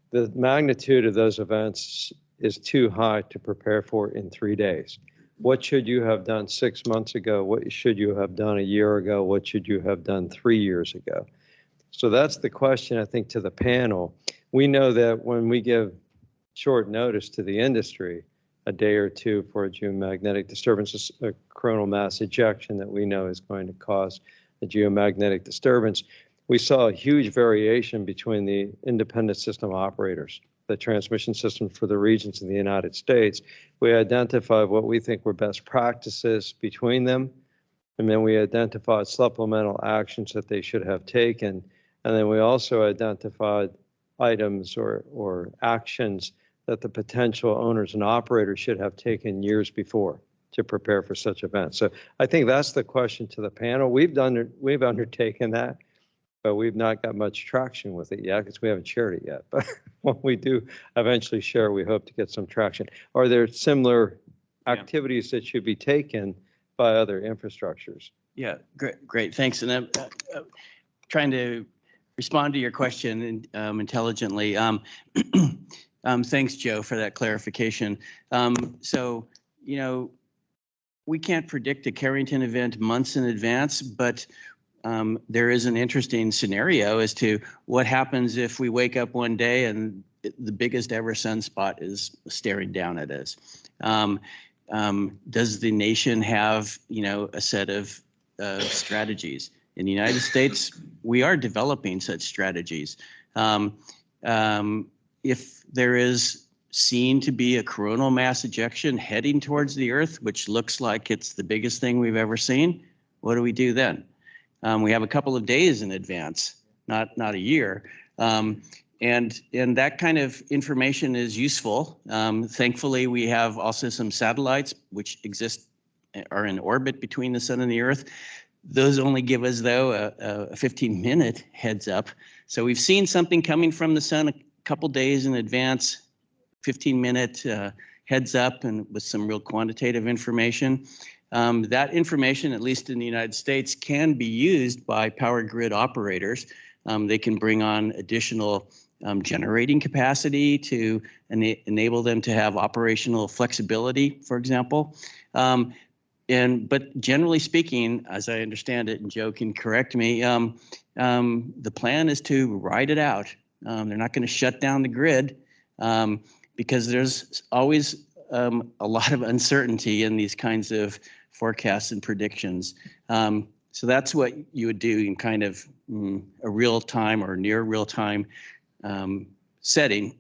The magnitude of those events is too high to prepare for in 3 days. What should you have done 6 months ago? What should you have done a year ago? What should you have done 3 years ago? So that's the question, I think, to the panel. We know that when we give short notice to the industry, a day or two for a geomagnetic disturbance, a coronal mass ejection that we know is going to cause a geomagnetic disturbance, we saw a huge variation between the independent system operators, the transmission systems for the regions in the United States. We identified what we think were best practices between them, and then we identified supplemental actions that they should have taken. And then we also identified items or actions that the potential owners and operators should have taken years before to prepare for such events. So I think that's the question to the panel. We've undertaken that, but we've not got much traction with it yet because we haven't shared it yet. But when we do eventually share, we hope to get some traction. Are there similar activities that should be taken by other infrastructures? Yeah, great, thanks. And I'm trying to respond to your question intelligently. Thanks, Joe, for that clarification. So, you know, we can't predict a Carrington event months in advance, but there is an interesting scenario as to what happens if we wake up one day and the biggest ever sunspot is staring down at us. Does the nation have, you know, a set of strategies? In the United States, we are developing such strategies. If there is seen to be a coronal mass ejection heading towards the Earth, which looks like it's the biggest thing we've ever seen, what do we do then? We have a couple of days in advance, not a year. And that kind of information is useful. Thankfully, we have also some satellites which are in orbit between the sun and the Earth. Those only give us, though, a 15-minute heads up. So we've seen something coming from the sun a couple days in advance, 15-minute heads up, and with some real quantitative information. That information, at least in the United States, can be used by power grid operators. They can bring on additional generating capacity to enable them to have operational flexibility, for example. But generally speaking, as I understand it, and Joe can correct me, the plan is to ride it out. They're not going to shut down the grid because there's always a lot of uncertainty in these kinds of forecasts and predictions. So that's what you would do in kind of a real time or near real time setting.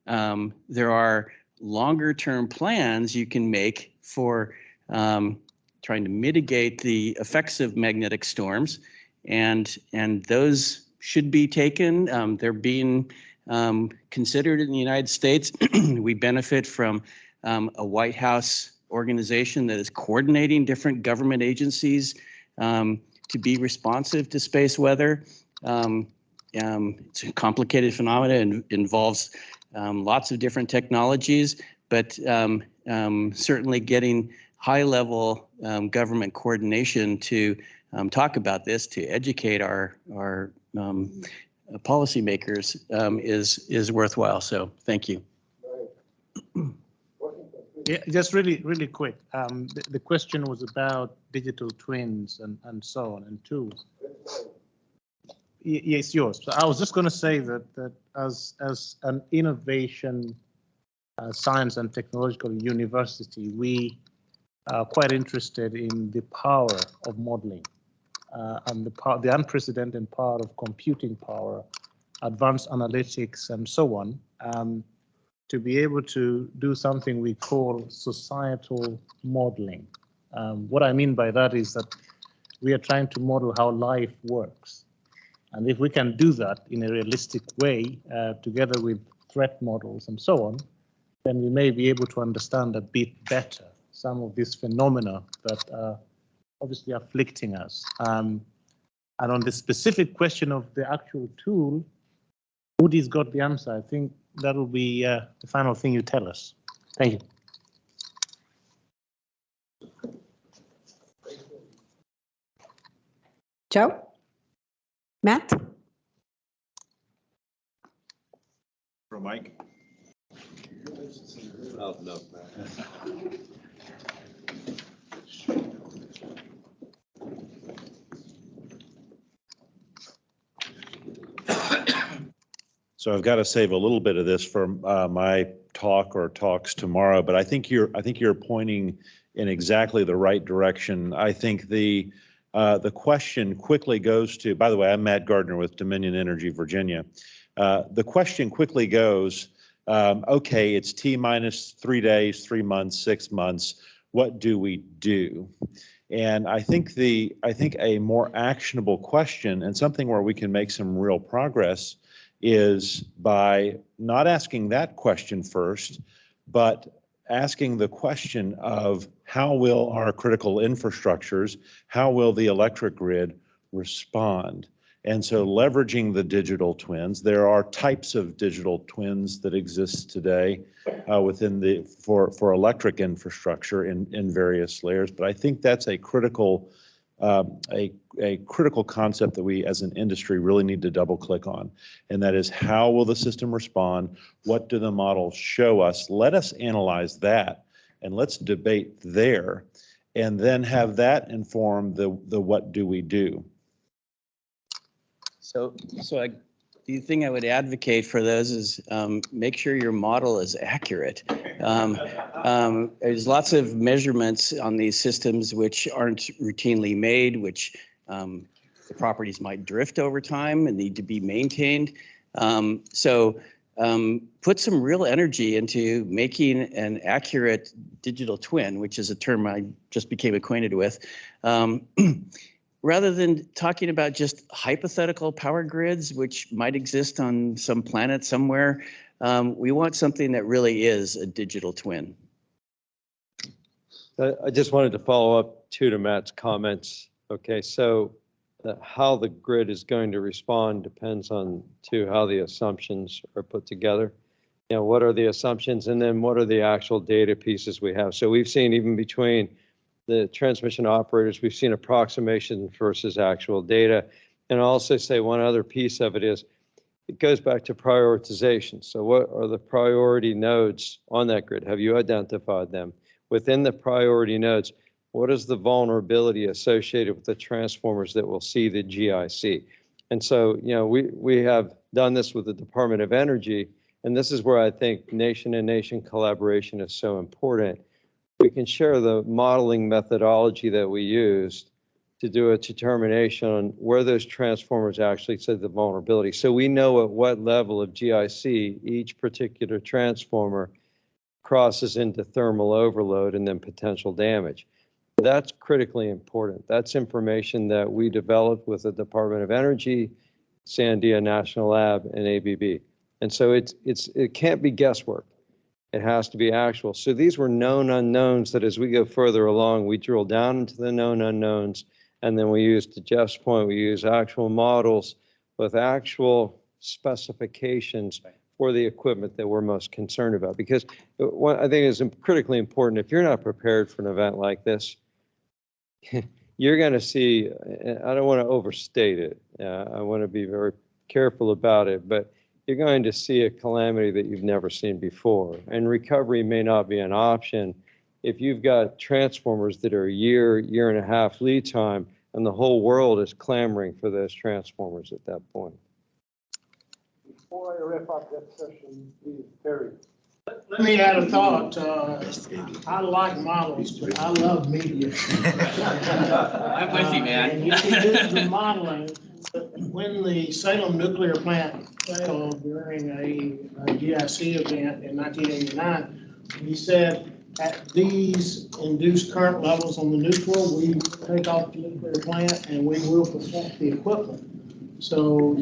There are longer term plans you can make for trying to mitigate the effects of magnetic storms. And those should be taken. They're being considered in the United States. We benefit from a White House organization that is coordinating different government agencies to be responsive to space weather. It's a complicated phenomenon and involves lots of different technologies, but certainly getting high-level government coordination to talk about this, to educate our policymakers is worthwhile. So thank you. Yeah, just really quick. The question was about digital twins and so on and tools. Yes, yours. So I was just going to say that as an innovation science and technological university, we are quite interested in the power of modeling and the unprecedented power of computing power, advanced analytics, and so on, to be able to do something we call societal modeling. What I mean by that is that we are trying to model how life works. And if we can do that in a realistic way, together with threat models and so on, then we may be able to understand a bit better some of these phenomena that are obviously afflicting us. And on the specific question of the actual tool, Woody's got the answer. I think that will be the final thing you tell us. Thank you. Joe? Matt? For Mike. Oh, no. So I've got to save a little bit of this for my talk or talks tomorrow, but I think you're pointing in exactly the right direction. I think the question quickly goes to, by the way, I'm Matt Gardner with Dominion Energy Virginia. The question quickly goes, okay, it's T minus 3 days, 3 months, 6 months. What do we do? And I think a more actionable question and something where we can make some real progress is by not asking that question first, but asking the question of how will our critical infrastructures, how will the electric grid respond? And so leveraging the digital twins, there are types of digital twins that exist today within for electric infrastructure in various layers. But I think that's a critical concept that we as an industry really need to double click on. And that is, how will the system respond? What do the models show us? Let us analyze that and let's debate there, and then have that inform the what do we do. So the thing I would advocate for those is make sure your model is accurate. There's lots of measurements on these systems which aren't routinely made, which the properties might drift over time and need to be maintained. So put some real energy into making an accurate digital twin, which is a term I just became acquainted with. Rather than talking about just hypothetical power grids, which might exist on some planet somewhere, we want something that really is a digital twin. I just wanted to follow up to Matt's comments. Okay, so how the grid is going to respond depends on how the assumptions are put together. You know, what are the assumptions, and then what are the actual data pieces we have? So we've seen, even between the transmission operators, we've seen approximation versus actual data. And I'll also say one other piece of it is, it goes back to prioritization. So what are the priority nodes on that grid? Have you identified them? Within the priority nodes, what is the vulnerability associated with the transformers that will see the GIC? And so, you know, we have done this with the Department of Energy, and this is where I think nation-to-nation collaboration is so important. We can share the modeling methodology that we used to do a determination on where those transformers actually said the vulnerability. So we know at what level of GIC each particular transformer crosses into thermal overload and then potential damage. That's critically important. That's information that we developed with the Department of Energy, Sandia National Lab, and ABB. And so it can't be guesswork. It has to be actual. So these were known unknowns that as we go further along, we drill down into the known unknowns. And then we use, to Jeff's point, we use actual models with actual specifications for the equipment that we're most concerned about. Because what I think is critically important, if you're not prepared for an event like this, you're going to see, I don't want to overstate it. I want to be very careful about it, but you're going to see a calamity that you've never seen before. And recovery may not be an option if you've got transformers that are a year, year and a half lead time, and the whole world is clamoring for those transformers at that point. Before I wrap up that session, please, Terry. Let me add a thought. I like models, but I love media. I'm with you, man. And you can do the modeling. When the Salem nuclear plant failed during a GIC event in 1989, he said at these induced current levels on the neutral, we take off the nuclear plant and we will protect the equipment. So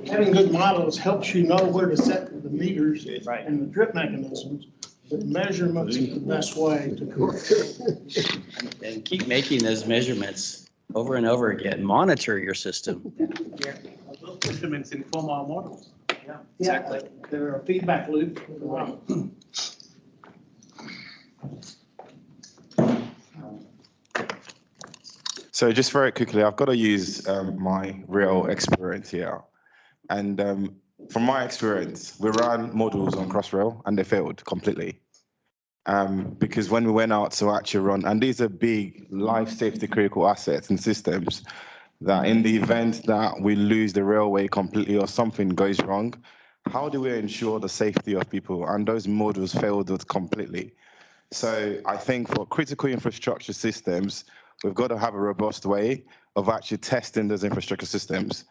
having good models helps you know where to set the meters and the drip mechanisms, but measurements is the best way to correct it. And keep making those measurements over and over again. Monitor your system. Yeah, those measurements inform our models. Yeah, exactly. There are feedback loops. So just very quickly, I've got to use my real experience here. And from my experience, we ran models on Crossrail and they failed completely. Because when we went out to actually run, and these are big life safety critical assets and systems that in the event that we lose the railway completely or something goes wrong, how do we ensure the safety of people? And those models failed completely. So I think for critical infrastructure systems, we've got to have a robust way of actually testing those infrastructure systems.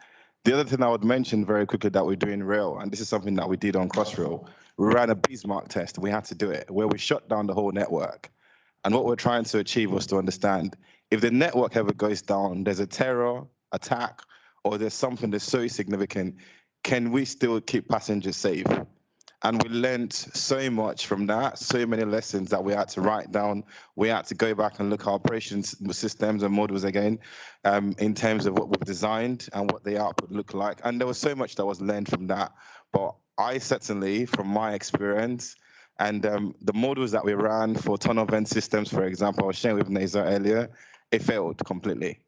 The other thing I would mention very quickly that we do in rail, and this is something that we did on Crossrail, we ran a Bismarck test. We had to do it where we shut down the whole network. And what we're trying to achieve was to understand if the network ever goes down, there's a terror attack, or there's something that's so significant, can we still keep passengers safe? And we learned so much from that, so many lessons that we had to write down. We had to go back and look at operations systems and models again in terms of what we've designed and what the output looked like. And there was so much that was learned from that. But I certainly, from my experience, and the models that we ran for tunnel vent systems, for example, I was sharing with Neza earlier, it failed completely.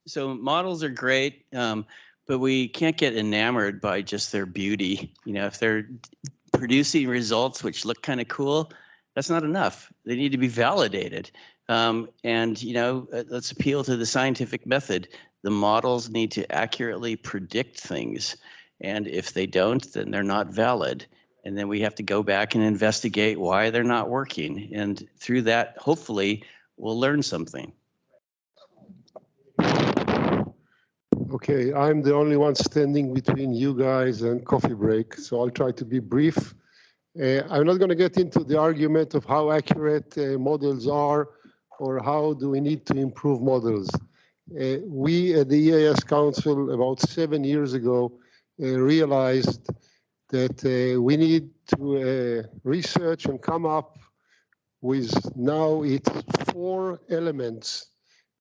So models are great. But we can't get enamored by just their beauty. You know, if they're producing results which look kind of cool, that's not enough. They need to be validated. And, you know, let's appeal to the scientific method. The models need to accurately predict things. And if they don't, then they're not valid. And then we have to go back and investigate why they're not working. And through that, hopefully, we'll learn something. Okay, I'm the only one standing between you guys and coffee break, so I'll try to be brief. I'm not going to get into the argument of how accurate models are or how do we need to improve models. We at the EAS Council about 7 years ago realized that we need to research and come up with now it's 4 elements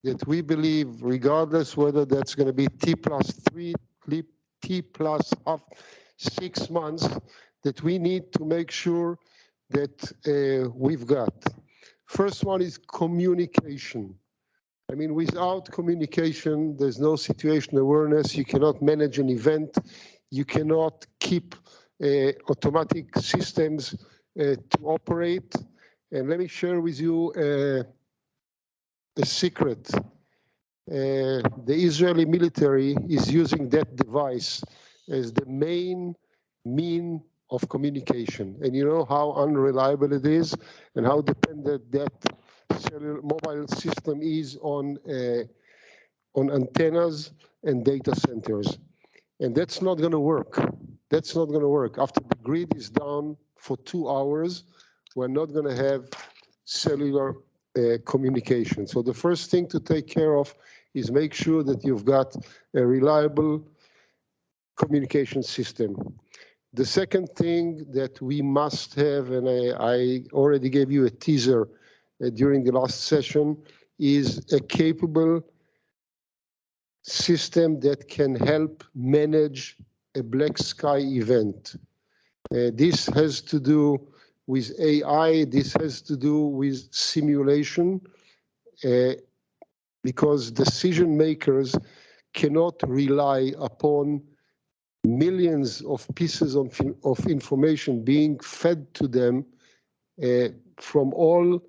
that we believe, regardless whether that's going to be T+3, T+half 6 months, that we need to make sure that we've got. First one is communication. I mean, without communication, there's no situation awareness. You cannot manage an event. You cannot keep automatic systems to operate. And let me share with you a secret. The Israeli military is using that device as the main mean of communication. And you know how unreliable it is and how dependent that cellular mobile system is on antennas and data centers. And that's not going to work. That's not going to work. After the grid is down for 2 hours, we're not going to have cellular communication. So the first thing to take care of is make sure that you've got a reliable communication system. The second thing that we must have, and I already gave you a teaser during the last session, is a capable system that can help manage a black sky event. This has to do with AI, this has to do with simulation, because decision makers cannot rely upon millions of pieces of information being fed to them from all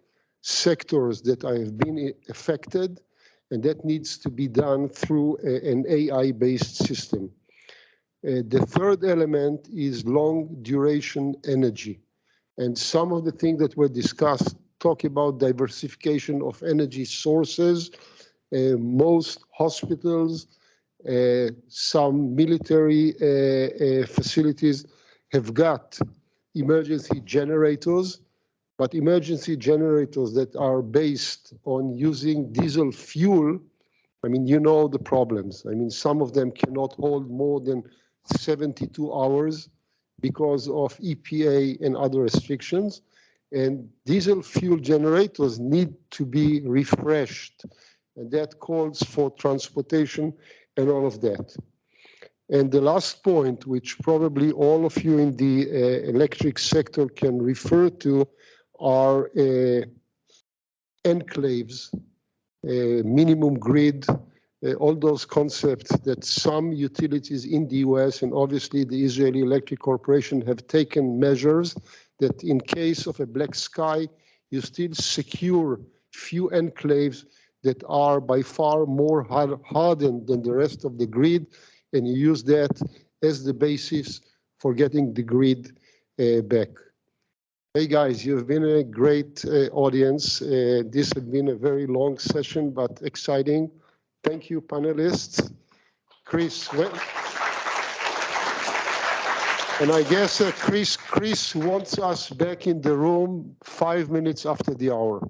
sectors that have been affected, and that needs to be done through an AI-based system. The third element is long duration energy. And some of the things that were discussed talk about diversification of energy sources. Most hospitals, some military facilities have got emergency generators, but emergency generators that are based on using diesel fuel, I mean, you know the problems. I mean, some of them cannot hold more than 72 hours because of EPA and other restrictions. And diesel fuel generators need to be refreshed. And that calls for transportation and all of that. And the last point, which probably all of you in the electric sector can refer to, are enclaves, minimum grid, all those concepts that some utilities in the US and obviously the Israeli Electric Corporation have taken measures that in case of a black sky, you still secure few enclaves that are by far more hardened than the rest of the grid, and you use that as the basis for getting the grid back. Hey guys, you've been a great audience. This has been a very long session, but exciting. Thank you, panelists. Chris, and I guess Chris wants us back in the room 5 minutes after the hour.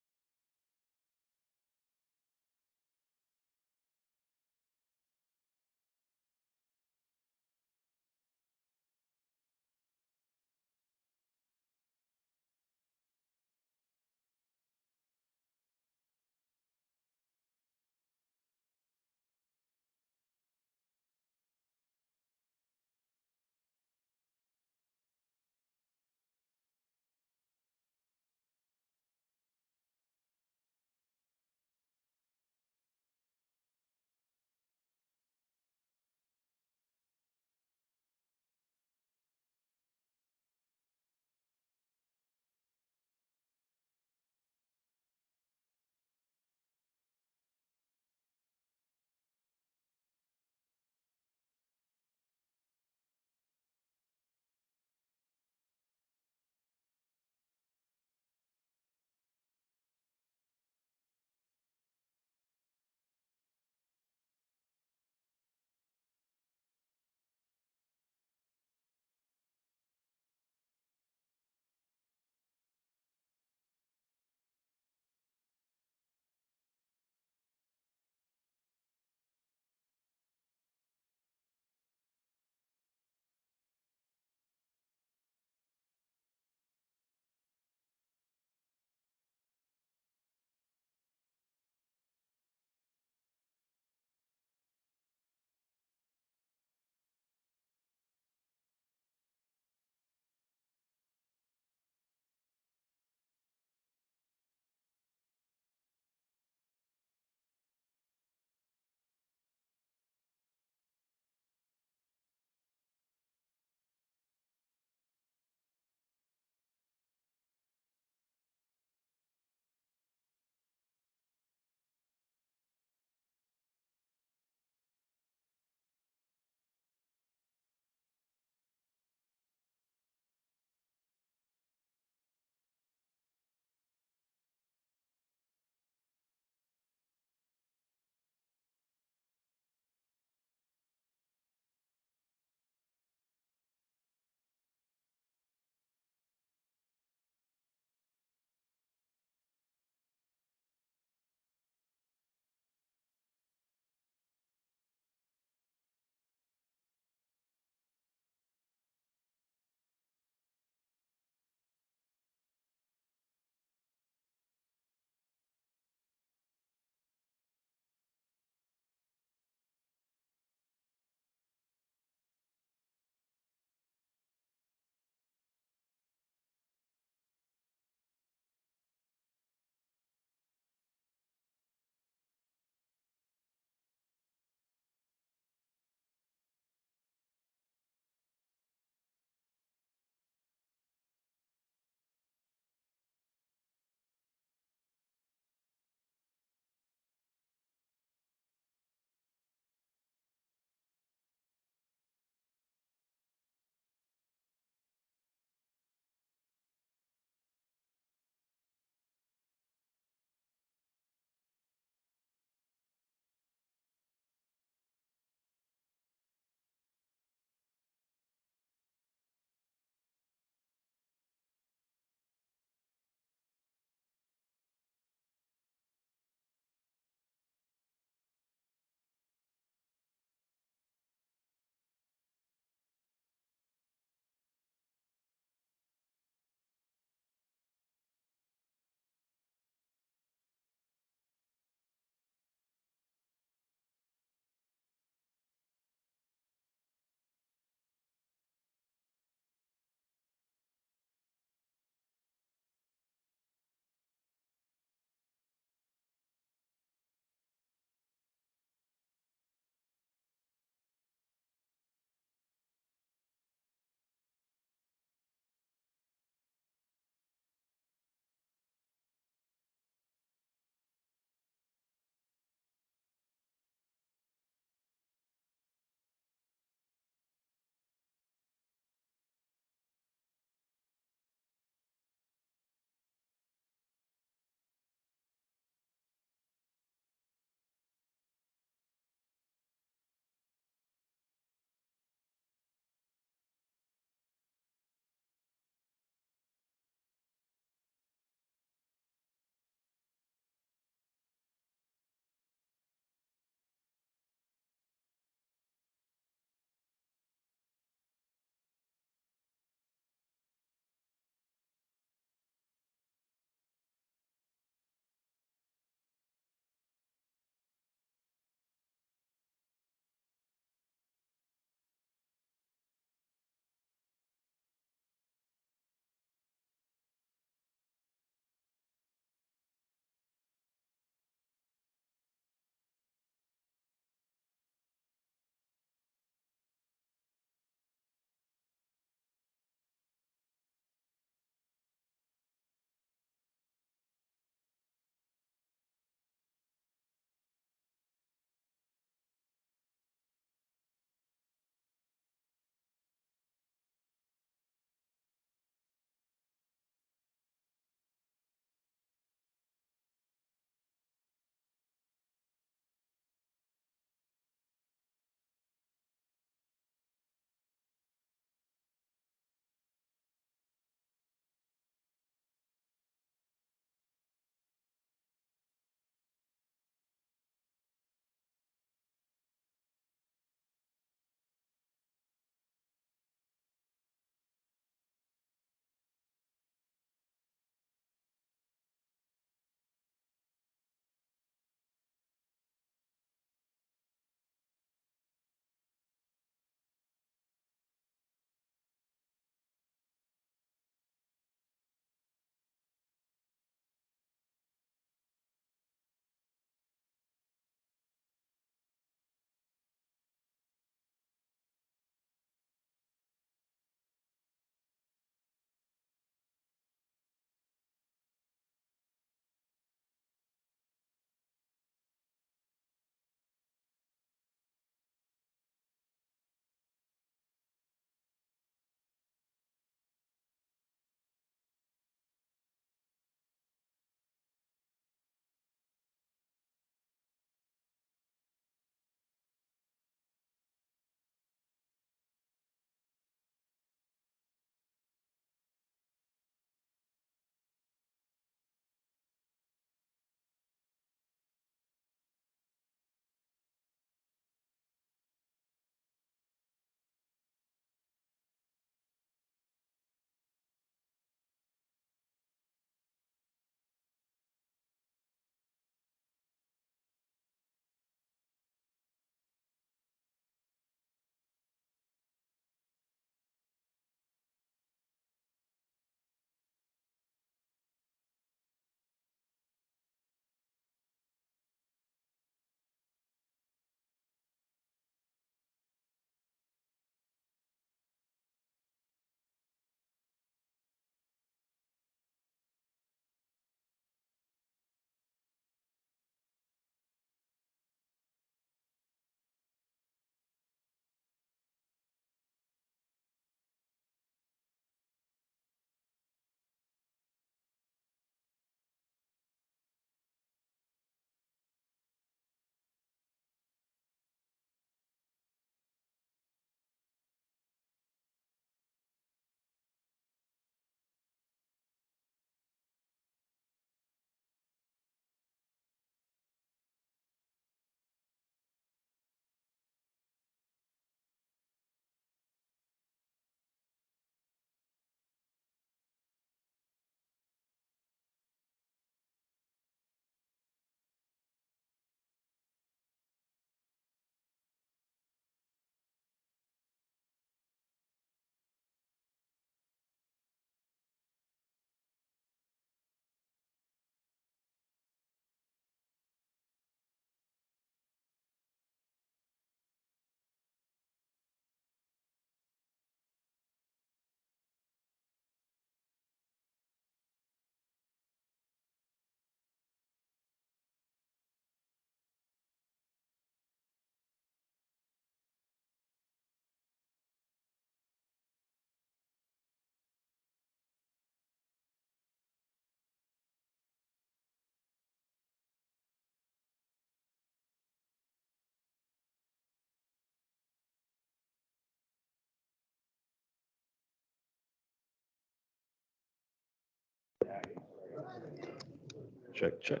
Check, check.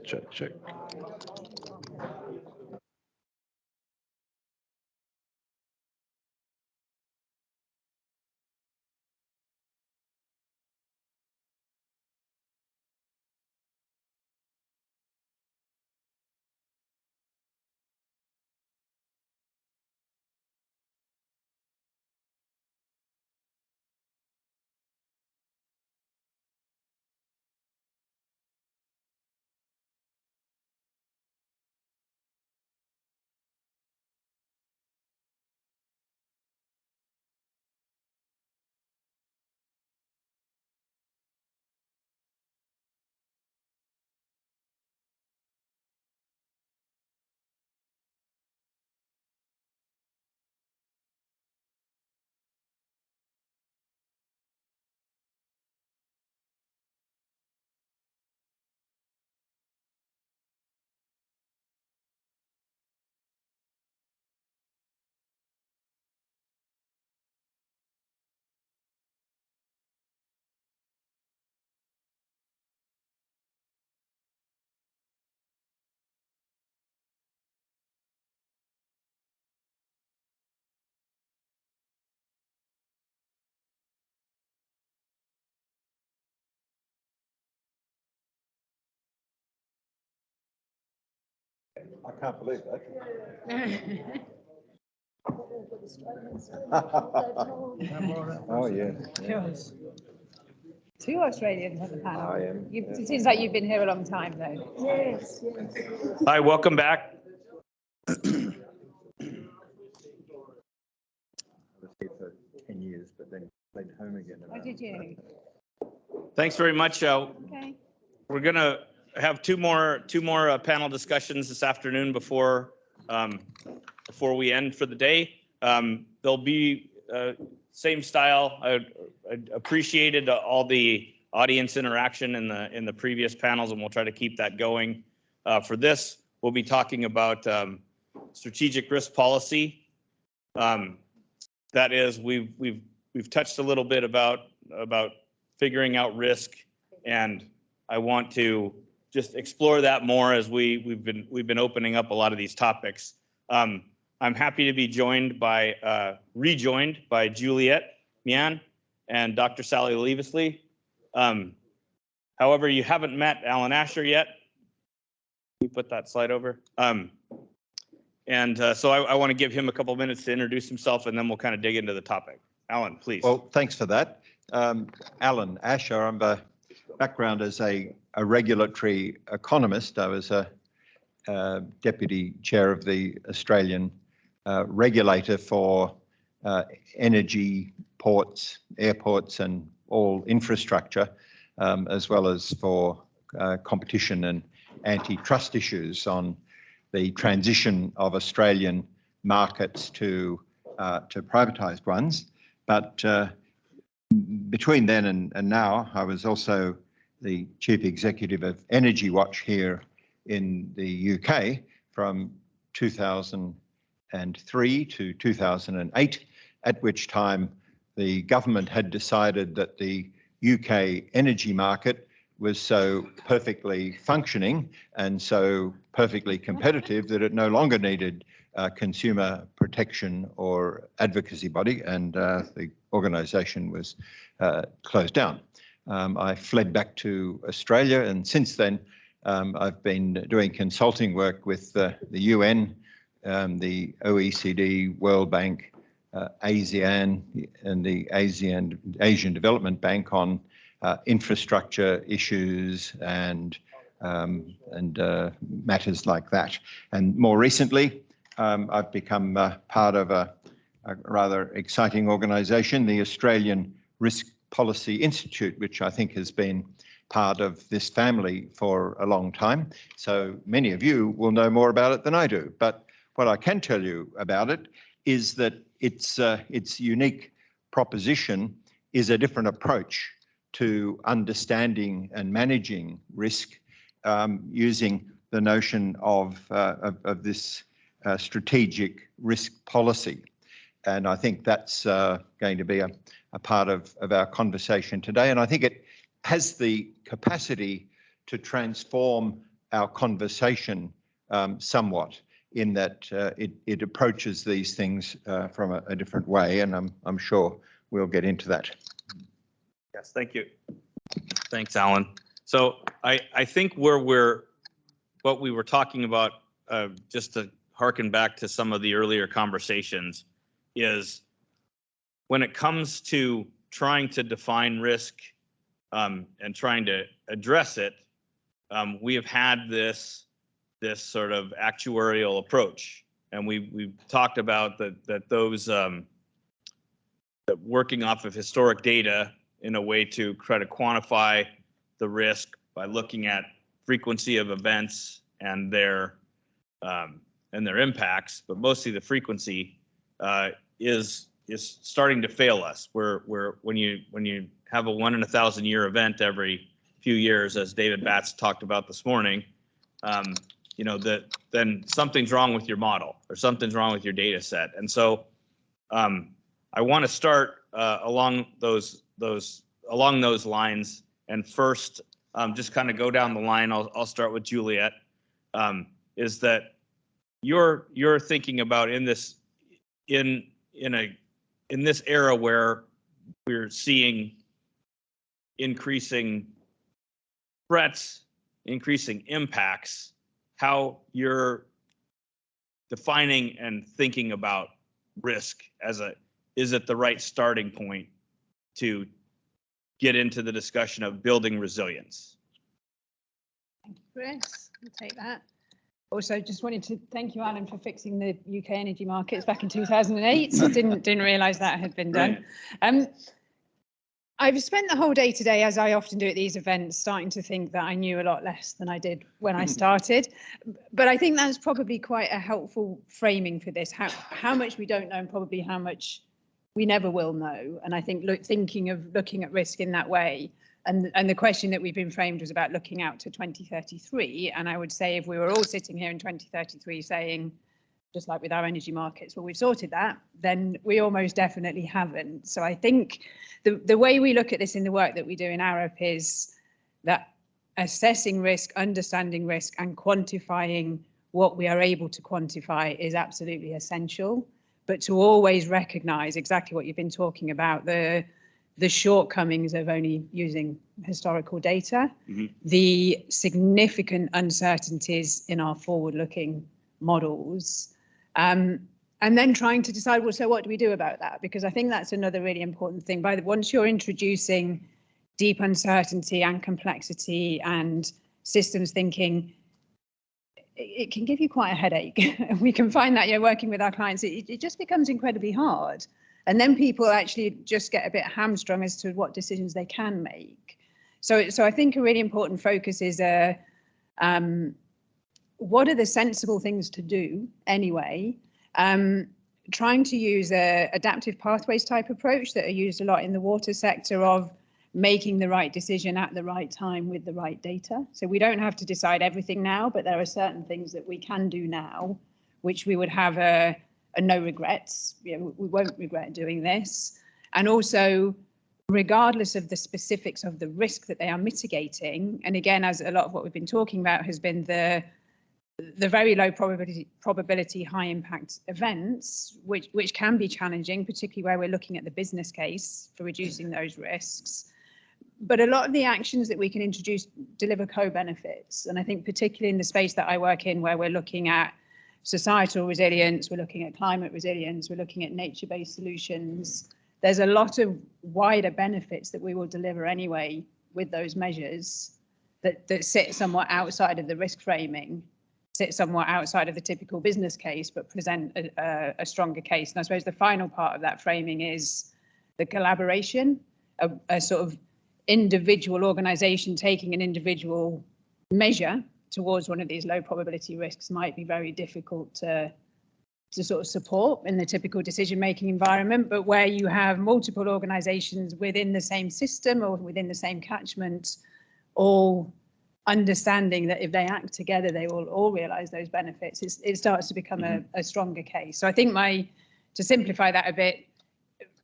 Check, check. I can't believe that. Oh, yes. Two Australians on the panel. I am. It seems like you've been here a long time, though. Yes, yes. Hi, welcome back. I was here for 10 years, but then went home again. Oh, did you? Thanks very much. Okay. We're gonna have two more panel discussions this afternoon before we end for the day. They'll be same style. I appreciated all the audience interaction in the previous panels, and we'll try to keep that going. For this, we'll be talking about strategic risk policy. That is, we've touched a little bit about figuring out risk, and I want to just explore that more as we've been opening up a lot of these topics. I'm happy to be rejoined by Juliet Mian and Dr. Sally Leavesley. However, you haven't met Alan Asher yet. Can you put that slide over? So I want to give him a couple minutes to introduce himself, and then we'll kind of dig into the topic. Alan, please. Well, thanks for that. Alan Asher, I'm a background as a regulatory economist. I was a deputy chair of the Australian regulator for energy, ports, airports, and all infrastructure, as well as for competition and antitrust issues on the transition of Australian markets to privatised ones. But between then and now, I was also the chief executive of Energy Watch here in the UK from 2003 to 2008, at which time the government had decided that the UK energy market was so perfectly functioning and so perfectly competitive that it no longer needed consumer protection or advocacy body, and the organisation was closed down. I fled back to Australia, and since then I've been doing consulting work with the UN, the OECD, World Bank, ASEAN, and the Asian Development Bank on infrastructure issues and matters like that. And more recently, I've become part of a rather exciting organisation, the Australian Risk Policy Institute, which I think has been part of this family for a long time. So many of you will know more about it than I do. But what I can tell you about it is that its unique proposition is a different approach to understanding and managing risk, using the notion of this strategic risk policy. And I think that's going to be a part of our conversation today. And I think it has the capacity to transform our conversation somewhat, in that it approaches these things from a different way, and I'm sure we'll get into that. Yes, thank you. Thanks, Alan. So I think what we were talking about, just to harken back to some of the earlier conversations, is when it comes to trying to define risk and trying to address it, we have had this sort of actuarial approach, and we've talked about that those that working off of historic data in a way to try to quantify the risk by looking at frequency of events and their impacts, but mostly the frequency is starting to fail us. Where when you have a 1 in 1,000 year event every few years, as David Batts talked about this morning, you know, then something's wrong with your model or something's wrong with your data set. And so I want to start along those lines, and first just kind of go down the line. I'll start with Juliet. Is that you're thinking about in this era where we're seeing increasing threats, increasing impacts, how you're defining and thinking about risk is it the right starting point to get into the discussion of building resilience? Thank you, Chris. I'll take that. Also, just wanted to thank you, Alan, for fixing the UK energy markets back in 2008. Didn't realise that had been done. I've spent the whole day today, as I often do at these events, starting to think that I knew a lot less than I did when I started. But I think that's probably quite a helpful framing for this, how much we don't know and probably how much we never will know. And I think looking at risk in that way, and the question that we've been framed was about looking out to 2033. And I would say if we were all sitting here in 2033 saying, just like with our energy markets, well, we've sorted that, then we almost definitely haven't. So I think the way we look at this in the work that we do in Arup is that assessing risk, understanding risk, and quantifying what we are able to quantify is absolutely essential. But to always recognize exactly what you've been talking about, the shortcomings of only using historical data, the significant uncertainties in our forward-looking models, and then trying to decide, well, so what do we do about that? Because I think that's another really important thing. Once you're introducing deep uncertainty and complexity and systems thinking, it can give you quite a headache. We can find that, working with our clients, it just becomes incredibly hard. And then people actually just get a bit hamstrung as to what decisions they can make. So I think a really important focus is what are the sensible things to do anyway? Trying to use a adaptive pathways type approach that are used a lot in the water sector of making the right decision at the right time with the right data. So we don't have to decide everything now, but there are certain things that we can do now, which we would have a no regrets. We won't regret doing this. And also, regardless of the specifics of the risk that they are mitigating, and again, as a lot of what we've been talking about has been the very low probability high impact events, which can be challenging, particularly where we're looking at the business case for reducing those risks. But a lot of the actions that we can introduce deliver co-benefits. And I think particularly in the space that I work in, where we're looking at societal resilience, we're looking at climate resilience, we're looking at nature-based solutions, there's a lot of wider benefits that we will deliver anyway with those measures that sit somewhat outside of the risk framing, sit somewhat outside of the typical business case, but present a stronger case. And I suppose the final part of that framing is the collaboration, a sort of individual organization taking an individual measure towards one of these low probability risks might be very difficult to sort of support in the typical decision-making environment, but where you have multiple organizations within the same system or within the same catchment, all understanding that if they act together, they will all realize those benefits, it starts to become a stronger case. So I think to simplify that a bit,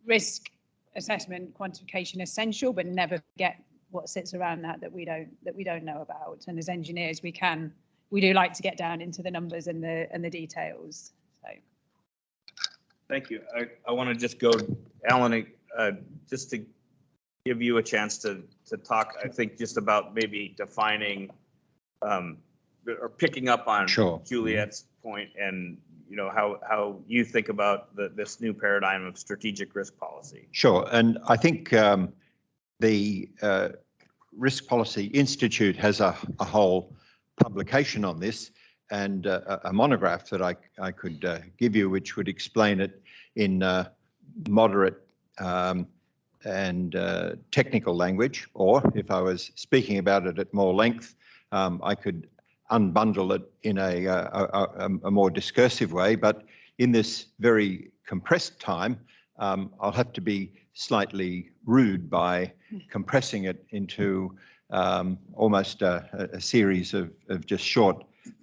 risk assessment, quantification essential, but never get what sits around that we don't know about. And as engineers, we do like to get down into the numbers and the details. So. Thank you. I want to just go, Alan, just to give you a chance to talk, I think, just about maybe defining or picking up on Juliet's point, and how you think about this new paradigm of strategic risk policy. Sure, and I think the Risk Policy Institute has a whole publication on this, and a monograph that I could give you, which would explain it in moderate and technical language, or if I was speaking about it at more length, I could unbundle it in a more discursive way. But in this very compressed time, I'll have to be slightly rude by compressing it into almost a series of just short